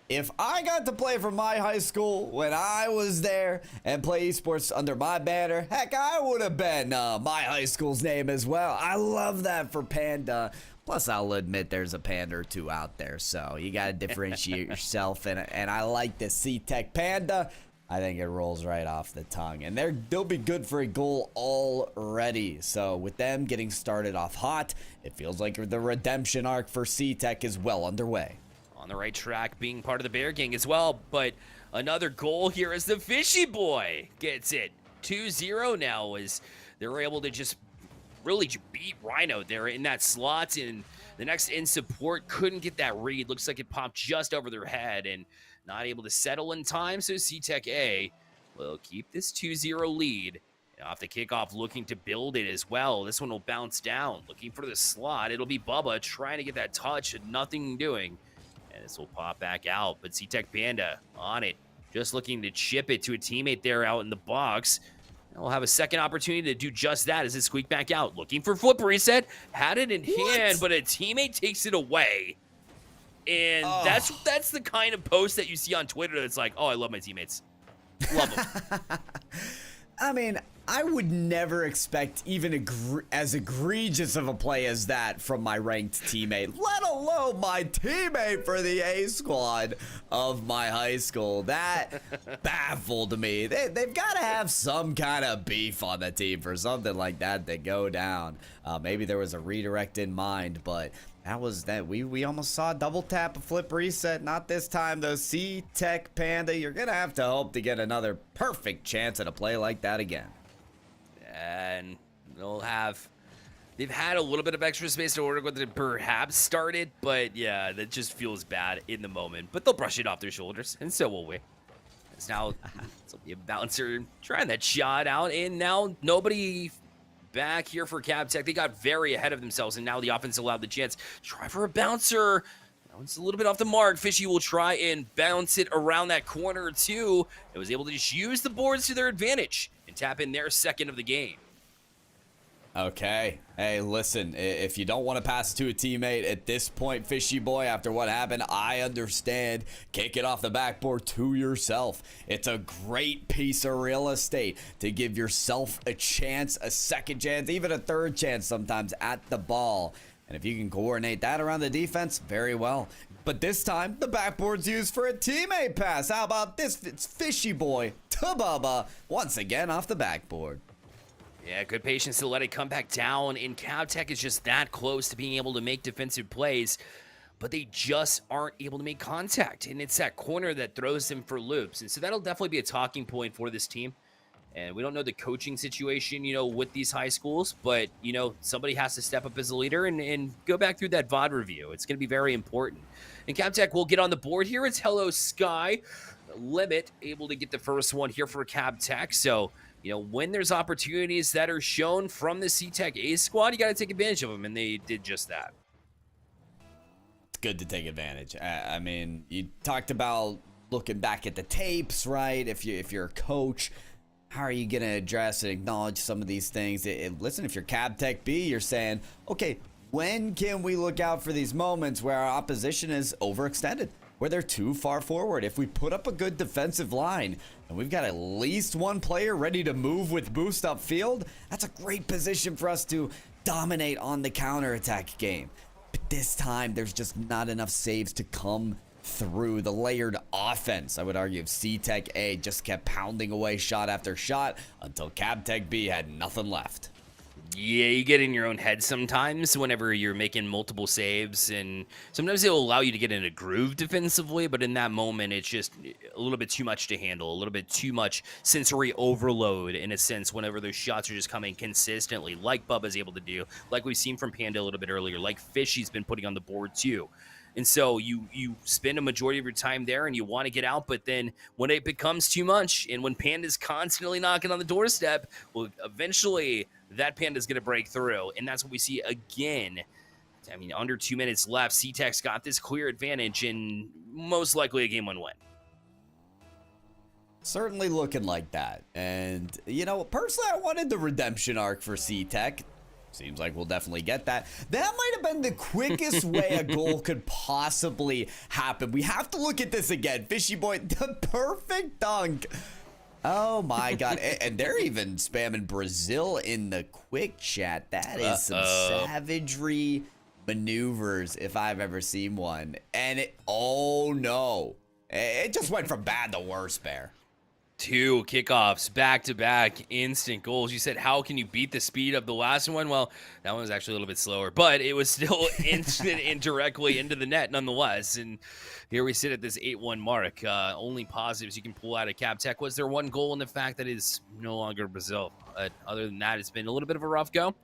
if I got to play for my high school when I was there and play esports under my banner, heck, I would have been my high school's name as well. I love that for Panda. Plus, I'll admit there's a Panda or two out there, so you got to differentiate yourself. And I like the C-Tech Panda. I think it rolls right off the tongue. And they'll be good for a goal already. So with them getting started off hot, it feels like the redemption arc for C-Tech is well underway. On the right track, being part of the Bear Gang as well. But another goal here as the Fishy Boy gets it. 2-0 now as they're able to just really beat Rhino there in that slot. And the next in support couldn't get that read. Looks like it popped just over their head and not able to settle in time. So C-Tech A will keep this 2-0 lead. And off the kickoff, looking to build it as well. This one will bounce down, looking for the slot. It'll be Bubba trying to get that touch and nothing doing. And this will pop back out, but C-Tech Panda on it. Just looking to chip it to a teammate there out in the box. And we'll have a second opportunity to do just that as it squeak back out. Looking for flip reset. Had it in hand, but a teammate takes it away. And that's the kind of post that you see on Twitter that's like, oh, I love my teammates. Love them. I mean, I would never expect even as egregious of a play as that from my ranked teammate, let alone my teammate for the A squad of my high school. That baffled me. They've got to have some kind of beef on the team for something like that to go down. Maybe there was a redirect in mind, but we almost saw a double tap, a flip reset. Not this time though. C-Tech Panda, you're gonna have to hope to get another perfect chance at a play like that again. And they've had a little bit of extra space to order what they perhaps started, but yeah, that just feels bad in the moment. But they'll brush it off their shoulders, and so will we. It's now it's a bouncer trying that shot out, and now nobody back here for Cab Tech. They got very ahead of themselves, and now the offense allowed the chance. Try for a bouncer. That one's a little bit off the mark. Fishy will try and bounce it around that corner too. It was able to just use the boards to their advantage and tap in their second of the game. Okay. Hey, listen, if you don't want to pass it to a teammate at this point, Fishy Boy, after what happened, I understand. Kick it off the backboard to yourself. It's a great piece of real estate to give yourself a chance, a second chance, even a third chance sometimes at the ball. And if you can coordinate that around the defense, very well. But this time, the backboard's used for a teammate pass. How about this? It's Fishy Boy to Bubba once again off the backboard. Yeah, good patience to let it come back down, and Cab Tech is just that close to being able to make defensive plays, but they just aren't able to make contact, and it's that corner that throws them for loops, and so that'll definitely be a talking point for this team. And we don't know the coaching situation, with these high schools, but, somebody has to step up as a leader and go back through that VOD review. It's going to be very important. And Cab Tech will get on the board here. It's Hello Sky. Limit able to get the first one here for Cab Tech, so when there's opportunities that are shown from the C-Tech A squad, you got to take advantage of them, and they did just that. It's good to take advantage. I mean, you talked about looking back at the tapes, right? If you're a coach, how are you going to address and acknowledge some of these things? Listen, if you're Cab Tech B, you're saying, okay, when can we look out for these moments where our opposition is overextended, where they're too far forward? If we put up a good defensive line and we've got at least one player ready to move with boost upfield, that's a great position for us to dominate on the counterattack game. But this time, there's just not enough saves to come through. The layered offense, I would argue, of C-Tech A just kept pounding away shot after shot until Cab Tech B had nothing left. Yeah, you get in your own head sometimes whenever you're making multiple saves, and sometimes it'll allow you to get in a groove defensively, but in that moment, it's just a little bit too much to handle, a little bit too much sensory overload, in a sense, whenever those shots are just coming consistently, like Bubba's able to do, like we've seen from Panda a little bit earlier, like Fishy's been putting on the board too. And so you spend a majority of your time there and you want to get out, but then when it becomes too much and when Panda's constantly knocking on the doorstep, well, eventually that Panda's going to break through. And that's what we see again. I mean, under 2 minutes left, C-Tech's got this clear advantage and most likely a game 1 win. Certainly looking like that. And, personally, I wanted the redemption arc for C-Tech. Seems like we'll definitely get that. That might have been the quickest way a goal could possibly happen. We have to look at this again. Fishy boy, the perfect dunk. Oh my God. And they're even spamming Brazil in the quick chat. That is some savagery maneuvers if I've ever seen one. And oh no. It just went from bad to worse, Bear. 2 kickoffs back-to-back instant goals. You said, how can you beat the speed of the last one? Well, that one was actually a little bit slower, but it was still instant and directly into the net nonetheless. And here we sit at this 8-1 mark. Only positives you can pull out of Cap Tech was their one goal, and the fact that it is no longer Brazil. Other than that, it's been a little bit of a rough go.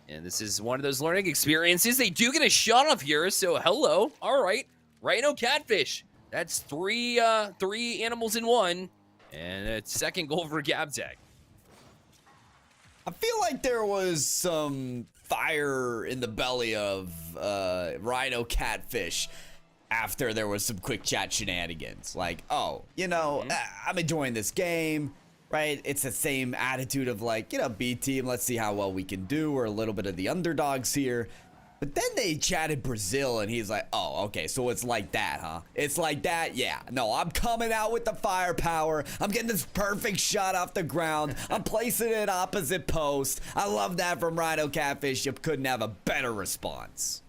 And this is one of those learning experiences. They do get a shot off here, so hello. All right. Rhino Catfish. That's three animals in one. And a second goal for Gabtech. I feel like there was some fire in the belly of Rhino Catfish after there was some quick chat shenanigans. Like, oh, you know, I'm enjoying this game, right? It's the same attitude of like, you know, B team, let's see how well we can do. We're a little bit of the underdogs here. But then they chatted Brazil, and he's like, oh, okay, so it's like that, huh? It's like that? Yeah. No, I'm coming out with the firepower. I'm getting this perfect shot off the ground. I'm placing it opposite post. I love that from Rhino Catfish. You couldn't have a better response.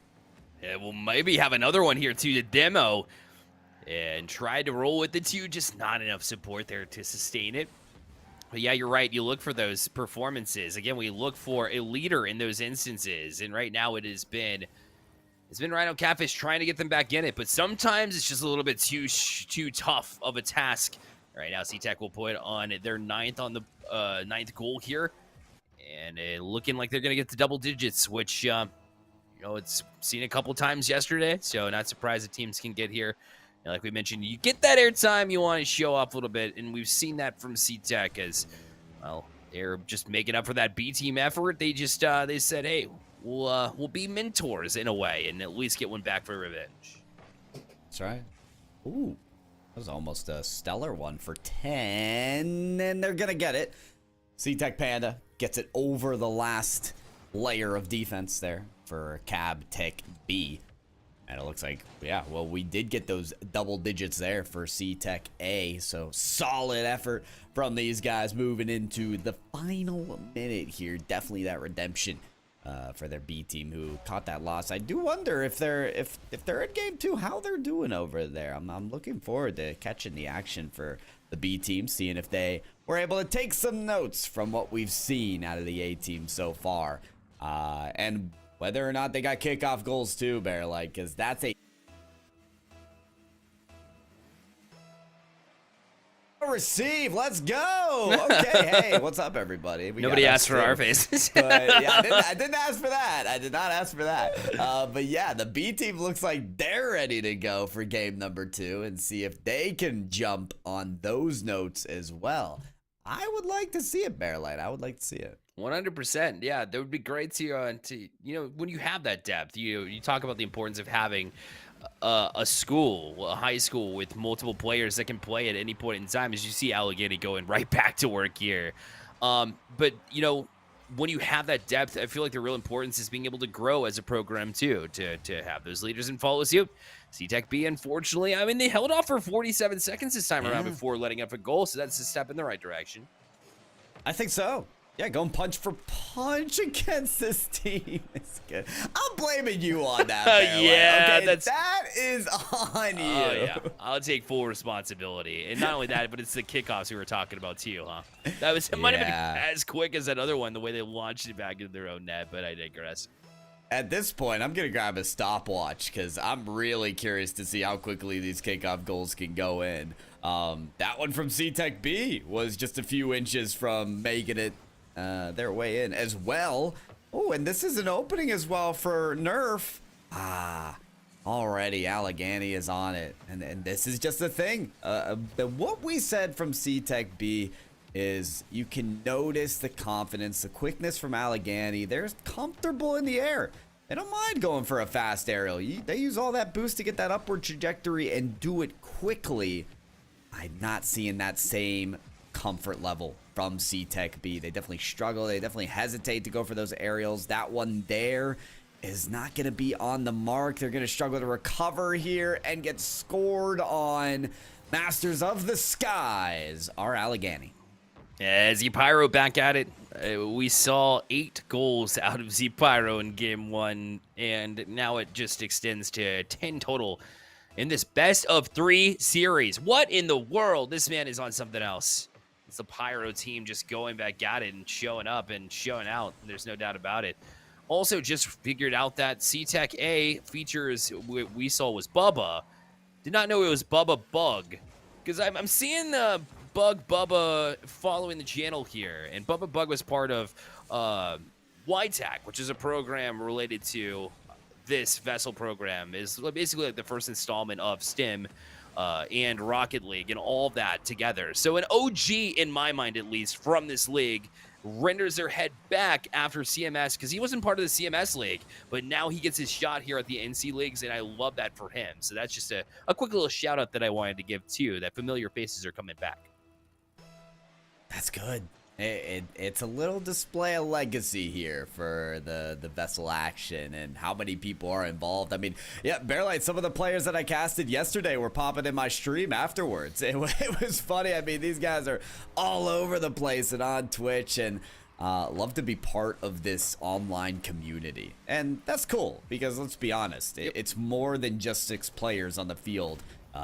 Yeah, we'll maybe have another one here, too, to demo. And tried to roll with the 2, just not enough support there to sustain it. But yeah, you're right. You look for those performances. Again, we look for a leader in those instances. And right now it's been Rhino Catfish trying to get them back in it. But sometimes it's just a little bit too tough of a task. Right now, C-Tech will put on their 9th goal here. And looking like they're going to get to double digits, which, you know, it's seen a couple times yesterday. So not surprised that teams can get here. And like we mentioned, you get that airtime, you want to show off a little bit, and we've seen that from C-Tech as, well, they're just making up for that B-team effort. They just, they said, hey, we'll be mentors in a way and at least get one back for revenge. That's right. Ooh, that was almost a stellar one for 10, and they're going to get it. C-Tech Panda gets it over the last layer of defense there for Cab Tech B. And it looks like, yeah, well, we did get those double digits there for C-Tech A. So solid effort from these guys moving into the final minute here. Definitely that redemption for their B team who caught that loss. I do wonder if they're in game 2, how they're doing over there. I'm looking forward to catching the action for the B team, seeing if they were able to take some notes from what we've seen out of the A team so far. And whether or not they got kickoff goals too, Bear, like, because that's a receive. Let's go. Okay, hey, what's up, everybody? Nobody asked for our faces. But yeah, I didn't ask for that. I did not ask for that. But yeah, the B team looks like they're ready to go for game number 2 and see if they can jump on those notes as well. I would like to see it, Bearlight. I would like to see it. 100%. Yeah, that would be great to you know, when you have that depth, you talk about the importance of having a high school with multiple players that can play at any point in time. As you see Allegheny going right back to work here. But you know, when you have that depth, I feel like the real importance is being able to grow as a program too, to have those leaders and follow suit. C-Tech B, unfortunately, I mean, they held off for 47 seconds this time around before letting up a goal, so that's a step in the right direction. I think so. Yeah, going punch for punch against this team is good. I'm blaming you on that, man. Yeah, okay, that is on you. Oh, yeah. I'll take full responsibility. And not only that, but it's the kickoffs we were talking about, too, huh? It might have been as quick as that other one, the way they launched it back into their own net, but I digress. At this point, I'm going to grab a stopwatch because I'm really curious to see how quickly these kickoff goals can go in. That one from C-Tech B was just a few inches from making it their way in as well. Oh, and this is an opening as well for Nerf. Already Allegheny is on it. And this is just a thing. What we said from C-Tech B is you can notice the confidence, the quickness from Allegheny. They're comfortable in the air. They don't mind going for a fast aerial. They use all that boost to get that upward trajectory and do it quickly. I'm not seeing that same comfort level from C-Tech B. They definitely struggle. They definitely hesitate to go for those aerials. That one there is not going to be on the mark. They're going to struggle to recover here and get scored on. Masters of the Skies are Allegheny. As Pyro back at it, we saw 8 goals out of Pyro in game 1, and now it just extends to 10 total in this best of 3 series. What in the world? This man is on something else. It's the Pyro team just going back at it and showing up and showing out. There's no doubt about it. Also just figured out that C-Tech A features what we saw was Bubba. Did not know it was Bubba Bug, because I'm seeing Bug Bubba following the channel here, and Bubba Bug was part of YTAC, which is a program related to this VESL program. Is basically like the first installment of STEM and Rocket League and all that together. So an OG, in my mind at least, from this league renders their head back after CMS, because he wasn't part of the CMS league, but now he gets his shot here at the NC leagues, and I love that for him. So that's just a quick little shout out that I wanted to give too, that familiar faces are coming back. That's good. It's a little display of legacy here for the VESL action and how many people are involved. I mean, yeah, Bearlight, some of the players that I casted yesterday were popping in my stream afterwards. It was funny. I mean, these guys are all over the place and on Twitch, and love to be part of this online community. And that's cool, because let's be honest, it's more than just 6 players on the field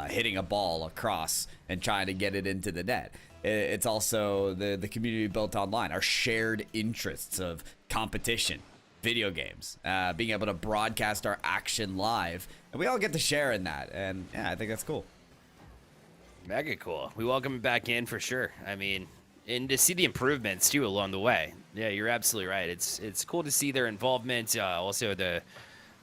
hitting a ball across and trying to get it into the net. It's also the community built online, our shared interests of competition, video games, being able to broadcast our action live, and we all get to share in that. And yeah, I think that's cool. Mega cool. We welcome him back in for sure. I mean, and to see the improvements too along the way. Yeah, you're absolutely right. It's cool to see their involvement. Also the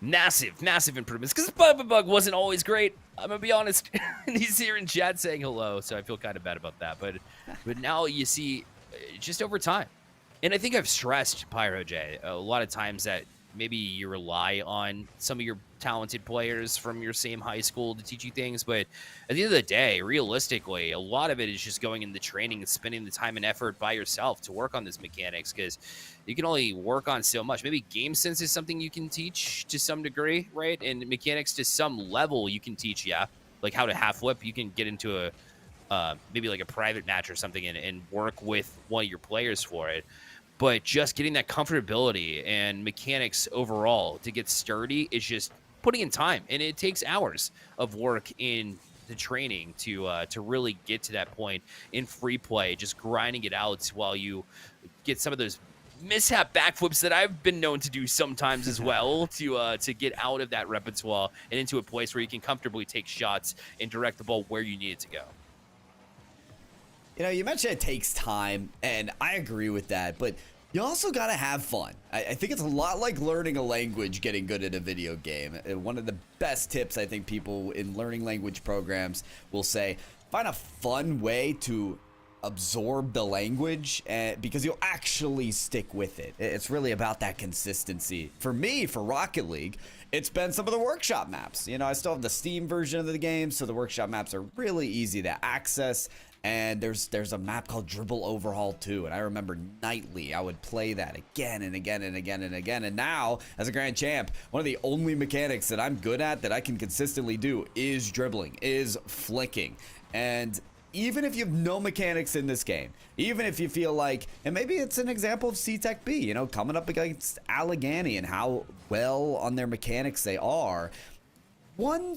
massive improvements, because Bubba Bug wasn't always great. I'm gonna be honest. He's here in chat saying hello, so I feel kind of bad about that. But now you see, just over time, and I think I've stressed, Pyro J, a lot of times that maybe you rely on some of your talented players from your same high school to teach you things, but at the end of the day, realistically, a lot of it is just going into training and spending the time and effort by yourself to work on this mechanics, because you can only work on so much. Maybe game sense is something you can teach to some degree, right? And mechanics to some level you can teach, yeah. Like how to half whip, you can get into a maybe like a private match or something and work with one of your players for it. But just getting that comfortability and mechanics overall to get sturdy is just putting in time, and it takes hours of work in the training to really get to that point in free play, just grinding it out while you get some of those mishap backflips that I've been known to do sometimes as well to get out of that repertoire and into a place where you can comfortably take shots and direct the ball where you need it to go. You know, you mentioned it takes time, and I agree with that, but you also got to have fun. I think it's a lot like learning a language, getting good at a video game. One of the best tips I think people in learning language programs will say, find a fun way to absorb the language, because you'll actually stick with it. It's really about that consistency. For me, for Rocket League, it's been some of the workshop maps. You know, I still have the Steam version of the game, so the workshop maps are really easy to access. And there's a map called Dribble Overhaul 2, and I remember nightly I would play that again and again and again and again. And now, as a Grand Champ, one of the only mechanics that I'm good at that I can consistently do is dribbling, is flicking. And even if you have no mechanics in this game, even if you feel like, and maybe it's an example of C-Tech B, you know, coming up against Allegheny and how well on their mechanics they are, one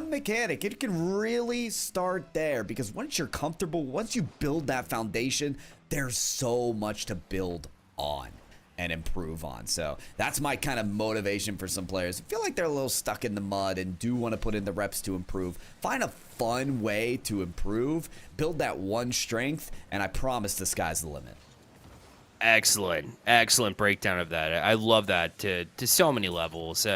mechanic, it can really start there, because once you're comfortable, once you build that foundation, there's so much to build on and improve on. So that's my kind of motivation for some players. I feel like they're a little stuck in the mud and do want to put in the reps to improve. Find a fun way to improve, build that one strength, and I promise the sky's the limit. Excellent breakdown of that. I love that to so many levels.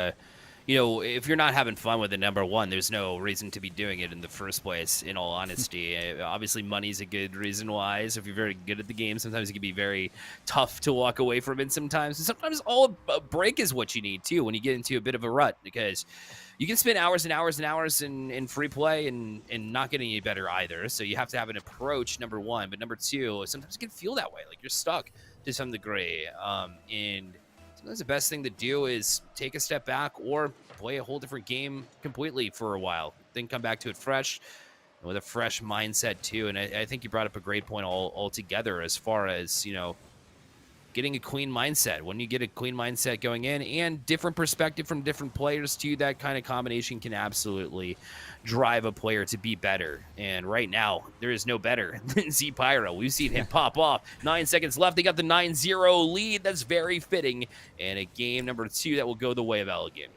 You know, if you're not having fun with it, number one, there's no reason to be doing it in the first place, in all honesty. Obviously, money's a good reason why. So if you're very good at the game, sometimes it can be very tough to walk away from it sometimes. And sometimes all a break is what you need, too, when you get into a bit of a rut. Because, you can spend hours and hours and hours in free play and not getting any better either. So you have to have an approach, number one. But number two, sometimes it can feel that way, like you're stuck to some degree. And sometimes the best thing to do is take a step back or play a whole different game completely for a while, then come back to it fresh with a fresh mindset too. And I think you brought up a great point altogether as far as, getting a clean mindset. When you get a clean mindset going in and different perspective from different players too, that kind of combination can absolutely drive a player to be better. And right now, there is no better than Z Pyro. We've seen him pop off. 9 seconds left. They got the 9-0 lead. That's very fitting. And a game number 2 that will go the way of Allegheny.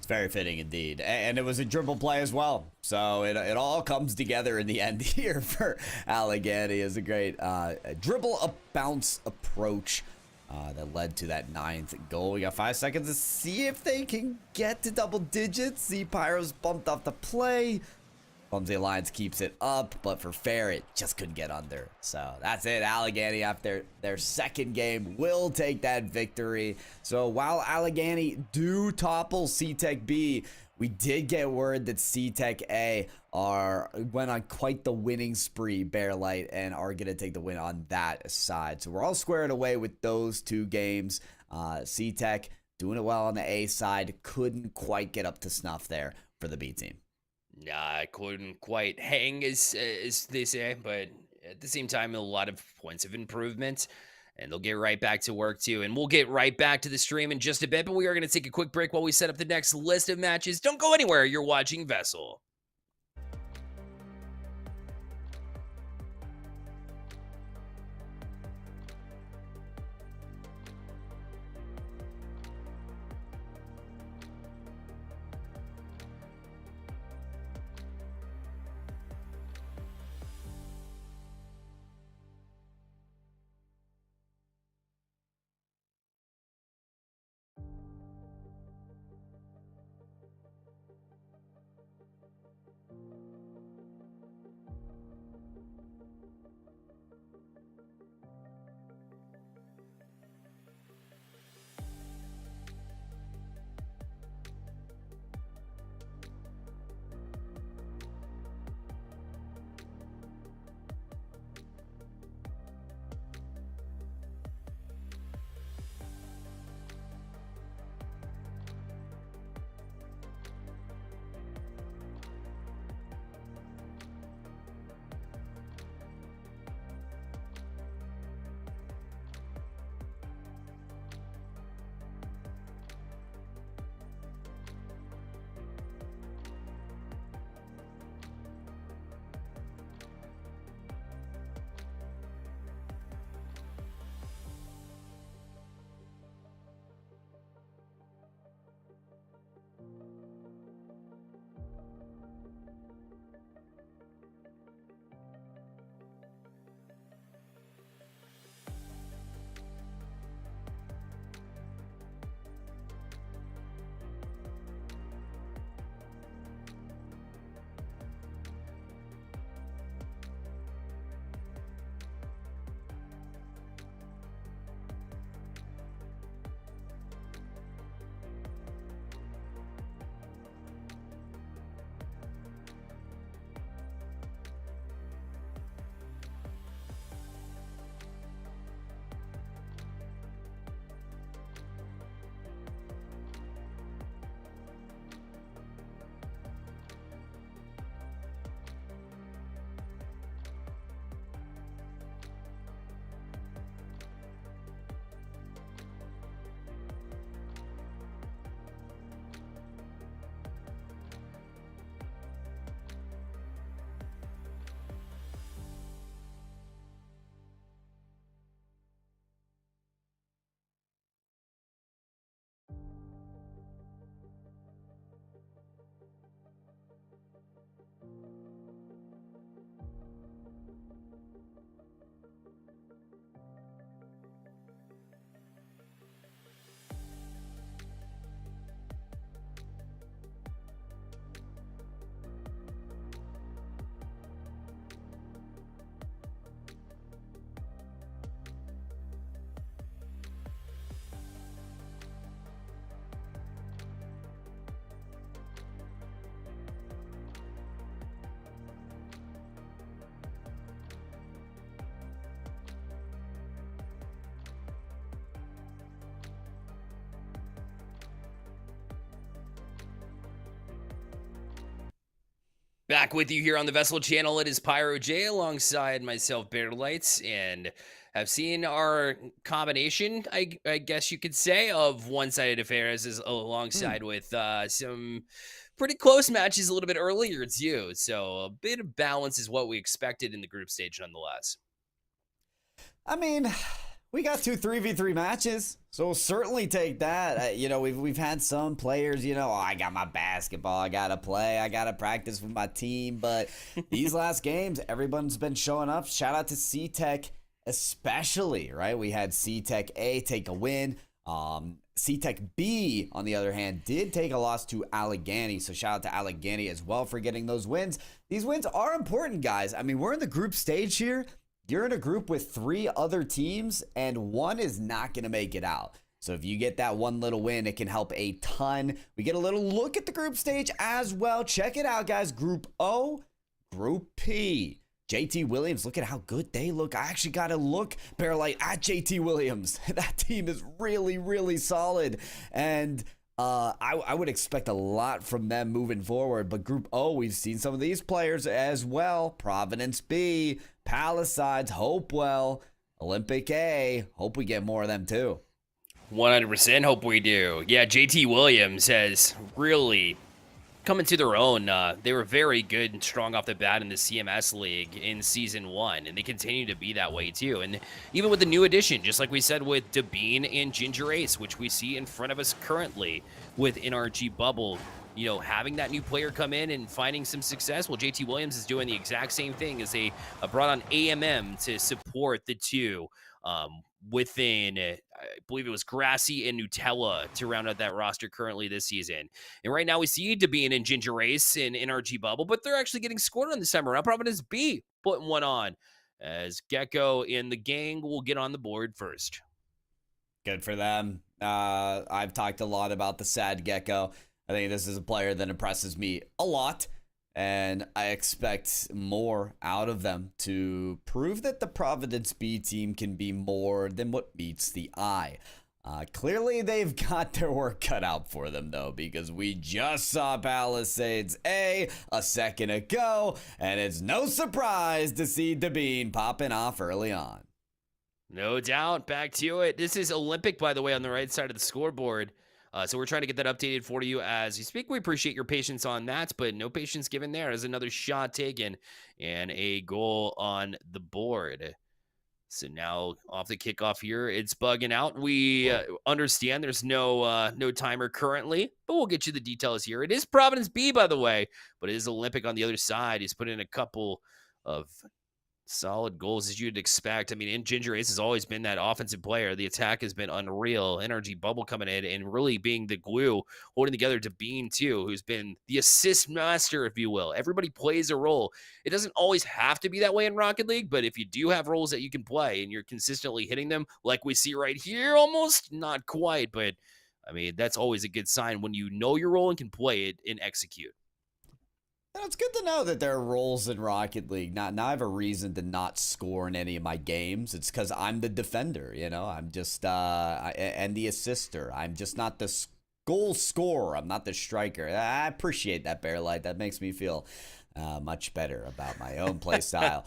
Very fitting indeed. And it was a dribble play as well. So it all comes together in the end here for Allegheny. Is a great dribble a bounce approach that led to that 9th goal. We got 5 seconds to see if they can get to double digits. Z Pyro's bumped off the play. Clumsy Alliance keeps it up, but for fair, it just couldn't get under. So that's it. Allegheny, after their second game, will take that victory. So while Allegheny do topple C-Tech B, we did get word that C-Tech A went on quite the winning spree, Bear Light, and are going to take the win on that side. So we're all squared away with those 2 games. C-Tech doing it well on the A side, couldn't quite get up to snuff there for the B team. Nah, I couldn't quite hang, as they say, but at the same time, a lot of points of improvement, and they'll get right back to work too. And we'll get right back to the stream in just a bit, but we are going to take a quick break while we set up the next list of matches. Don't go anywhere. You're watching VESL. Back with you here on the VESL channel. It is Pyro J alongside myself, Bear Lights, and have seen our combination, I guess you could say, of one-sided affairs is alongside with some pretty close matches a little bit earlier too. So a bit of balance is what we expected in the group stage nonetheless. I mean, we got 2 3v3 matches, so we'll certainly take that. You know, we've had some players, you know, oh, I got my basketball, I gotta play, I gotta practice with my team. But these last games, everyone's been showing up. Shout out to C-Tech especially, right? We had C-Tech A take a win. C-Tech B, on the other hand, did take a loss to Allegheny. So shout out to Allegheny as well for getting those wins. These wins are important, guys. I mean, we're in the group stage here. You're in a group with 3 other teams, and one is not going to make it out. So if you get that one little win, it can help a ton. We get a little look at the group stage as well. Check it out, guys. Group O, Group P. JT Williams, look at how good they look. I actually got to look, Bearlight, at JT Williams. That team is really, really solid. And I would expect a lot from them moving forward. But Group O, we've seen some of these players as well. Providence B, Palisades, Hopewell, Olympic A. Hope we get more of them too. 100% hope we do. Yeah, JT Williams has really coming to their own. They were very good and strong off the bat in the CMS League in Season 1, and they continue to be that way too. And even with the new addition, just like we said with Dabine and Ginger Ace, which we see in front of us currently with NRG Bubble, you know, having that new player come in and finding some success, well, JT Williams is doing the exact same thing as they brought on AMM to support the two within, I believe it was Grassy and Nutella to round out that roster currently this season. And right now we see Dabine and Ginger Race in NRG Bubble, but they're actually getting scored on this time around. Providence B putting one on as Gecko and the gang will get on the board first. Good for them. I've talked a lot about the sad Gecko. I think this is a player that impresses me a lot, and I expect more out of them to prove that the Providence B team can be more than what meets the eye. Clearly, they've got their work cut out for them, though, because we just saw Palisades A second ago, and it's no surprise to see Dabine popping off early on. No doubt. Back to it. This is Olympic, by the way, on the right side of the scoreboard. So we're trying to get that updated for you as you speak. We appreciate your patience on that, but no patience given there as another shot taken and a goal on the board. So now off the kickoff here, it's bugging out. We understand there's no timer currently, but we'll get you the details here. It is Providence B, by the way, but it is Olympic on the other side. He's put in a couple of solid goals as you'd expect. I mean, Ginger Ace has always been that offensive player. The attack has been unreal. NRG Bubble coming in and really being the glue, holding together to Bean too, who's been the assist master, if you will. Everybody plays a role. It doesn't always have to be that way in Rocket League, but if you do have roles that you can play and you're consistently hitting them, like we see right here, almost not quite, but I mean, that's always a good sign when you know your role and can play it and execute. And it's good to know that there are roles in Rocket League. Now I have a reason to not score in any of my games. It's because I'm the defender, you know. I'm just and the assister. I'm just not the goal scorer. I'm not the striker. I appreciate that, Bearlight. That makes me feel much better about my own play style.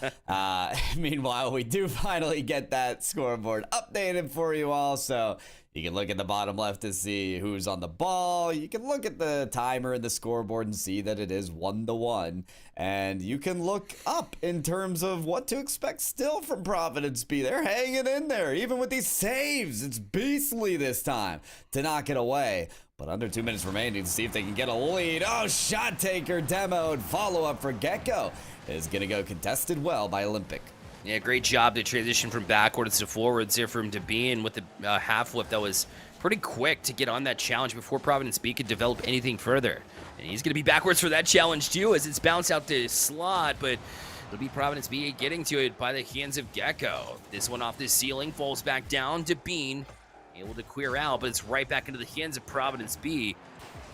Meanwhile, we do finally get that scoreboard updated for you all. So you can look at the bottom left to see who's on the ball. You can look at the timer and the scoreboard and see that it is 1-1. And you can look up in terms of what to expect still from Providence B. They're hanging in there, even with these saves. It's beastly this time to knock it away. But under 2 minutes remaining to see if they can get a lead. Oh, shot taker demoed. Follow-up for Gecko is going to go contested well by Olympic. Yeah, great job to transition from backwards to forwards there from Dabine with the half flip that was pretty quick to get on that challenge before Providence B could develop anything further. And he's going to be backwards for that challenge too as it's bounced out to slot, but it'll be Providence B getting to it by the hands of Gecko. This one off the ceiling falls back down. Dabine able to clear out, but it's right back into the hands of Providence B.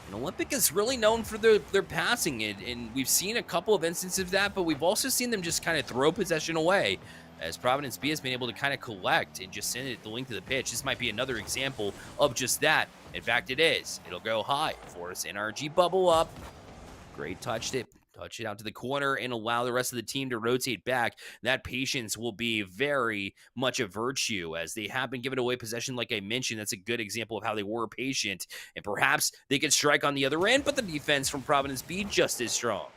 And Olympic is really known for their passing, and we've seen a couple of instances of that, but we've also seen them just kind of throw possession away as Providence B has been able to kind of collect and just send it the length of the pitch. This might be another example of just that. In fact, it is. It'll go high. Force NRG Bubble up. Great touch to Touch it out to the corner and allow the rest of the team to rotate back. That patience will be very much a virtue, as they have been giving away possession like I mentioned. That's a good example of how they were patient, and perhaps they could strike on the other end, but the defense from Providence be just as strong.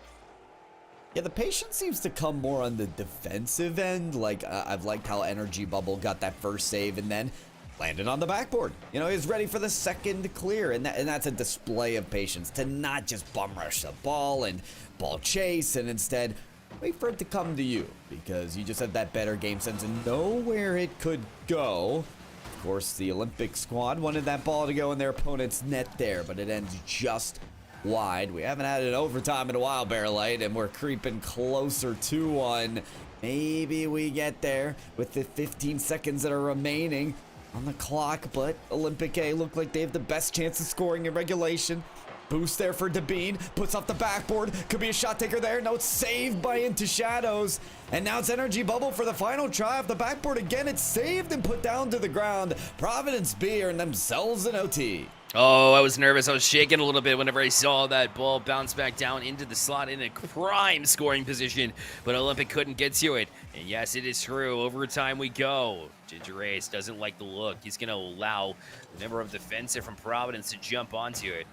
Yeah, the patience seems to come more on the defensive end. Like, I've liked how Energy Bubble got that first save and then landed on the backboard. You know, he's ready for the second clear, and that's a display of patience, to not just bum rush the ball and ball chase, and instead wait for it to come to you, because you just have that better game sense and know where it could go. Of course, the Olympic squad wanted that ball to go in their opponent's net there, but it ends just wide. We haven't had an overtime in a while, Bearlight, and we're creeping closer to one. Maybe we get there with the 15 seconds that are remaining on the clock, but Olympic A look like they have the best chance of scoring in regulation. Boost there for Dabine, puts off the backboard, could be a shot taker there. No, it's saved by Into Shadows, and now it's Energy Bubble for the final try off the backboard again. It's saved and put down to the ground. Providence B earn themselves an OT. Oh, I was nervous. I was shaking a little bit whenever I saw that ball bounce back down into the slot in a prime scoring position, but Olympic couldn't get to it. And yes, it is true. Overtime we go. Ginger Ace doesn't like the look. He's going to allow the member of defensive from Providence to jump onto it.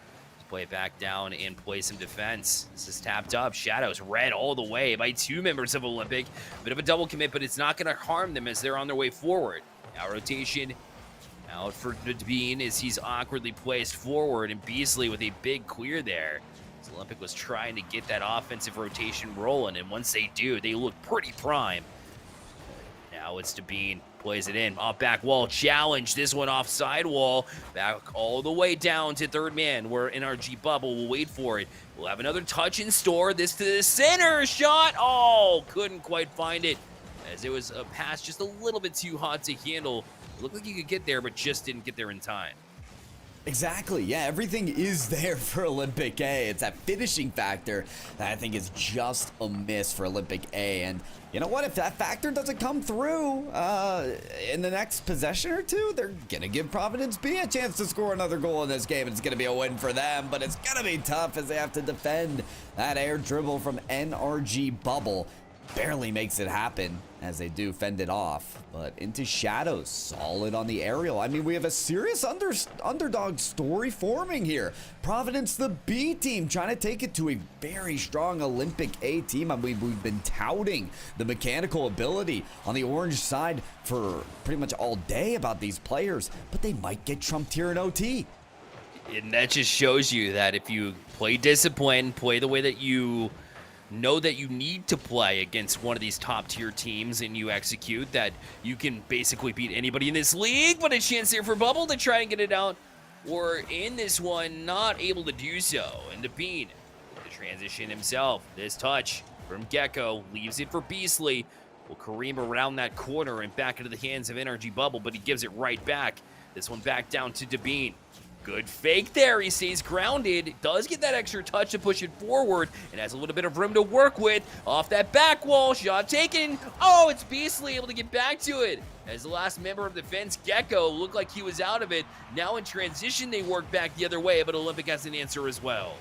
Play it back down and play some defense. This is tapped up. Shadows read all the way by two members of Olympic. A bit of a double commit, but it's not going to harm them as they're on their way forward. Now rotation out for Dabine as he's awkwardly placed forward, and Beasley with a big clear there. As Olympic was trying to get that offensive rotation rolling, and once they do, they look pretty prime. Now it's Dabine. Plays it in. Off back wall. Challenge. This one off sidewall. Back all the way down to third man, where NRG Bubble will wait for it. We'll have another touch in store. This to the center. Shot. Oh, couldn't quite find it, as it was a pass just a little bit too hot to handle. It looked like you could get there, but just didn't get there in time. Exactly. Yeah, everything is there for Olympic A. It's that finishing factor that I think is just a miss for Olympic A. And you know what? If that factor doesn't come through in the next possession or two, they're going to give Providence B a chance to score another goal in this game. And it's going to be a win for them, but it's going to be tough as they have to defend that air dribble from NRG Bubble. Barely makes it happen as they do fend it off, but Into Shadows solid on the aerial. I mean, we have a serious underdog story forming here. Providence, the B team, trying to take it to a very strong Olympic A team. I mean, we've been touting the mechanical ability on the orange side for pretty much all day about these players, but they might get trumped here in OT. And that just shows you that if you play discipline, play the way that you know that you need to play against one of these top tier teams, and you execute, that you can basically beat anybody in this league. But a chance there for Bubble to try and get it out, or in this one, not able to do so. And Dabine, the transition himself. This touch from Gecko leaves it for Beasley. Will Kareem around that corner and back into the hands of NRG Bubble, but he gives it right back. This one back down to Dabine. Good fake there. He stays grounded. Does get that extra touch to push it forward and has a little bit of room to work with. Off that back wall. Shot taken. Oh, it's Beasley able to get back to it. As the last member of the fence, Gecko, looked like he was out of it. Now in transition, they work back the other way, but Olympic has an answer as well.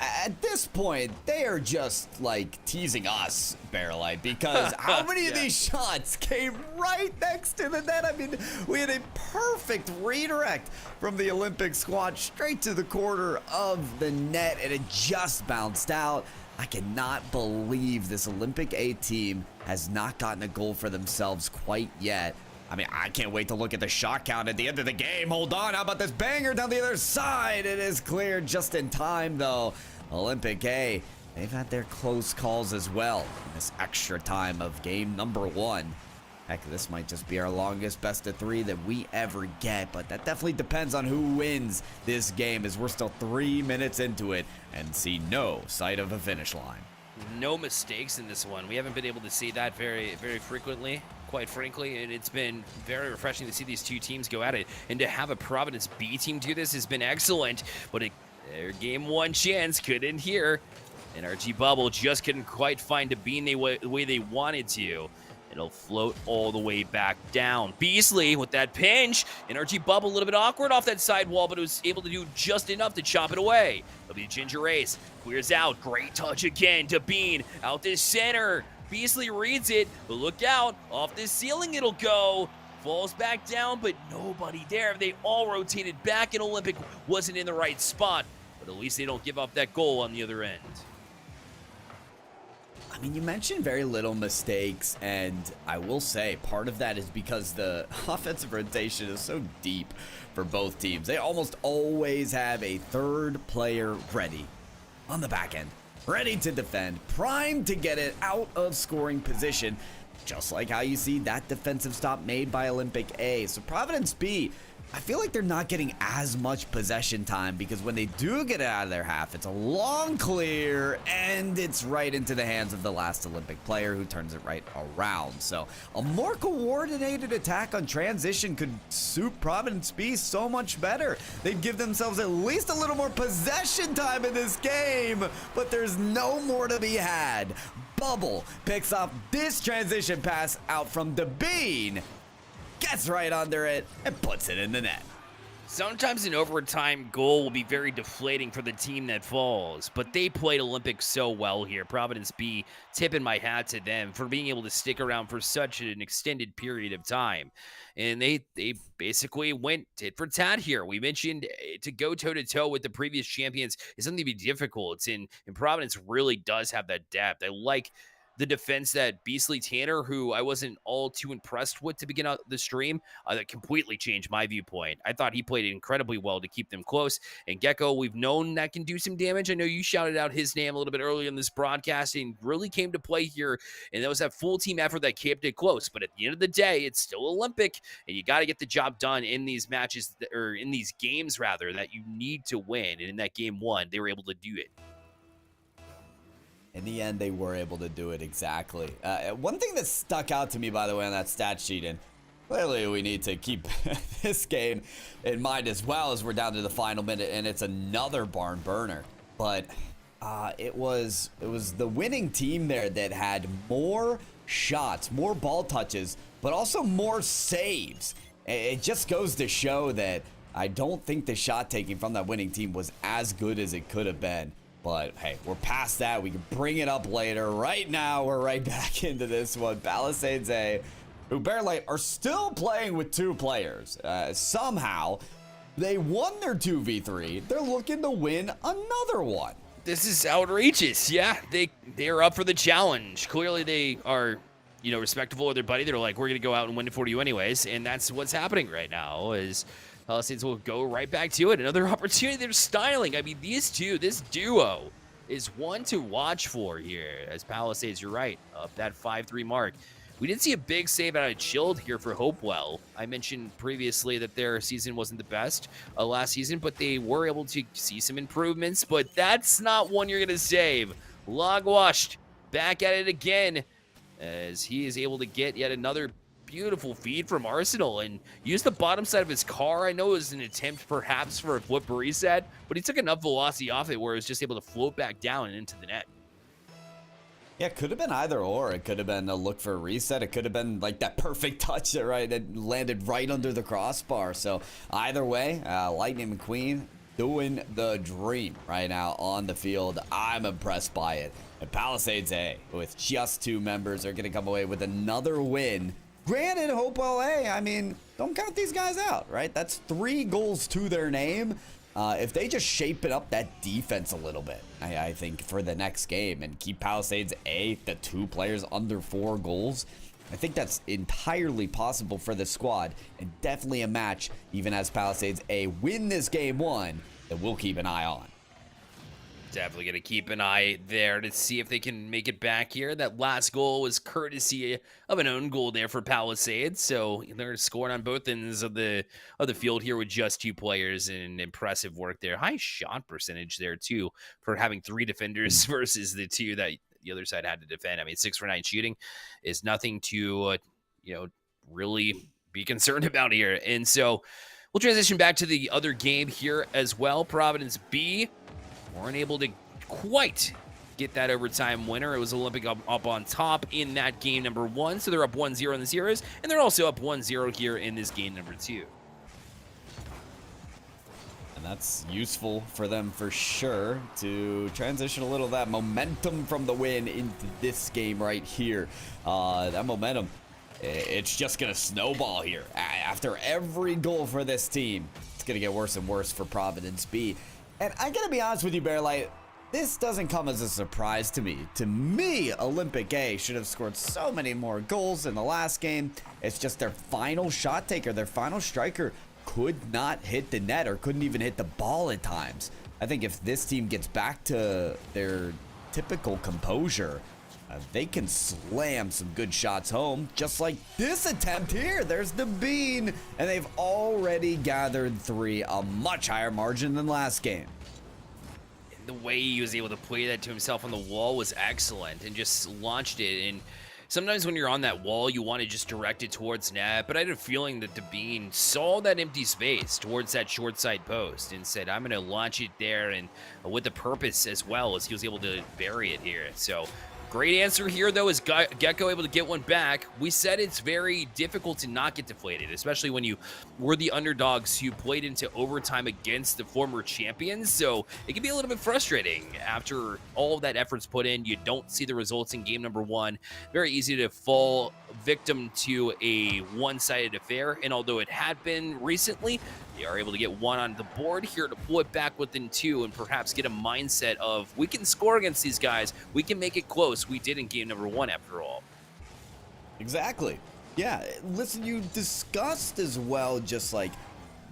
At this point, they are just like teasing us, Bearlight, because how many of these shots came right next to the net? I mean, we had a perfect redirect from the Olympic squad straight to the corner of the net, and it just bounced out. I cannot believe this Olympic A team has not gotten a goal for themselves quite yet. I mean, I can't wait to look at the shot count at the end of the game. Hold on, how about this banger down the other side? It is cleared just in time, though. Olympic A, they've had their close calls as well in this extra time of game number one. Heck, this might just be our longest best of three that we ever get, but that definitely depends on who wins this game, as we're still 3 minutes into it and see no sight of a finish line. No mistakes in this one. We haven't been able to see that very, very frequently, quite frankly, and it's been very refreshing to see these two teams go at it. And to have a Providence B team do this has been excellent, but their game one chance couldn't here. NRG Bubble just couldn't quite find Dabine the way they wanted to. It'll float all the way back down. Beasley with that pinch. NRG bubble a little bit awkward off that side wall, but it was able to do just enough to chop it away. It'll be Ginger Ace. Clears out. Great touch again to Bean. Out this center. Beasley reads it, but look out. Off this ceiling it'll go. Falls back down, but nobody there. They all rotated back, and Olympic wasn't in the right spot. But at least they don't give up that goal on the other end. I mean, you mentioned very little mistakes, and I will say part of that is because the offensive rotation is so deep for both teams. They almost always have a third player ready on the back end, ready to defend, primed to get it out of scoring position, just like how you see that defensive stop made by Olympic A. So Providence B, I feel like they're not getting as much possession time, because when they do get it out of their half, it's a long clear and it's right into the hands of the last Olympic player, who turns it right around. So a more coordinated attack on transition could suit Providence B so much better. They'd give themselves at least a little more possession time in this game, but there's no more to be had. Bubble picks up this transition pass out from Bean, gets right under it, and puts it in the net. Sometimes an overtime goal will be very deflating for the team that falls, but they played Olympic so well here. Providence B, tipping my hat to them for being able to stick around for such an extended period of time. And they basically went tit for tat here. We mentioned to go toe-to-toe with the previous champions is something to be difficult, and Providence really does have that depth. I like the defense that Beasley Tanner, who I wasn't all too impressed with to begin out the stream, that completely changed my viewpoint. I thought he played incredibly well to keep them close. And Gecko, we've known that can do some damage. I know you shouted out his name a little bit earlier in this broadcast and really came to play here. And that was that full team effort that kept it close. But at the end of the day, it's still Olympic, and you got to get the job done in these matches, or in these games rather, that you need to win. And in that game one, they were able to do it. In the end, they were able to do it exactly. One thing that stuck out to me, by the way, on that stat sheet, and clearly we need to keep this game in mind as well, as we're down to the final minute, and it's another barn burner. But it was the winning team there that had more shots, more ball touches, but also more saves. It just goes to show that I don't think the shot taking from that winning team was as good as it could have been. But hey, we're past that. We can bring it up later. Right now, we're right back into this one. Palisades A, who barely are still playing with two players. Somehow, they won their 2v3. They're looking to win another one. This is outrageous. Yeah, they are up for the challenge. Clearly, they are, respectful of their buddy. They're like, we're going to go out and win it for you anyways. And that's what's happening right now, is Palisades will go right back to it. Another opportunity. They're styling. I mean, these two, this duo is one to watch for here. As Palisades, you're right, up that 5-3 mark. We did see a big save out of Chilled here for Hopewell. I mentioned previously that their season wasn't the best last season, but they were able to see some improvements. But that's not one you're going to save. Logwashed back at it again, as he is able to get yet another beautiful feed from Arsenal and use the bottom side of his car. I know it was an attempt perhaps for a flip reset, but he took enough velocity off it where it was just able to float back down and into the net. Yeah, it could have been either or. It could have been a look for a reset. It could have been like that perfect touch, right? It landed right under the crossbar. So either way, Lightning McQueen doing the dream right now on the field. I'm impressed by it. And Palisades A, with just two members, are going to come away with another win. Granted, Hopewell A, I mean, don't count these guys out, right? That's 3 goals to their name. If they just shape it up that defense a little bit, I think, for the next game, and keep Palisades A, the 2 players, under 4 goals, I think that's entirely possible for the squad, and definitely a match, even as Palisades A win this game 1, that we'll keep an eye on. Definitely going to keep an eye there to see if they can make it back here. That last goal was courtesy of an own goal there for Palisades. So they're scoring on both ends of the field here with just 2 players, and impressive work there. High shot percentage there too for having 3 defenders versus the 2 that the other side had to defend. I mean, 6 for 9 shooting is nothing to really be concerned about here. And so we'll transition back to the other game here as well. Providence B weren't able to quite get that overtime winner. It was Olympic up on top in that game number 1, so they're up 1-0 in the series, and they're also up 1-0 here in this game number 2. And that's useful for them for sure to transition a little of that momentum from the win into this game right here. That momentum, it's just going to snowball here. After every goal for this team, it's going to get worse and worse for Providence B. And I got to be honest with you, Bearlight, this doesn't come as a surprise to me. To me, Olympic A should have scored so many more goals in the last game. It's just their final shot taker, their final striker could not hit the net or couldn't even hit the ball at times. I think if this team gets back to their typical composure, they can slam some good shots home, just like this attempt here. There's the bean, and they've already gathered 3, a much higher margin than last game. The way he was able to play that to himself on the wall was excellent and just launched it. And sometimes when you're on that wall, you want to just direct it towards net, but I had a feeling that the Bean saw that empty space towards that short side post and said, I'm going to launch it there, and with the purpose as well, as he was able to bury it here. So great answer here, though, is Gecko able to get one back. We said it's very difficult to not get deflated, especially when you were the underdogs who played into overtime against the former champions. So it can be a little bit frustrating after all of that effort's put in. You don't see the results in game number 1. Very easy to fall victim to a one-sided affair. And although it had been recently, they are able to get 1 on the board here to pull it back within 2 and perhaps get a mindset of, we can score against these guys. We can make it close. We did in game number 1 after all. Exactly. Yeah, listen, you discussed as well just like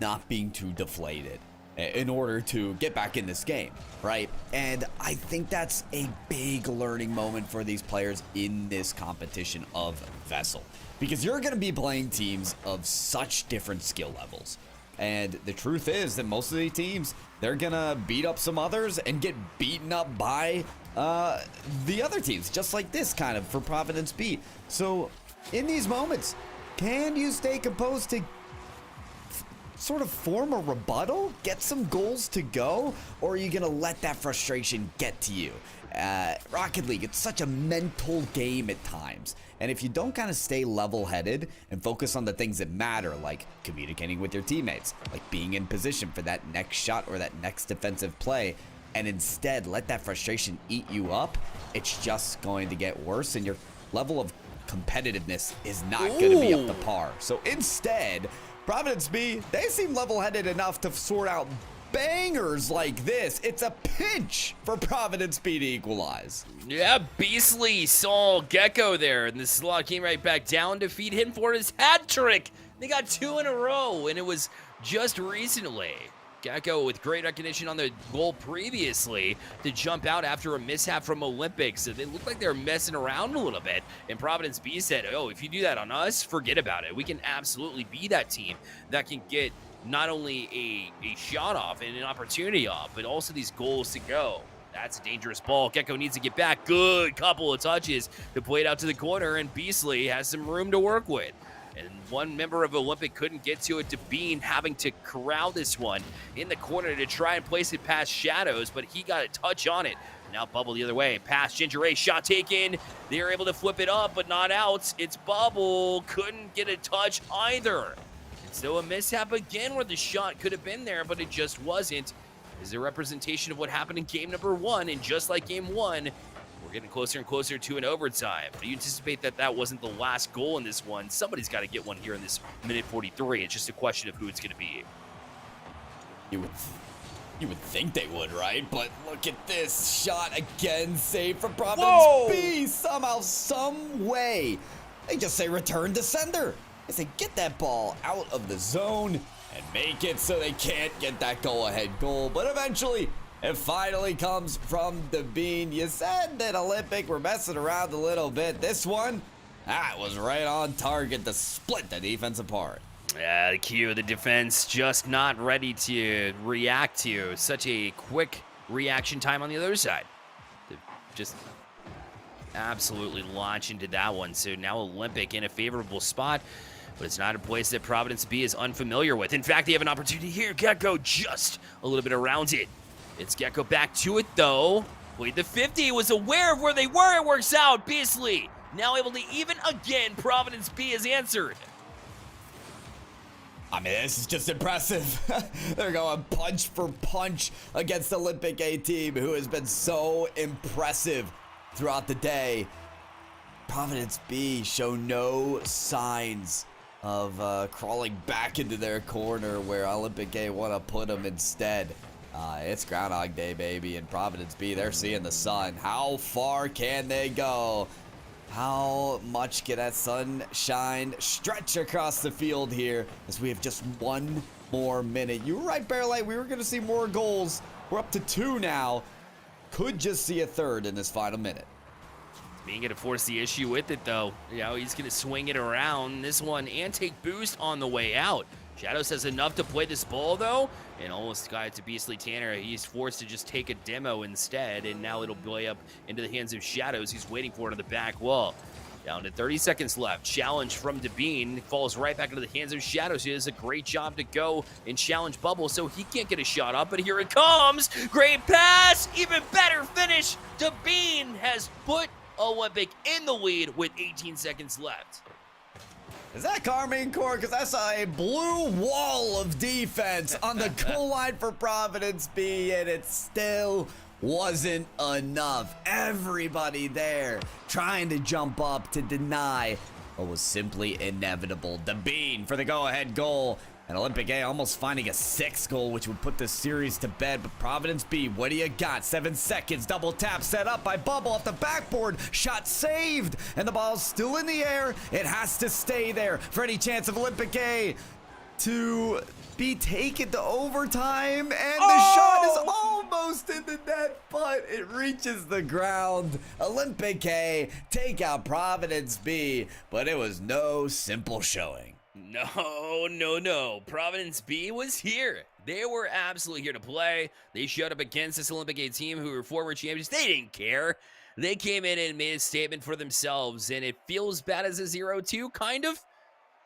not being too deflated in order to get back in this game, right? And I think that's a big learning moment for these players in this competition of VESL, because you're going to be playing teams of such different skill levels. And the truth is that most of these teams, they're going to beat up some others and get beaten up by the other teams, just like this kind of for Providence B. So in these moments, can you stay composed to sort of form a rebuttal, get some goals to go, or are you going to let that frustration get to you? Rocket League, it's such a mental game at times. And if you don't kind of stay level-headed and focus on the things that matter, like communicating with your teammates, like being in position for that next shot or that next defensive play, and instead let that frustration eat you up, it's just going to get worse, and your level of competitiveness is not going to be up to par. So instead, Providence B, they seem level-headed enough to sort out bangers like this. It's a pinch for Providence B to equalize. Yeah, Beasley saw Gecko there, and the slot came right back down to feed him for his hat trick. They got 2 in a row, and it was just recently. Gecko with great recognition on the goal previously to jump out after a mishap from Olympics. So they looked like they were messing around a little bit. And Providence B said, oh, if you do that on us, forget about it. We can absolutely be that team that can get not only a shot off and an opportunity off, but also these goals to go. That's a dangerous ball. Gecko needs to get back. Good couple of touches to play it out to the corner, and Beasley has some room to work with. And one member of Olympic couldn't get to it, to Bean having to corral this one in the corner to try and place it past Shadows, but he got a touch on it. Now Bubble the other way, past Ginger A, shot taken. They're able to flip it up, but not out. It's Bubble, couldn't get a touch either. And so a mishap again where the shot could have been there, but it just wasn't. This is a representation of what happened in game number 1, and just like game 1, we're getting closer and closer to an overtime. Do you anticipate that that wasn't the last goal in this one? Somebody's got to get one here in this minute 43. It's just a question of who it's going to be. You would think they would, right? But look at this shot again, saved from Providence B. Somehow, some way, they just say return to sender. They say get that ball out of the zone and make it so they can't get that go-ahead goal. But eventually, it finally comes from the Bean. You said that Olympic were messing around a little bit. This one, that was right on target to split the defense apart. Yeah, the Q, the defense just not ready to react to such a quick reaction time on the other side. To just absolutely launch into that one. So now Olympic in a favorable spot, but it's not a place that Providence B is unfamiliar with. In fact, they have an opportunity here. Gecko just a little bit around it. It's Gecko back to it, though. Played the 50, was aware of where they were, it works out. Beasley now able to even again. Providence B has answered. I mean, this is just impressive. They're going punch for punch against the Olympic A team, who has been so impressive throughout the day. Providence B show no signs of crawling back into their corner where Olympic A want to put them instead. It's Groundhog Day, baby, and Providence B, they're seeing the sun. How far can they go? How much can that sunshine stretch across the field here as we have just one more minute? You were right, Bearlight. We were going to see more goals. We're up to 2 now. Could just see a third in this final minute. Being going to force the issue with it, though. You know, he's going to swing it around this one and take boost on the way out. Shadows has enough to play this ball, though, and almost got it to Beastly Tanner. He's forced to just take a demo instead, and now it'll play up into the hands of Shadows. He's waiting for it on the back wall. Down to 30 seconds left. Challenge from Devine falls right back into the hands of Shadows. He does a great job to go in challenge bubble, so he can't get a shot up, but here it comes. Great pass, even better finish. Devine has put Olympic in the lead with 18 seconds left. Is that Carmine Core? Because I saw a blue wall of defense on the goal line for Providence B, and it still wasn't enough. Everybody there trying to jump up to deny what was simply inevitable. Devine for the go-ahead goal. And Olympic A almost finding a 6th goal, which would put this series to bed. But Providence B, what do you got? 7 seconds. Double tap set up by Bubble off the backboard. Shot saved. And the ball's still in the air. It has to stay there for any chance of Olympic A to be taken to overtime. And the shot is almost in the net, but it reaches the ground. Olympic A take out Providence B, but it was no simple showing. No. Providence B was here. They were absolutely here to play. They showed up against this Olympic A team who were former champions. They didn't care. They came in and made a statement for themselves, and it feels bad as a 0-2, kind of.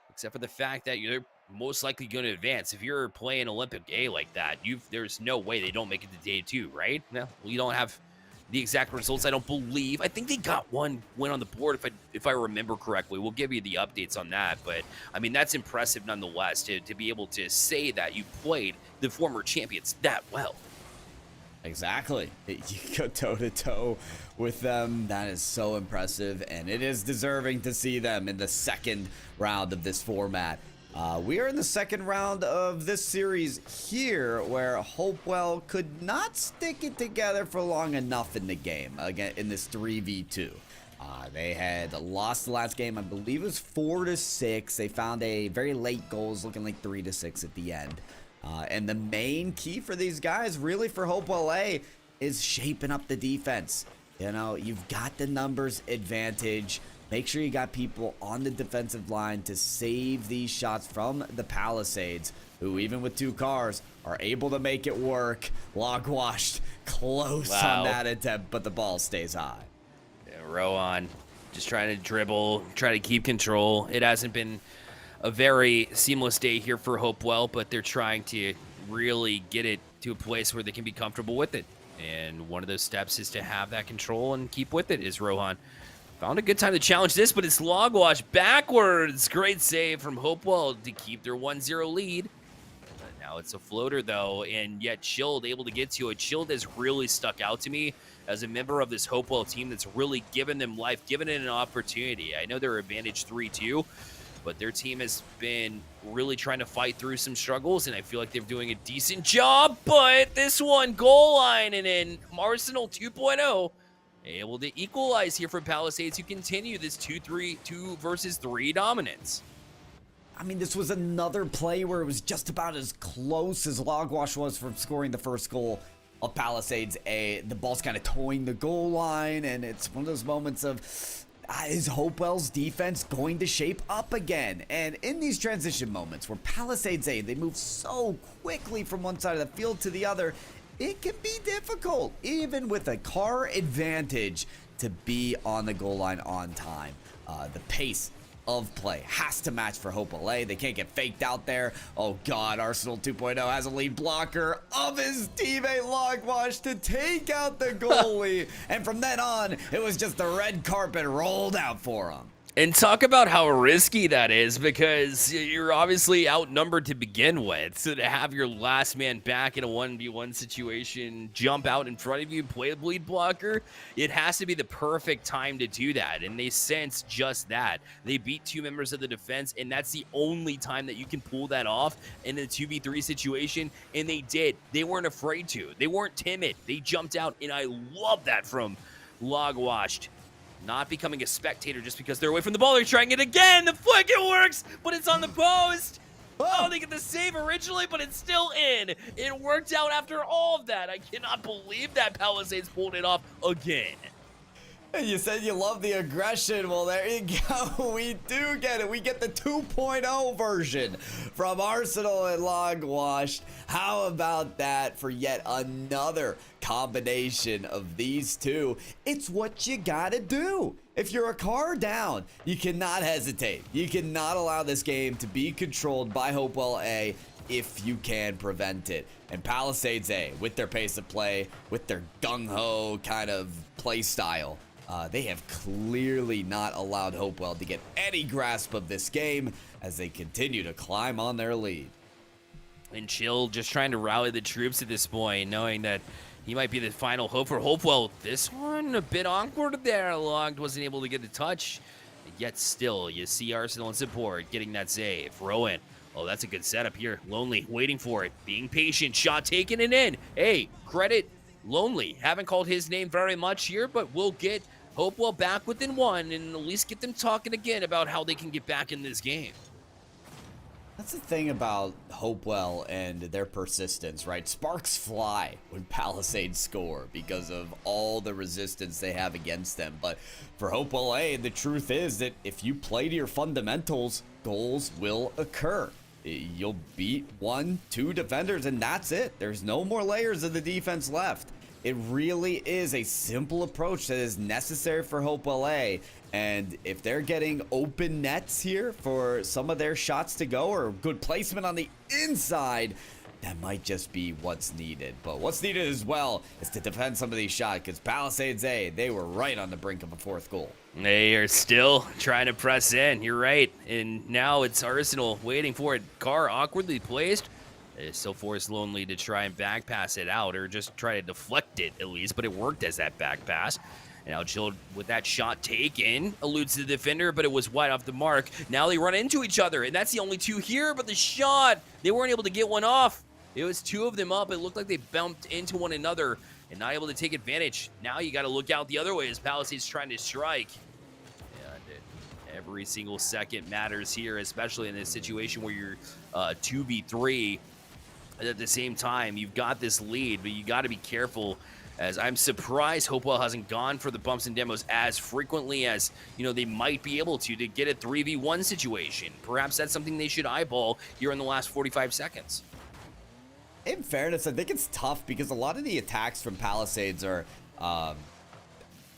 Except for the fact that you're most likely going to advance. If you're playing Olympic A like that, there's no way they don't make it to day 2, right? No, you don't have the exact results, I don't believe. I think they got one win on the board, if I remember correctly. We'll give you the updates on that, but I mean, that's impressive nonetheless to be able to say that you played the former champions that well. Exactly. You go toe-to-toe with them. That is so impressive, and it is deserving to see them in the second round of this format. We are in the second round of this series here, where Hopewell could not stick it together for long enough in the game, again in this 3v2. They had lost the last game, I believe it was 4-6. They found a very late goal, looking like 3-6 at the end. And the main key for these guys, really for Hopewell A, is shaping up the defense. You know, you've got the numbers advantage. Make sure you got people on the defensive line to save these shots from the Palisades, who even with 2 cars are able to make it work. Log washed close on that attempt, but the ball stays high. Yeah, Rowan just trying to dribble, try to keep control. It hasn't been a very seamless day here for Hopewell, but they're trying to really get it to a place where they can be comfortable with it. And one of those steps is to have that control and keep with it, is Rohan. Found a good time to challenge this, but it's log wash backwards. Great save from Hopewell to keep their 1-0 lead. Now it's a floater, though, and yet Chilled able to get to it. Chilled has really stuck out to me as a member of this Hopewell team that's really given them life, given it an opportunity. I know they're advantage 3-2, but their team has been really trying to fight through some struggles, and I feel like they're doing a decent job. But this one, goal line, and in Arsenal 2.0, able to equalize here for Palisades, who continue this 2 versus 3 dominance. I mean, this was another play where it was just about as close as Logwash was from scoring the first goal of Palisades A. The ball's kind of towing the goal line, and it's one of those moments of, is Hopewell's defense going to shape up again? And in these transition moments where Palisades A, they move so quickly from one side of the field to the other, it can be difficult, even with a car advantage, to be on the goal line on time. The pace of play. Has to match for Hope LA. They can't get faked out there. Oh God, Arsenal 2.0 has a lead blocker of his teammate Logwash to take out the goalie. And from then on, it was just the red carpet rolled out for him. And talk about how risky that is, because you're obviously outnumbered to begin with. So to have your last man back in a 1v1 situation jump out in front of you, play a bleed blocker, it has to be the perfect time to do that. And they sense just that. They beat 2 members of the defense, and that's the only time that you can pull that off in a 2v3 situation. And they did. They weren't afraid to. They weren't timid. They jumped out, and I love that from Logwashed. Not becoming a spectator just because they're away from the ball. They're trying it again. The flick, it works, but it's on the post. Oh, they get the save originally, but it's still in. It worked out after all of that. I cannot believe that Palisades pulled it off again. You said you love the aggression. Well, there you go. We do get it. We get the 2.0 version from Arsenal and Logwashed. How about that for yet another combination of these two? It's what you gotta do. If you're a car down, you cannot hesitate. You cannot allow this game to be controlled by Hopewell A if you can prevent it. And Palisades A, with their pace of play, with their gung-ho kind of play style, they have clearly not allowed Hopewell to get any grasp of this game as they continue to climb on their lead. And Chill just trying to rally the troops at this point, knowing that he might be the final hope for Hopewell. This one a bit awkward there. Logged wasn't able to get the touch. Yet still, you see Arsenal in support getting that save. Rowan. Oh, that's a good setup here. Lonely waiting for it. Being patient. Shot taken and in. Hey, credit Lonely. Haven't called his name very much here, but we'll get Hopewell back within 1 and at least get them talking again about how they can get back in this game. That's the thing about Hopewell and their persistence, right? Sparks fly when Palisades score because of all the resistance they have against them. But for Hopewell A, the truth is that if you play to your fundamentals, goals will occur. You'll beat 1, 2 defenders, and that's it. There's no more layers of the defense left. It really is a simple approach that is necessary for Hopewell A. And if they're getting open nets here for some of their shots to go, or good placement on the inside, that might just be what's needed. But what's needed as well is to defend some of these shots, because Palisades A, they were right on the brink of a 4th goal. They are still trying to press in. You're right. And now it's Arsenal waiting for it. Carr awkwardly placed. They still forced Lonely to try and back pass it out, or just try to deflect it at least, but it worked as that back pass. And now Chilled with that shot taken, eludes the defender, but it was wide off the mark. Now they run into each other, and that's the only 2 here, but the shot, they weren't able to get one off. It was 2 of them up. It looked like they bumped into one another and not able to take advantage. Now you got to look out the other way as Palisades trying to strike. And every single second matters here, especially in this situation where you're 2v3. At the same time, you've got this lead, but you got to be careful, as I'm surprised Hopewell hasn't gone for the bumps and demos as frequently as, you know, they might be able to get a 3v1 situation. Perhaps that's something they should eyeball here in the last 45 seconds. In fairness, I think it's tough because a lot of the attacks from Palisades are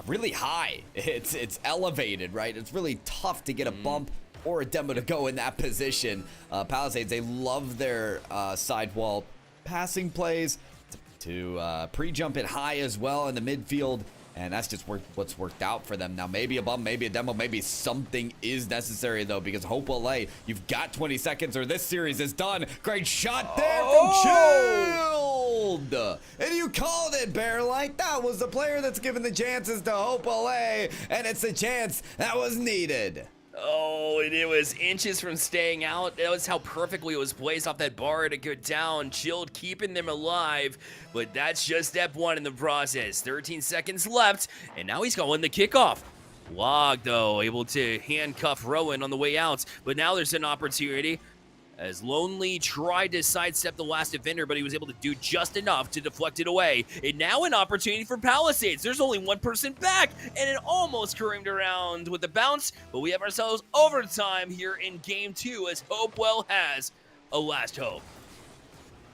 really high. It's elevated, right? It's really tough to get a bump or a demo to go in that position. Palisades, they love their sidewall passing plays to pre-jump it high as well in the midfield, and that's just what's worked out for them. Now, maybe a bump, maybe a demo, maybe something is necessary, though, because Hopewell A, you've got 20 seconds or this series is done. Great shot there from Chilled! And you called it, Bearlight. That was the player that's given the chances to Hopewell A, and it's a chance that was needed. Oh, and it was inches from staying out. That was how perfectly it was placed off that bar to go down. Chilled, keeping them alive. But that's just step 1 in the process. 13 seconds left, and now he's going the kickoff. Log, though, able to handcuff Rowan on the way out. But now there's an opportunity, as Lonely tried to sidestep the last defender, but he was able to do just enough to deflect it away. And now an opportunity for Palisades. There's only 1 person back, and it almost careened around with the bounce, but we have ourselves overtime here in Game 2 as Hopewell has a last hope.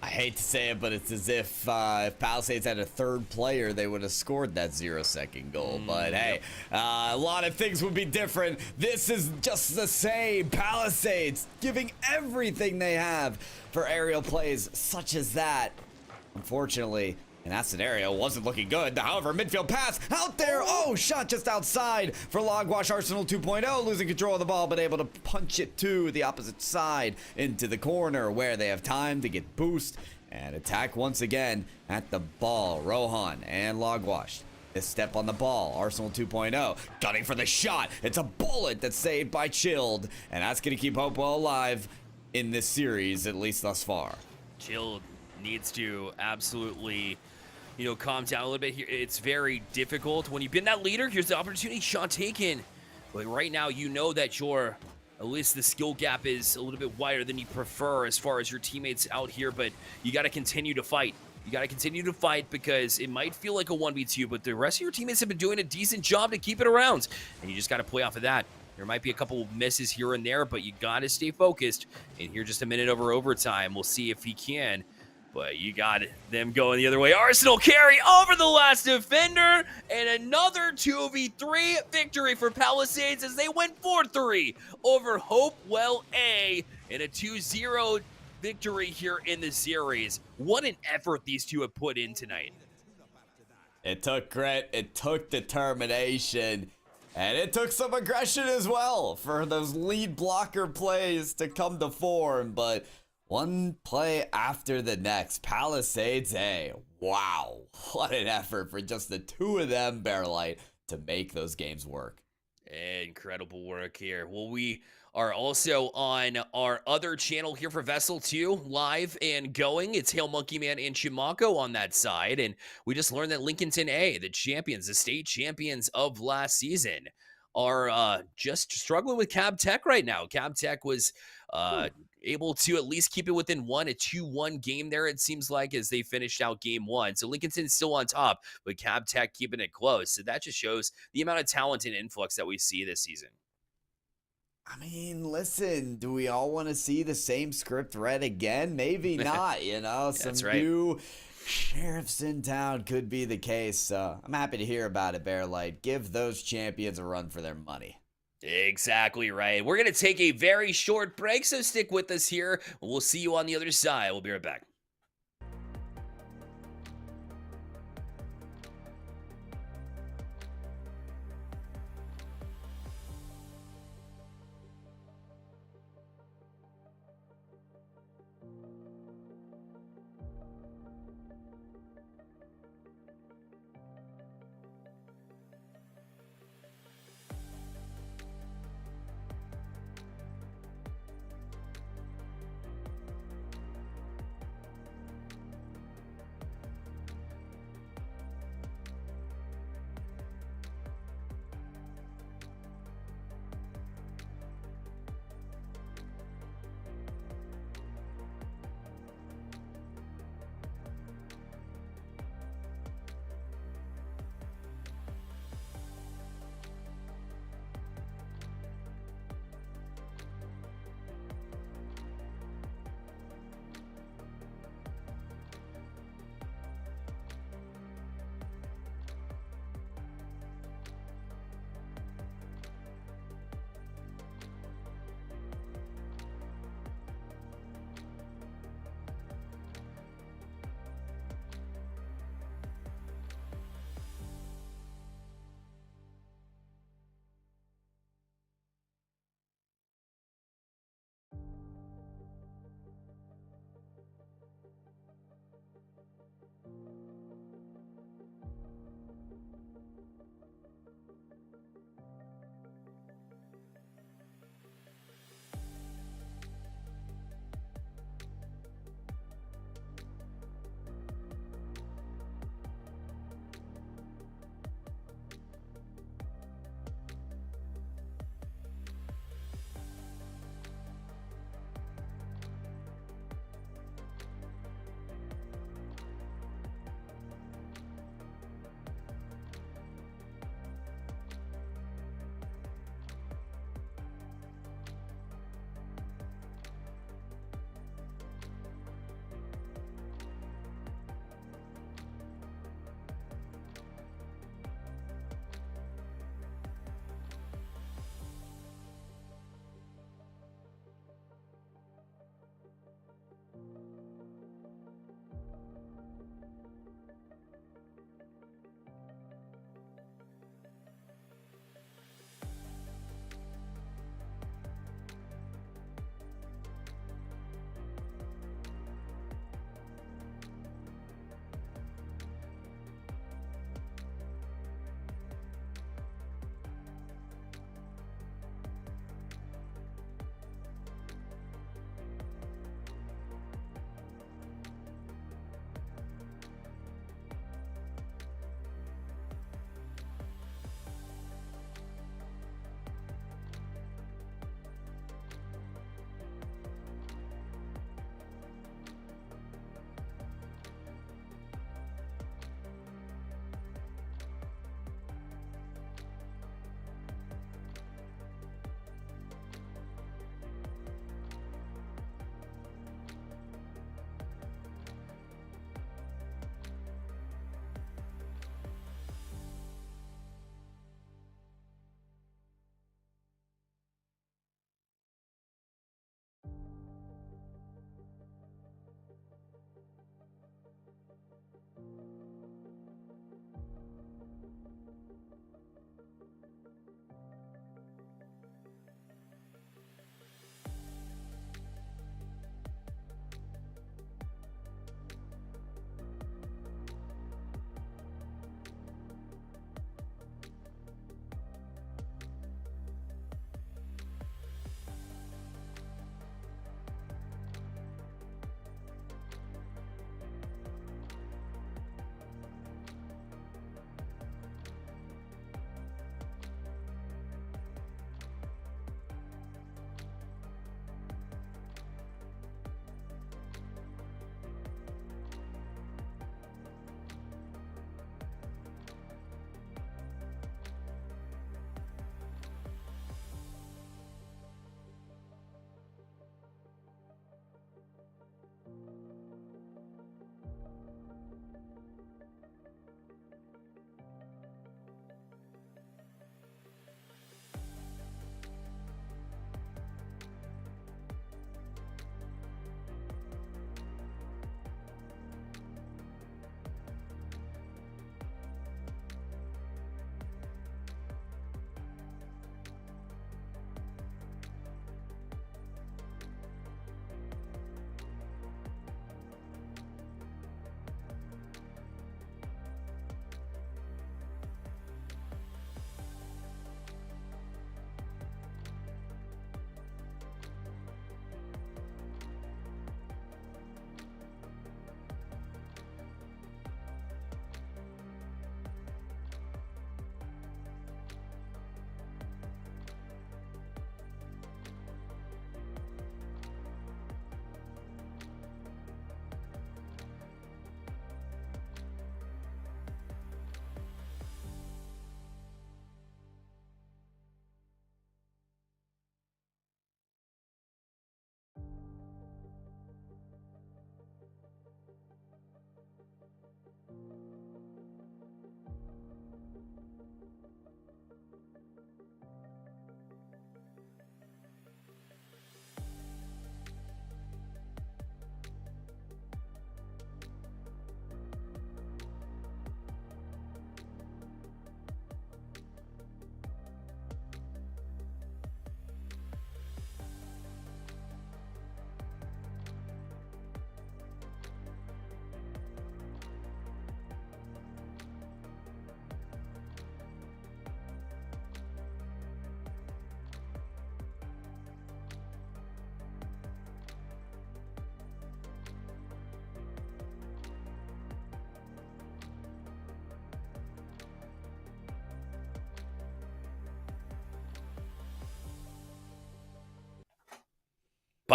I hate to say it, but it's as if Palisades had a third player, they would have scored that 0-second goal. But hey, a lot of things would be different. This is just the same. Palisades giving everything they have for aerial plays such as that. Unfortunately, in that scenario, wasn't looking good. However, midfield pass out there. Oh, shot just outside for Logwash. Arsenal 2.0 losing control of the ball, but able to punch it to the opposite side into the corner where they have time to get boost and attack once again at the ball. Rohan and Logwash. This step on the ball. Arsenal 2.0 gunning for the shot. It's a bullet that's saved by Chilled, and that's going to keep Hopewell alive in this series, at least thus far. Chilled needs to absolutely, calm down a little bit here. It's very difficult when you've been that leader. Here's the opportunity, shot taken. But right now, you know that at least the skill gap is a little bit wider than you prefer as far as your teammates out here, but you got to continue to fight. You got to continue to fight because it might feel like a 1v2, but the rest of your teammates have been doing a decent job to keep it around, and you just got to play off of that. There might be a couple of misses here and there, but you got to stay focused. And here just a minute over overtime. We'll see if he can. But you got them going the other way. Arsenal carry over the last defender. And another 2v3 victory for Palisades as they went 4-3 over Hopewell A in a 2-0 victory here in the series. What an effort these two have put in tonight. It took grit. It took determination. And it took some aggression as well for those lead blocker plays to come to form. But one play after the next. Palisades, hey, wow. What an effort for just the two of them, Bearlight, to make those games work. Incredible work here. Well, we are also on our other channel here for VESL 2, live and going. It's Hail Monkey Man and Chimako on that side. And we just learned that Lincolnton A, the champions, the state champions of last season, are just struggling with Cab Tech right now. Cab Tech was able to at least keep it within one, a 2-1 game there, it seems like, as they finished out game one. So Lincolnton's still on top, but Cab Tech keeping it close. So that just shows the amount of talent and influx that we see this season. I mean, listen, do we all want to see the same script read again? Maybe not, some right. new sheriffs in town could be the case. So I'm happy to hear about it, Bearlight. Give those champions a run for their money. Exactly right. We're going to take a very short break, so stick with us here. We'll see you on the other side. We'll be right back.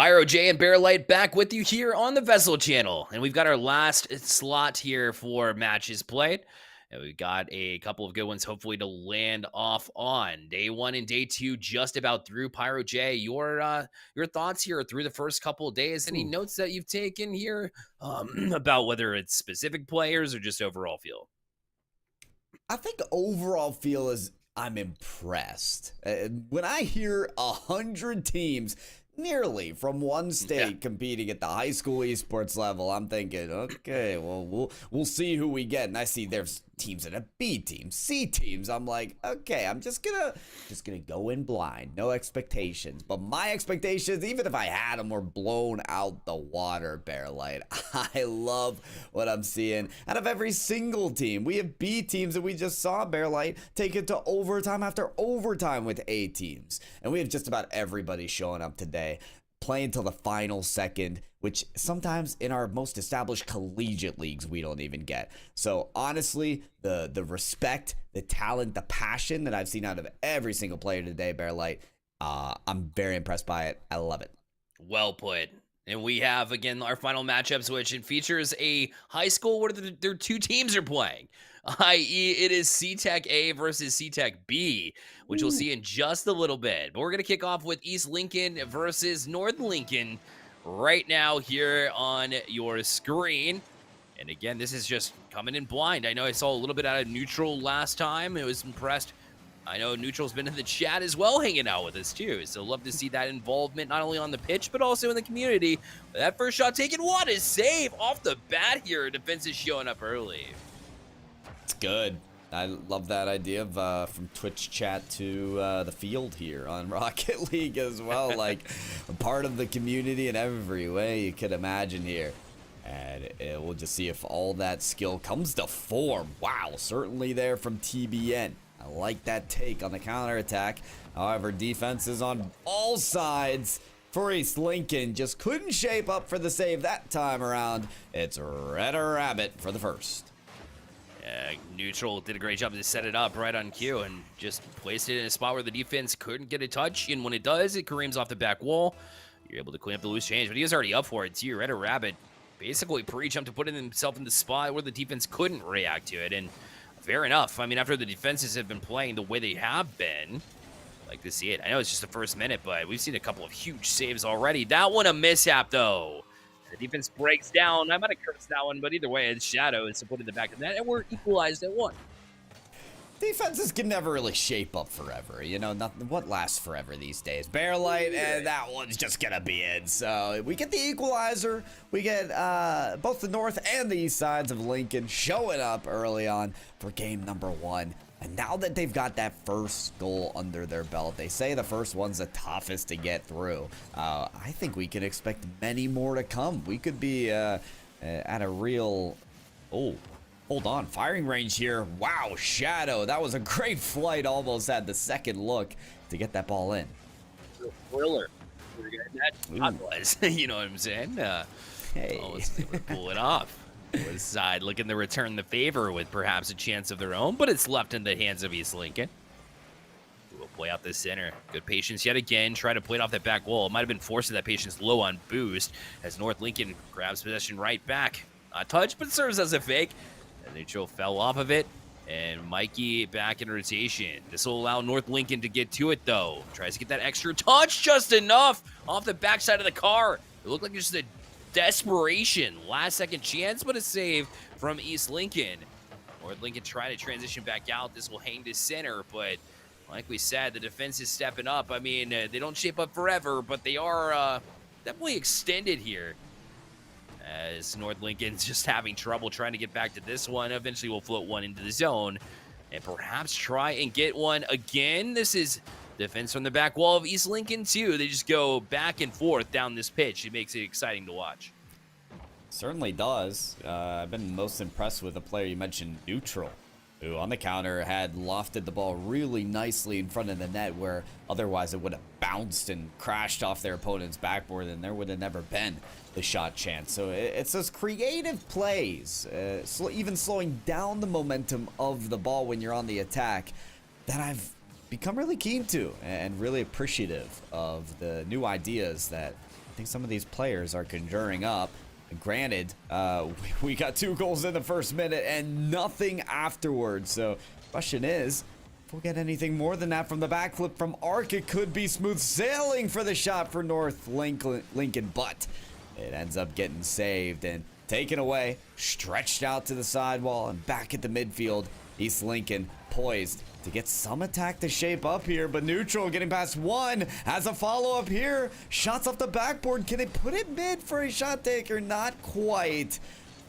Pyro J and Bearlight back with you here on the VESL channel. And we've got our last slot here for matches played. And we've got a couple of good ones, hopefully, to land off on. Day 1 and day 2 just about through. Pyro J, your thoughts here through the first couple of days. Any notes that you've taken here about whether it's specific players or just overall feel? I think overall feel is I'm impressed. When I hear 100 teams nearly from one state competing at the high school esports level, I'm thinking, okay, well, we'll see who we get. And I see there's teams in a B team, C teams. I'm like, okay, I'm just gonna go in blind, no expectations. But my expectations, even if I had them, were blown out the water, Bearlight. I love what I'm seeing out of every single team. We have B teams that we just saw, Bearlight, take it to overtime after overtime with A teams. And we have just about everybody showing up today, playing till the final second, which sometimes in our most established collegiate leagues we don't even get. So honestly, the respect, the talent, the passion that I've seen out of every single player today, Bearlight, I'm very impressed by it. I love it. Well put. And we have, again, our final matchups, which it features a high school where their two teams are playing, i.e. it is C-Tech A versus C-Tech B, which we'll see in just a little bit. But we're going to kick off with East Lincoln versus North Lincoln right now here on your screen. And again, this is just coming in blind. I know I saw a little bit out of Neutral last time. I was impressed. I know Neutral's been in the chat as well, hanging out with us too. So love to see that involvement, not only on the pitch, but also in the community. That first shot taken, what a save off the bat here. Defense is showing up early. It's good. I love that idea of from Twitch chat to the field here on Rocket League as well. Like a part of the community in every way you could imagine here. And we'll just see if all that skill comes to form. Wow, certainly there from TBN. I like that take on the counterattack. However, defense is on all sides for East Lincoln. Just couldn't shape up for the save that time around. It's Red Rabbit for the first. Neutral did a great job to set it up right on cue and just placed it in a spot where the defense couldn't get a touch. And when it does, it careens off the back wall. You're able to clean up the loose change, but he was already up for it too. Red Rabbit basically pre-jumped to put himself in the spot where the defense couldn't react to it. And fair enough. I mean, after the defenses have been playing the way they have been, I like to see it. I know it's just the first minute, but we've seen a couple of huge saves already. That one a mishap, though. The defense breaks down. I might have cursed that one, but either way, it's Shadow is put in the back of the net, and we're equalized at 1. Defenses can never really shape up forever. You know, nothing. What lasts forever these days? Bearlight, and that one's just gonna be it. So we get the equalizer. We get both the north and the east sides of Lincoln showing up early on for game number 1. And now that they've got that first goal under their belt, they say the first one's the toughest to get through. I think we can expect many more to come. We could be at a real... Oh, hold on. Firing range here. Wow, Shadow. That was a great flight. Almost had the second look to get that ball in. Thriller. That was. You know what I'm saying? Hey. Oh, let's see if we pull it off. West side looking to return the favor with perhaps a chance of their own, but it's left in the hands of East Lincoln. We'll play out the center. Good patience yet again. Try to play it off that back wall. It might have been forcing that patience low on boost as North Lincoln grabs possession right back. Not touch, but serves as a fake. And Neutral fell off of it. And Mikey back in rotation. This will allow North Lincoln to get to it, though. Tries to get that extra touch just enough off the backside of the car. It looked like just a desperation last second chance, but a save from East Lincoln. North Lincoln trying to transition back out. This will hang to center, but like we said, the defense is stepping up. I mean, they don't shape up forever, but they are definitely extended here, as North Lincoln's just having trouble trying to get back to this one. Eventually we'll float one into the zone and perhaps try and get one again. This is defense from the back wall of East Lincoln too. They just go back and forth down this pitch. It makes it exciting to watch. Certainly does. I've been most impressed with the player you mentioned, Neutral, who on the counter had lofted the ball really nicely in front of the net, where otherwise it would have bounced and crashed off their opponent's backboard and there would have never been the shot chance. So it's those creative plays, even slowing down the momentum of the ball when you're on the attack, that I've become really keen to and really appreciative of the new ideas that I think some of these players are conjuring up. Granted, we got 2 goals in the first minute and nothing afterwards. So question is, if we'll get anything more than that from the backflip from Arc, it could be smooth sailing for the shot for North Lincoln, but it ends up getting saved and taken away, stretched out to the sidewall and back at the midfield. East Lincoln poised to get some attack to shape up here, but Neutral getting past one, has a follow-up here. Shots off the backboard. Can they put it mid for a shot taker? Not quite.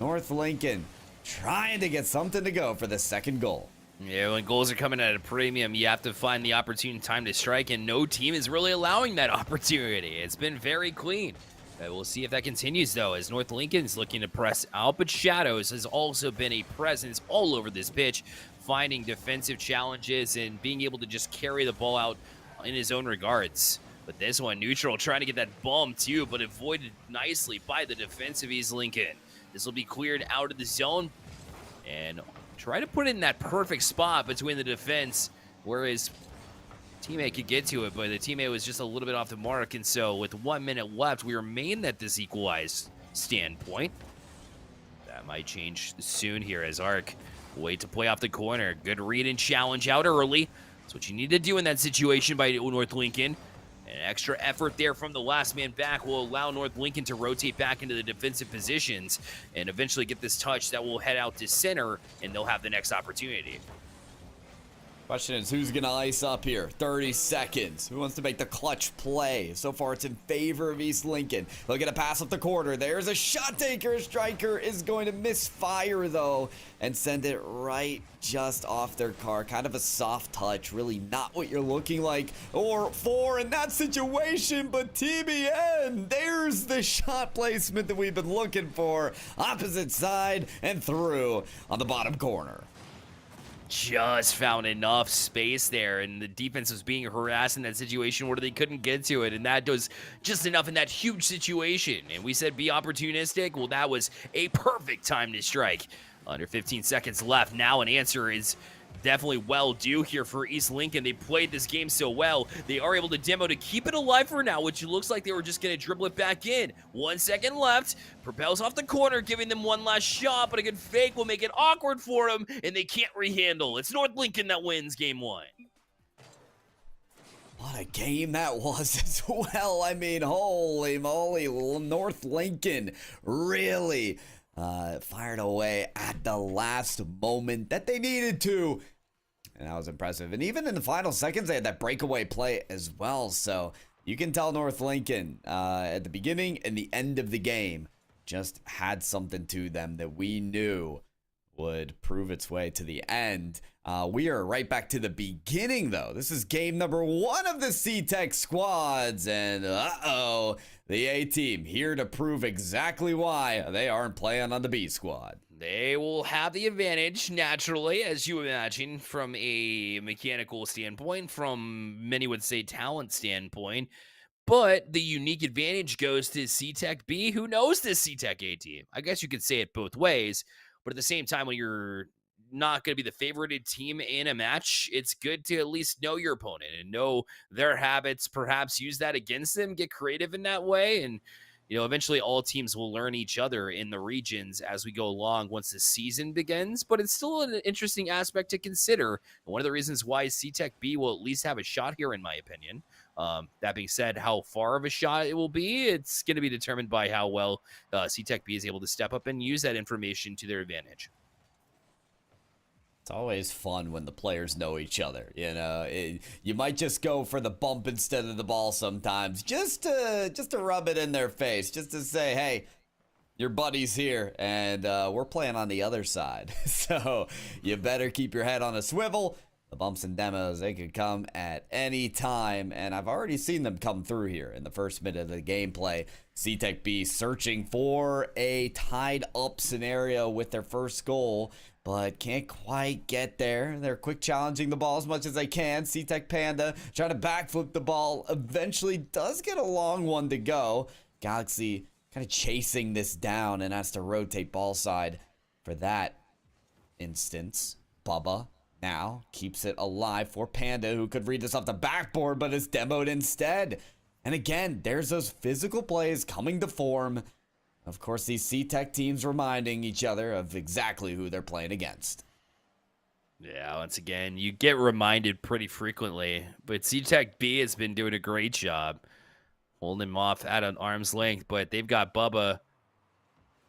North Lincoln trying to get something to go for the second goal. Yeah, when goals are coming at a premium, you have to find the opportune time to strike, and no team is really allowing that opportunity. It's been very clean. We'll see if that continues, though, as North Lincoln's looking to press out, but Shadows has also been a presence all over this pitch, finding defensive challenges and being able to just carry the ball out in his own regards. But this one, Neutral trying to get that bomb, too, but avoided nicely by the defensive East Lincoln. This will be cleared out of the zone, and try to put it in that perfect spot between the defense, whereas teammate could get to it, but the teammate was just a little bit off the mark, and so with 1 minute left, we remain at this equalized standpoint. That might change soon here as Arc wait to play off the corner. Good read and challenge out early. That's what you need to do in that situation by North Lincoln. An extra effort there from the last man back will allow North Lincoln to rotate back into the defensive positions and eventually get this touch that will head out to center, and they'll have the next opportunity. Question is, who's going to ice up here? 30 seconds. Who wants to make the clutch play? So far, it's in favor of East Lincoln. They'll get a pass up the corner. There's a shot taker. Striker is going to misfire, though, and send it right just off their car. Kind of a soft touch. Really not what you're looking like or for in that situation, but TBN, there's the shot placement that we've been looking for. Opposite side and through on the bottom corner. Just found enough space there, and the defense was being harassed in that situation where they couldn't get to it, and that was just enough in that huge situation. And we said be opportunistic. Well, that was a perfect time to strike. Under 15 seconds left. Now an answer is definitely well due here for East Lincoln. They played this game so well. They are able to demo to keep it alive for now, which looks like they were just going to dribble it back in. 1 second left. Propels off the corner, giving them one last shot, but a good fake will make it awkward for them, and they can't rehandle. It's North Lincoln that wins game 1. What a game that was as well. I mean, holy moly, North Lincoln really fired away at the last moment that they needed to. And that was impressive. And even in the final seconds, they had that breakaway play as well. So you can tell North Lincoln at the beginning and the end of the game just had something to them that we knew would prove its way to the end. We are right back to the beginning, though. This is game number 1 of the C-Tech squads. And the A-team here to prove exactly why they aren't playing on the B squad. They will have the advantage, naturally, as you imagine, from a mechanical standpoint, from many would say talent standpoint. But the unique advantage goes to C-Tech B, who knows this C-Tech A team. I guess you could say it both ways, but at the same time, when you're not going to be the favorited team in a match, it's good to at least know your opponent and know their habits, perhaps use that against them, get creative in that way, and eventually all teams will learn each other in the regions as we go along once the season begins, but it's still an interesting aspect to consider. And one of the reasons why C-Tech B will at least have a shot here, in my opinion. That being said, how far of a shot it will be, it's going to be determined by how well C-Tech B is able to step up and use that information to their advantage. It's always fun when the players know each other. You might just go for the bump instead of the ball sometimes, just to rub it in their face, just to say, hey, your buddy's here, and we're playing on the other side. So you better keep your head on a swivel. The bumps and demos, they could come at any time, and I've already seen them come through here in the first minute of the gameplay. C-Tech B searching for a tied-up scenario with their first goal, but can't quite get there. They're quick challenging the ball as much as they can. C-Tech Panda trying to backflip the ball. Eventually does get a long one to go. Galaxy kind of chasing this down and has to rotate ball side for that instance. Bubba now keeps it alive for Panda, who could read this off the backboard, but is demoed instead. And again, there's those physical plays coming to form. Of course, these C-Tech teams reminding each other of exactly who they're playing against. Yeah, once again, you get reminded pretty frequently, but C-Tech B has been doing a great job holding him off at an arm's length, but they've got Bubba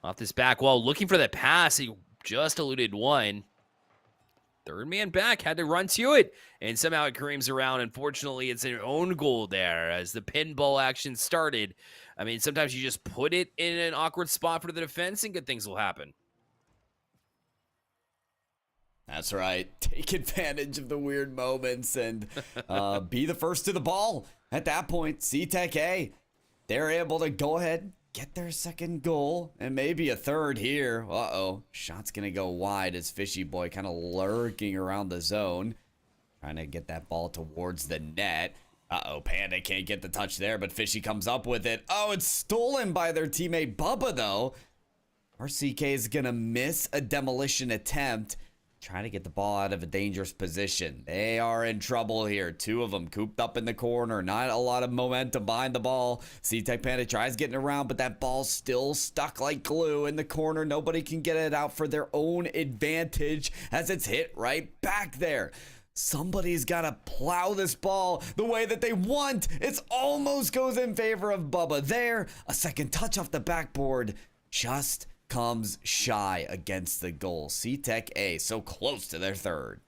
off this back wall looking for the pass. He just eluded one. Third man back, had to run to it, and somehow it creams around. Unfortunately, it's an own goal there as the pinball action started. I mean, sometimes you just put it in an awkward spot for the defense and good things will happen. That's right. Take advantage of the weird moments and be the first to the ball. At that point, C-Tech A, they're able to go ahead, get their second goal, and maybe a third here. Uh-oh. Shot's going to go wide as Fishy Boy kind of lurking around the zone, trying to get that ball towards the net. Uh-oh, Panda can't get the touch there, but Fishy comes up with it. Oh, it's stolen by their teammate Bubba, though. RCK is going to miss a demolition attempt, trying to get the ball out of a dangerous position. They are in trouble here. Two of them cooped up in the corner. Not a lot of momentum behind the ball. C-Tech Panda tries getting around, but that ball's still stuck like glue in the corner. Nobody can get it out for their own advantage as it's hit right back there. Somebody's got to plow this ball the way that they want. It almost goes in favor of Bubba there. A second touch off the backboard. Just comes shy against the goal. C-Tech A so close to their third.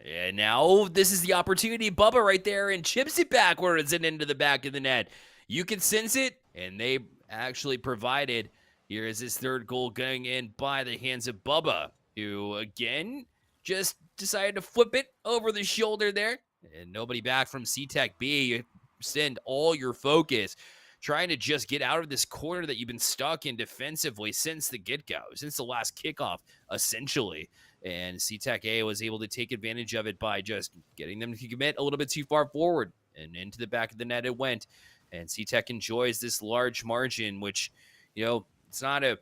And now this is the opportunity. Bubba right there and chips it backwards and into the back of the net. You can sense it, and they actually provided. Here is his third goal going in by the hands of Bubba, who again just decided to flip it over the shoulder there. And nobody back from C-Tech B. You send all your focus trying to just get out of this corner that you've been stuck in defensively since the get-go, since the last kickoff, essentially. And C-Tech A was able to take advantage of it by just getting them to commit a little bit too far forward, and into the back of the net it went. And C-Tech enjoys this large margin, which, you know, it's not a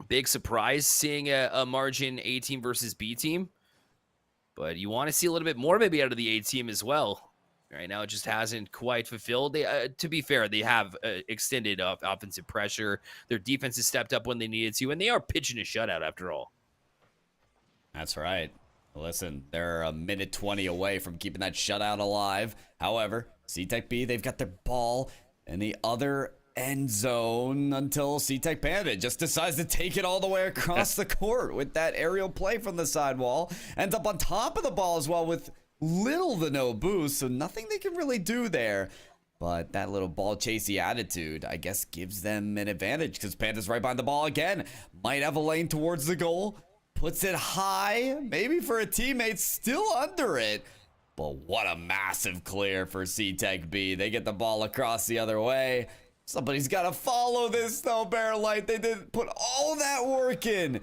big surprise seeing a margin A team versus B team, but you want to see a little bit more maybe out of the A team as well. Right now, it just hasn't quite fulfilled. They, to be fair, they have extended offensive pressure. Their defense has stepped up when they needed to, and they are pitching a shutout after all. That's right. Listen, they're a minute 20 away from keeping that shutout alive. However, C-Tech B, they've got their ball in the other end zone until C-Tech Panda just decides to take it all the way across the court with that aerial play from the sidewall. Ends up on top of the ball as well with little to no boost, so nothing they can really do there. But that little ball chasey attitude, I guess, gives them an advantage because Panda's right behind the ball again. Might have a lane towards the goal. Puts it high, maybe for a teammate, still under it. But what a massive clear for C-Tech B. They get the ball across the other way. Somebody's got to follow this, though, Bear Light. They did put all that work in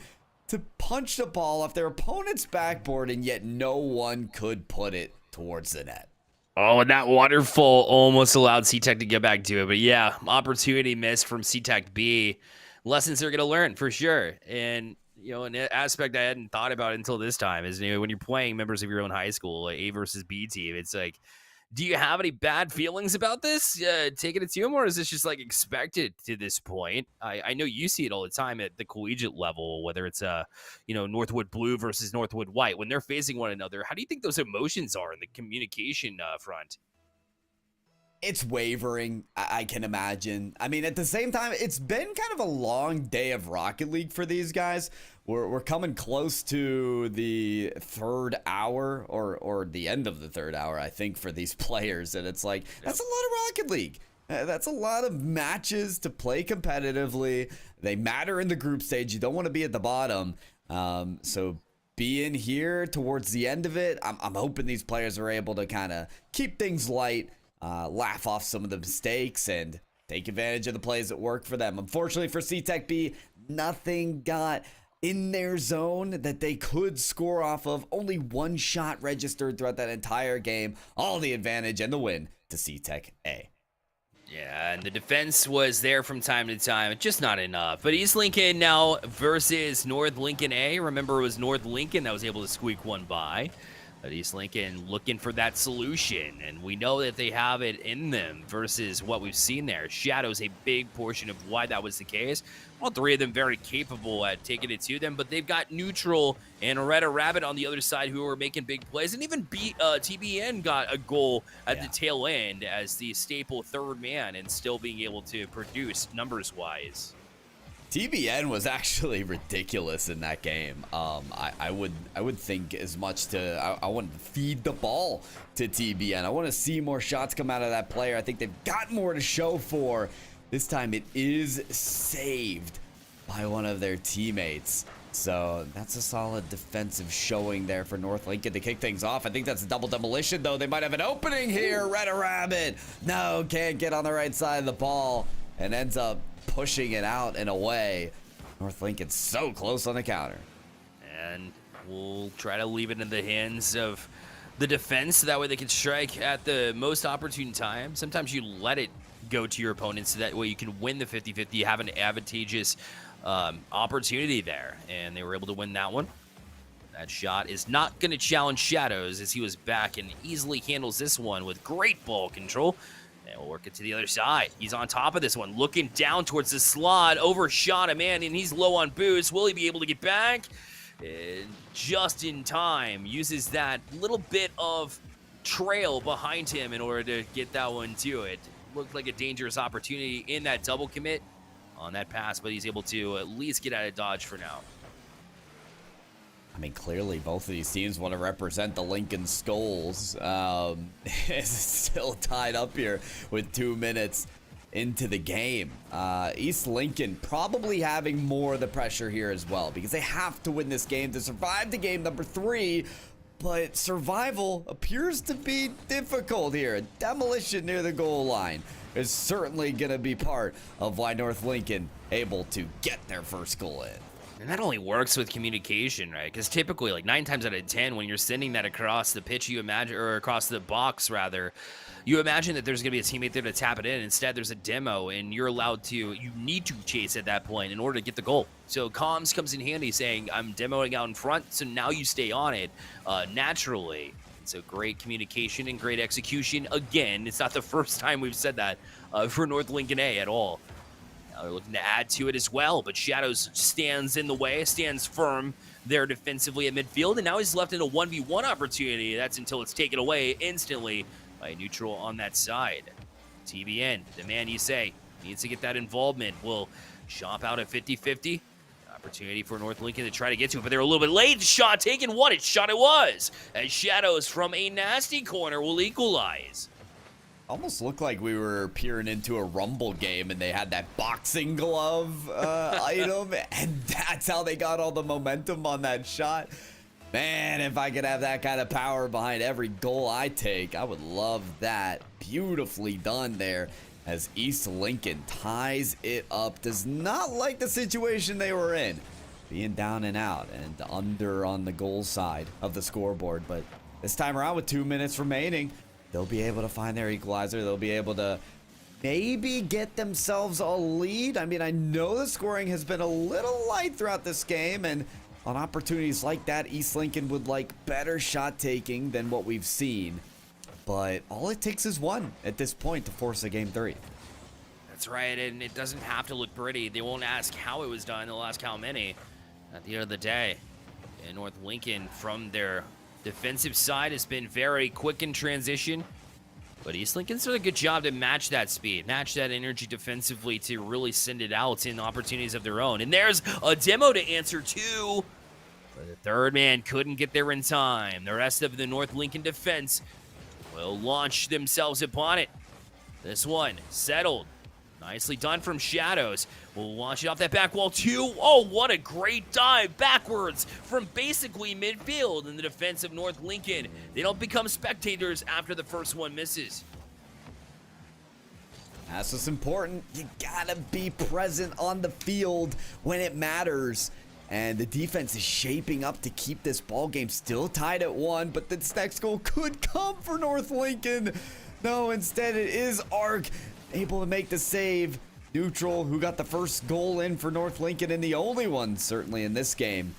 to punch the ball off their opponent's backboard, and yet no one could put it towards the net. Oh, and that waterfall almost allowed C-Tech to get back to it. But yeah, opportunity missed from C-Tech B. Lessons they're going to learn for sure. And, you know, an aspect I hadn't thought about until this time is, you know, when you're playing members of your own high school, like A versus B team, it's like, do you have any bad feelings about this? Taking it to them, or is this just like expected to this point? I know you see it all the time at the collegiate level, whether it's you know, Northwood Blue versus Northwood White when they're facing one another. How do you think those emotions are in the communication front? It's wavering, I can imagine. I mean, at the same time, it's been kind of a long day of Rocket League for these guys. We're coming close to the third hour or the end of the third hour, I think, for these players. And it's like, that's a lot of Rocket League. That's a lot of matches to play competitively. They matter in the group stage. You don't want to be at the bottom. So being here towards the end of it, I'm hoping these players are able to kind of keep things light, laugh off some of the mistakes, and take advantage of the plays that work for them. Unfortunately for C-Tech B, nothing got in their zone that they could score off of. Only one shot registered throughout that entire game. All the advantage and the win to C-Tech A. Yeah, and the defense was there from time to time, just not enough. But East Lincoln now versus North Lincoln A. Remember, it was North Lincoln that was able to squeak one by. But East Lincoln looking for that solution, and we know that they have it in them versus what we've seen there. Shadow's a big portion of why that was the case. All three of them very capable at taking it to them, but they've got Neutral and Red Rabbit on the other side who are making big plays, and even TBN got a goal at the tail end as the staple third man and still being able to produce numbers-wise. TBN was actually ridiculous in that game. I would think as much to I want to feed the ball to TBN. I want to see more shots come out of that player. I think they've got more to show for. This time it is saved by one of their teammates. So that's a solid defensive showing there for North Lincoln to kick things off. I think that's a double demolition though. They might have an opening here. Red Rabbit. No, can't get on the right side of the ball and ends up pushing it out and away. North Lincoln's so close on the counter. And we'll try to leave it in the hands of the defense so that way they can strike at the most opportune time. Sometimes you let it go to your opponent so that way you can win the 50-50. You have an advantageous opportunity there, and they were able to win that one. That shot is not going to challenge Shadows as he was back and easily handles this one with great ball control. And we'll work it to the other side. He's on top of this one, looking down towards the slot, overshot a man, and he's low on boost. Will he be able to get back? And just in time, uses that little bit of trail behind him in order to get that one to it. Looked like a dangerous opportunity in that double commit on that pass, but he's able to at least get out of dodge for now. I mean, clearly both of these teams want to represent the Lincoln Skulls. It's still tied up here with 2 minutes into the game. East Lincoln probably having more of the pressure here as well because they have to win this game to survive to game number 3. But survival appears to be difficult here. A demolition near the goal line is certainly going to be part of why North Lincoln able to get their first goal in. And that only works with communication, right? Because typically, like 9 times out of 10, when you're sending that across the pitch, you imagine, or across the box rather, you imagine that there's going to be a teammate there to tap it in. Instead, there's a demo, and you need to chase at that point in order to get the goal. So comms comes in handy saying, I'm demoing out in front, so now you stay on it naturally. So great communication and great execution. Again, it's not the first time we've said that for North Lincoln A at all. Now they're looking to add to it as well, but Shadows stands in the way, stands firm there defensively at midfield, and now he's left in a 1v1 opportunity. That's until it's taken away instantly by Neutral on that side. TBN, the man you say, needs to get that involvement. Will chomp out at 50-50. Opportunity for North Lincoln to try to get to it, but they're a little bit late. Shot taken. What a shot it was, as Shadows from a nasty corner will equalize. Almost looked like we were peering into a Rumble game and they had that boxing glove item, and that's how they got all the momentum on that shot. Man, if I could have that kind of power behind every goal I take, I would love that. Beautifully done there as East Lincoln ties it up. Does not like the situation they were in, being down and out and under on the goal side of the scoreboard. But this time around with 2 minutes remaining, they'll be able to find their equalizer. They'll be able to maybe get themselves a lead. I mean, I know the scoring has been a little light throughout this game, and on opportunities like that, East Lincoln would like better shot taking than what we've seen. But all it takes is one at this point to force a game 3. That's right, and it doesn't have to look pretty. They won't ask how it was done. They'll ask how many at the end of the day. And North Lincoln from their defensive side has been very quick in transition. But East Lincoln's done a good job to match that speed, match that energy defensively to really send it out in opportunities of their own. And there's a demo to answer to. But the third man couldn't get there in time. The rest of the North Lincoln defense will launch themselves upon it. This one settled. Nicely done from Shadows. We'll launch it off that back wall too. Oh, what a great dive backwards from basically midfield in the defense of North Lincoln. They don't become spectators after the first one misses. That's what's important. You gotta be present on the field when it matters. And the defense is shaping up to keep this ball game still tied at 1, but this next goal could come for North Lincoln. No, instead it is Ark able to make the save. Neutral, who got the first goal in for North Lincoln and the only one certainly in this game,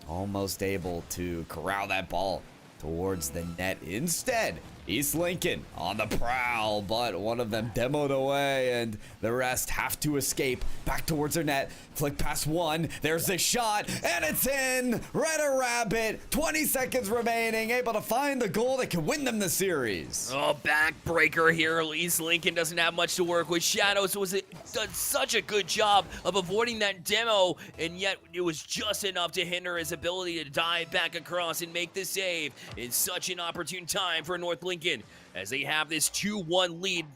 almost able to corral that ball towards the net. Instead, East Lincoln on the prowl, but one of them demoed away, and the rest have to escape back towards their net. Flick past one, there's a shot, and it's in! Red Rabbit, 20 seconds remaining, able to find the goal that can win them the series. Oh, backbreaker here. East Lincoln doesn't have much to work with. Shadows done such a good job of avoiding that demo, and yet it was just enough to hinder his ability to dive back across and make the save in such an opportune time for North Lincoln, as they have this 2-1 lead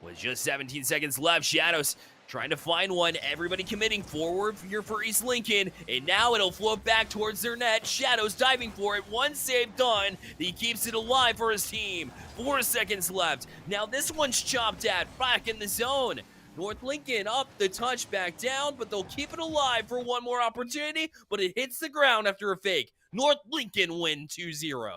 with just 17 seconds left. Shadows trying to find one, everybody committing forward here for East Lincoln, and now it'll float back towards their net. Shadows diving for it, one save done. He keeps it alive for his team. 4 seconds left. Now this one's chopped at, back in the zone. North Lincoln up, the touch back down, but they'll keep it alive for one more opportunity, but it hits the ground after a fake. North Lincoln win 2-0.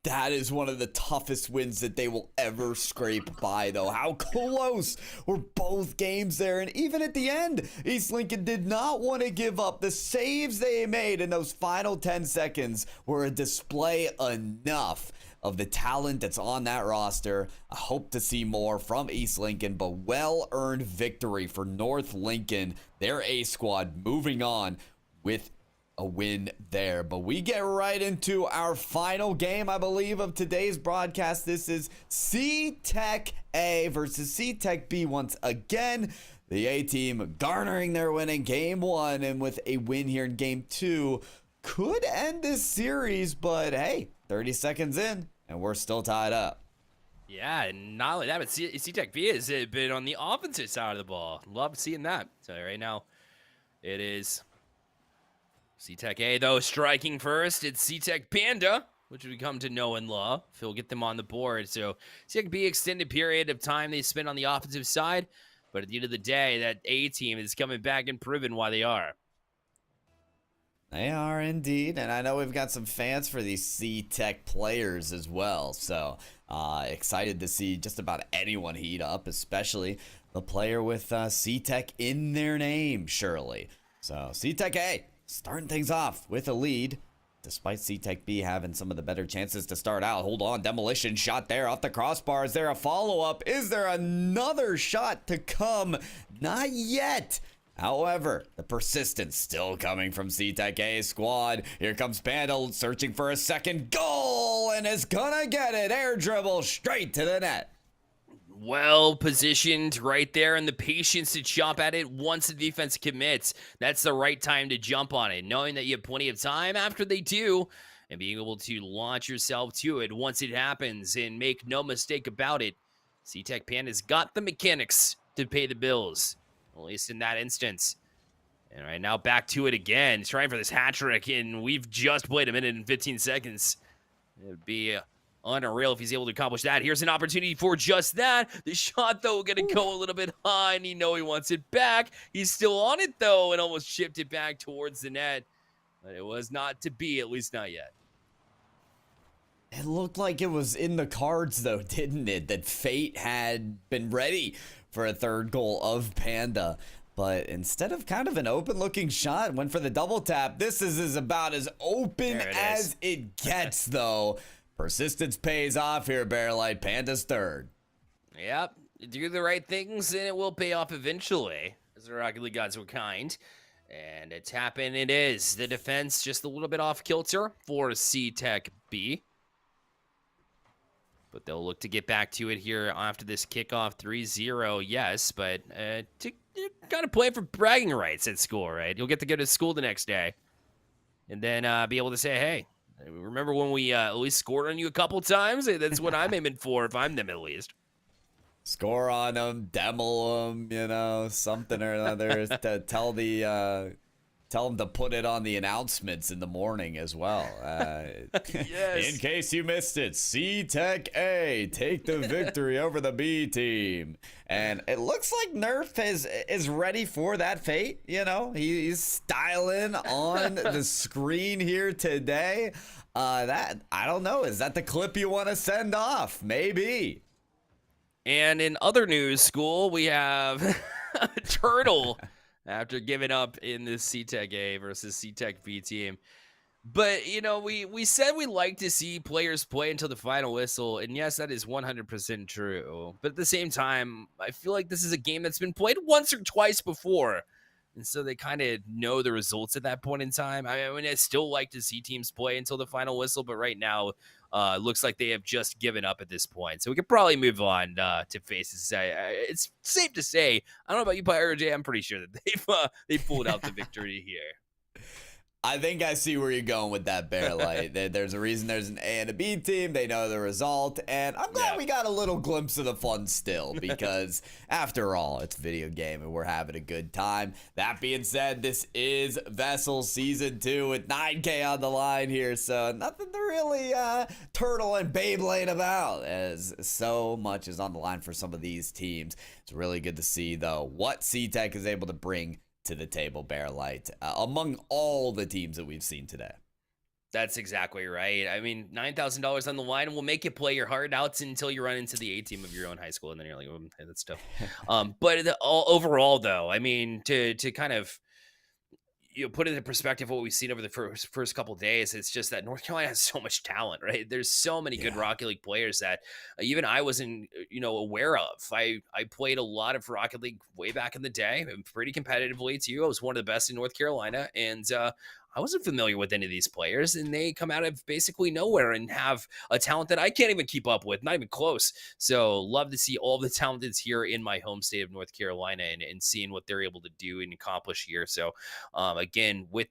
That is one of the toughest wins that they will ever scrape by, though. How close were both games there? And even at the end, East Lincoln did not want to give up. The saves they made in those final 10 seconds were a display enough of the talent that's on that roster. I hope to see more from East Lincoln, but well-earned victory for North Lincoln. Their A squad moving on with a win there. But we get right into our final game, I believe, of today's broadcast. This is C-Tech A versus C-Tech B once again. The A team garnering their win in game 1, and with a win here in game 2 could end this series, but hey, 30 seconds in and we're still tied up. Yeah, and not only that, but C-Tech B has been on the offensive side of the ball. Love seeing that. So right now it is C-Tech A, though, striking first. It's C-Tech Panda, which we come to know and love. He'll get them on the board. So C-Tech B, extended period of time they spent on the offensive side. But at the end of the day, that A team is coming back and proving why they are. They are indeed. And I know we've got some fans for these C-Tech players as well. So excited to see just about anyone heat up, especially the player with C-Tech in their name, surely. So C-Tech A starting things off with a lead, despite C-Tech B having some of the better chances to start out. Hold on, demolition shot there off the crossbar. Is there a follow-up? Is there another shot to come? Not yet. However, the persistence still coming from C-Tech A squad. Here comes Panda searching for a second goal and is gonna get it. Air dribble straight to the net. Well positioned right there, and the patience to chop at it once the defense commits. That's the right time to jump on it, knowing that you have plenty of time after they do, and being able to launch yourself to it once it happens, and make no mistake about it. C-Tech Panda's got the mechanics to pay the bills, at least in that instance. And right now, back to it again, trying for this hat trick, and we've just played a minute and 15 seconds. It would be unreal if he's able to accomplish that. Here's an opportunity for just that. The shot, though, going to go a little bit high, and he wants it back. He's still on it, though, and almost chipped it back towards the net. But it was not to be, at least not yet. It looked like it was in the cards, though, didn't it? That fate had been ready for a third goal of Panda. But instead of kind of an open-looking shot, went for the double tap. This is about as open as it gets, though. Persistence pays off here, Bearlight. Panda's third. Yep. Do the right things, and it will pay off eventually, as the Rocket League gods were kind. And it's happened. It is. The defense just a little bit off kilter for C-Tech B. But they'll look to get back to it here after this kickoff. 3-0, yes, but got to play for bragging rights at school, right? You'll get to go to school the next day and then be able to say, hey, remember when we at least scored on you a couple times? That's what I'm aiming for, if I'm them at least. Score on them, demo them, you know, something or another to tell them to put it on the announcements in the morning as well. Yes. In case you missed it, C-Tech A take the victory over the B team. And it looks like Nerf is ready for that fate. You know, he's styling on the screen here today. I don't know. Is that the clip you want to send off? Maybe. And in other news, school, we have Turtle. After giving up in this C-Tech A versus C-Tech B team. But, we said we like to see players play until the final whistle, and yes, that is 100% true. But at the same time, I feel like this is a game that's been played once or twice before. And so they kind of know the results at that point in time. I mean, I still like to see teams play until the final whistle, but right now, it looks like they have just given up at this point. So we could probably move on to faces. It's safe to say, I don't know about you, Pyro J. I'm pretty sure that they've pulled out the victory here. I think I see where you're going with that, Bear Light. There's a reason there's an A and a B team. They know the result. And I'm glad we got a little glimpse of the fun still, because after all, it's a video game and we're having a good time. That being said, this is VESL Season 2 with 9K on the line here. So nothing to really turtle and Beyblade about, as so much is on the line for some of these teams. It's really good to see, though, what C-Tech is able to bring to the table, Bear Light, among all the teams that we've seen today. That's exactly right. I mean, $9,000 on the line will make you play your heart out until you run into the A team of your own high school, and then you're like, oh, that's tough. But overall, though, I mean, to kind of put it in perspective what we've seen over the first couple of days, it's just that North Carolina has so much talent, right? There's so many good Rocket League players that even I wasn't aware of. I played a lot of Rocket League way back in the day, and pretty competitively too. I was one of the best in North Carolina, and I wasn't familiar with any of these players, and they come out of basically nowhere and have a talent that I can't even keep up with, not even close. So love to see all the talent that's here in my home state of North Carolina, and seeing what they're able to do and accomplish here. So again, with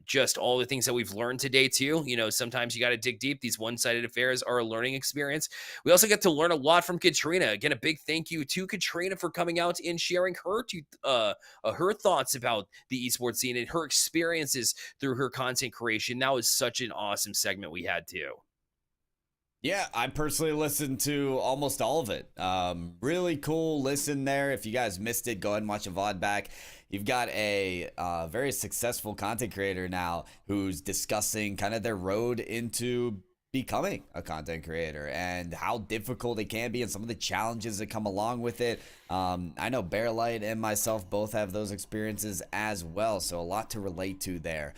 just all the things that we've learned today too, sometimes you got to dig deep. These one-sided affairs are a learning experience. We also get to learn a lot from Katrina. Again, a big thank you to Katrina for coming out and sharing her thoughts about the esports scene and her experiences through her content creation. That was such an awesome segment we had too. Yeah, I personally listened to almost all of it. Really cool listen there. If you guys missed it, go ahead and watch a VOD back. You've got a very successful content creator now who's discussing kind of their road into becoming a content creator and how difficult it can be and some of the challenges that come along with it. I know Bear Light and myself both have those experiences as well, so a lot to relate to there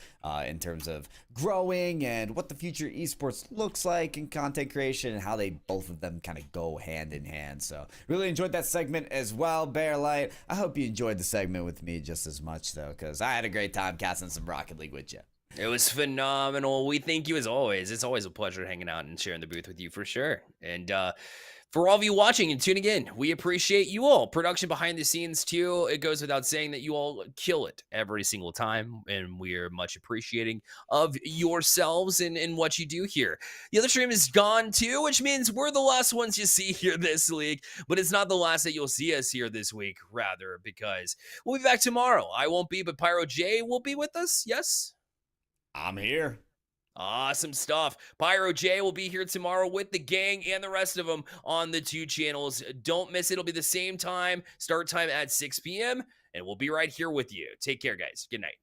in terms of growing and what the future esports looks like in content creation and how they both of them kind of go hand in hand. So really enjoyed that segment as well, Bear Light. I hope you enjoyed the segment with me just as much, though, because I had a great time casting some Rocket League with you. It was phenomenal. We thank you as always. It's always a pleasure hanging out and sharing the booth with you for sure. And for all of you watching and tuning in, we appreciate you all. Production behind the scenes too. It goes without saying that you all kill it every single time, and we are much appreciating of yourselves and what you do here. The other stream is gone too, which means we're the last ones you see here this week, but it's not the last that you'll see us here this week, rather, because we'll be back tomorrow. I won't be, but Pyro J will be with us. Yes? I'm here. Awesome stuff. Pyro J will be here tomorrow with the gang and the rest of them on the 2 channels. Don't miss it. It'll be the same time, start time at 6 p.m., and we'll be right here with you. Take care, guys. Good night.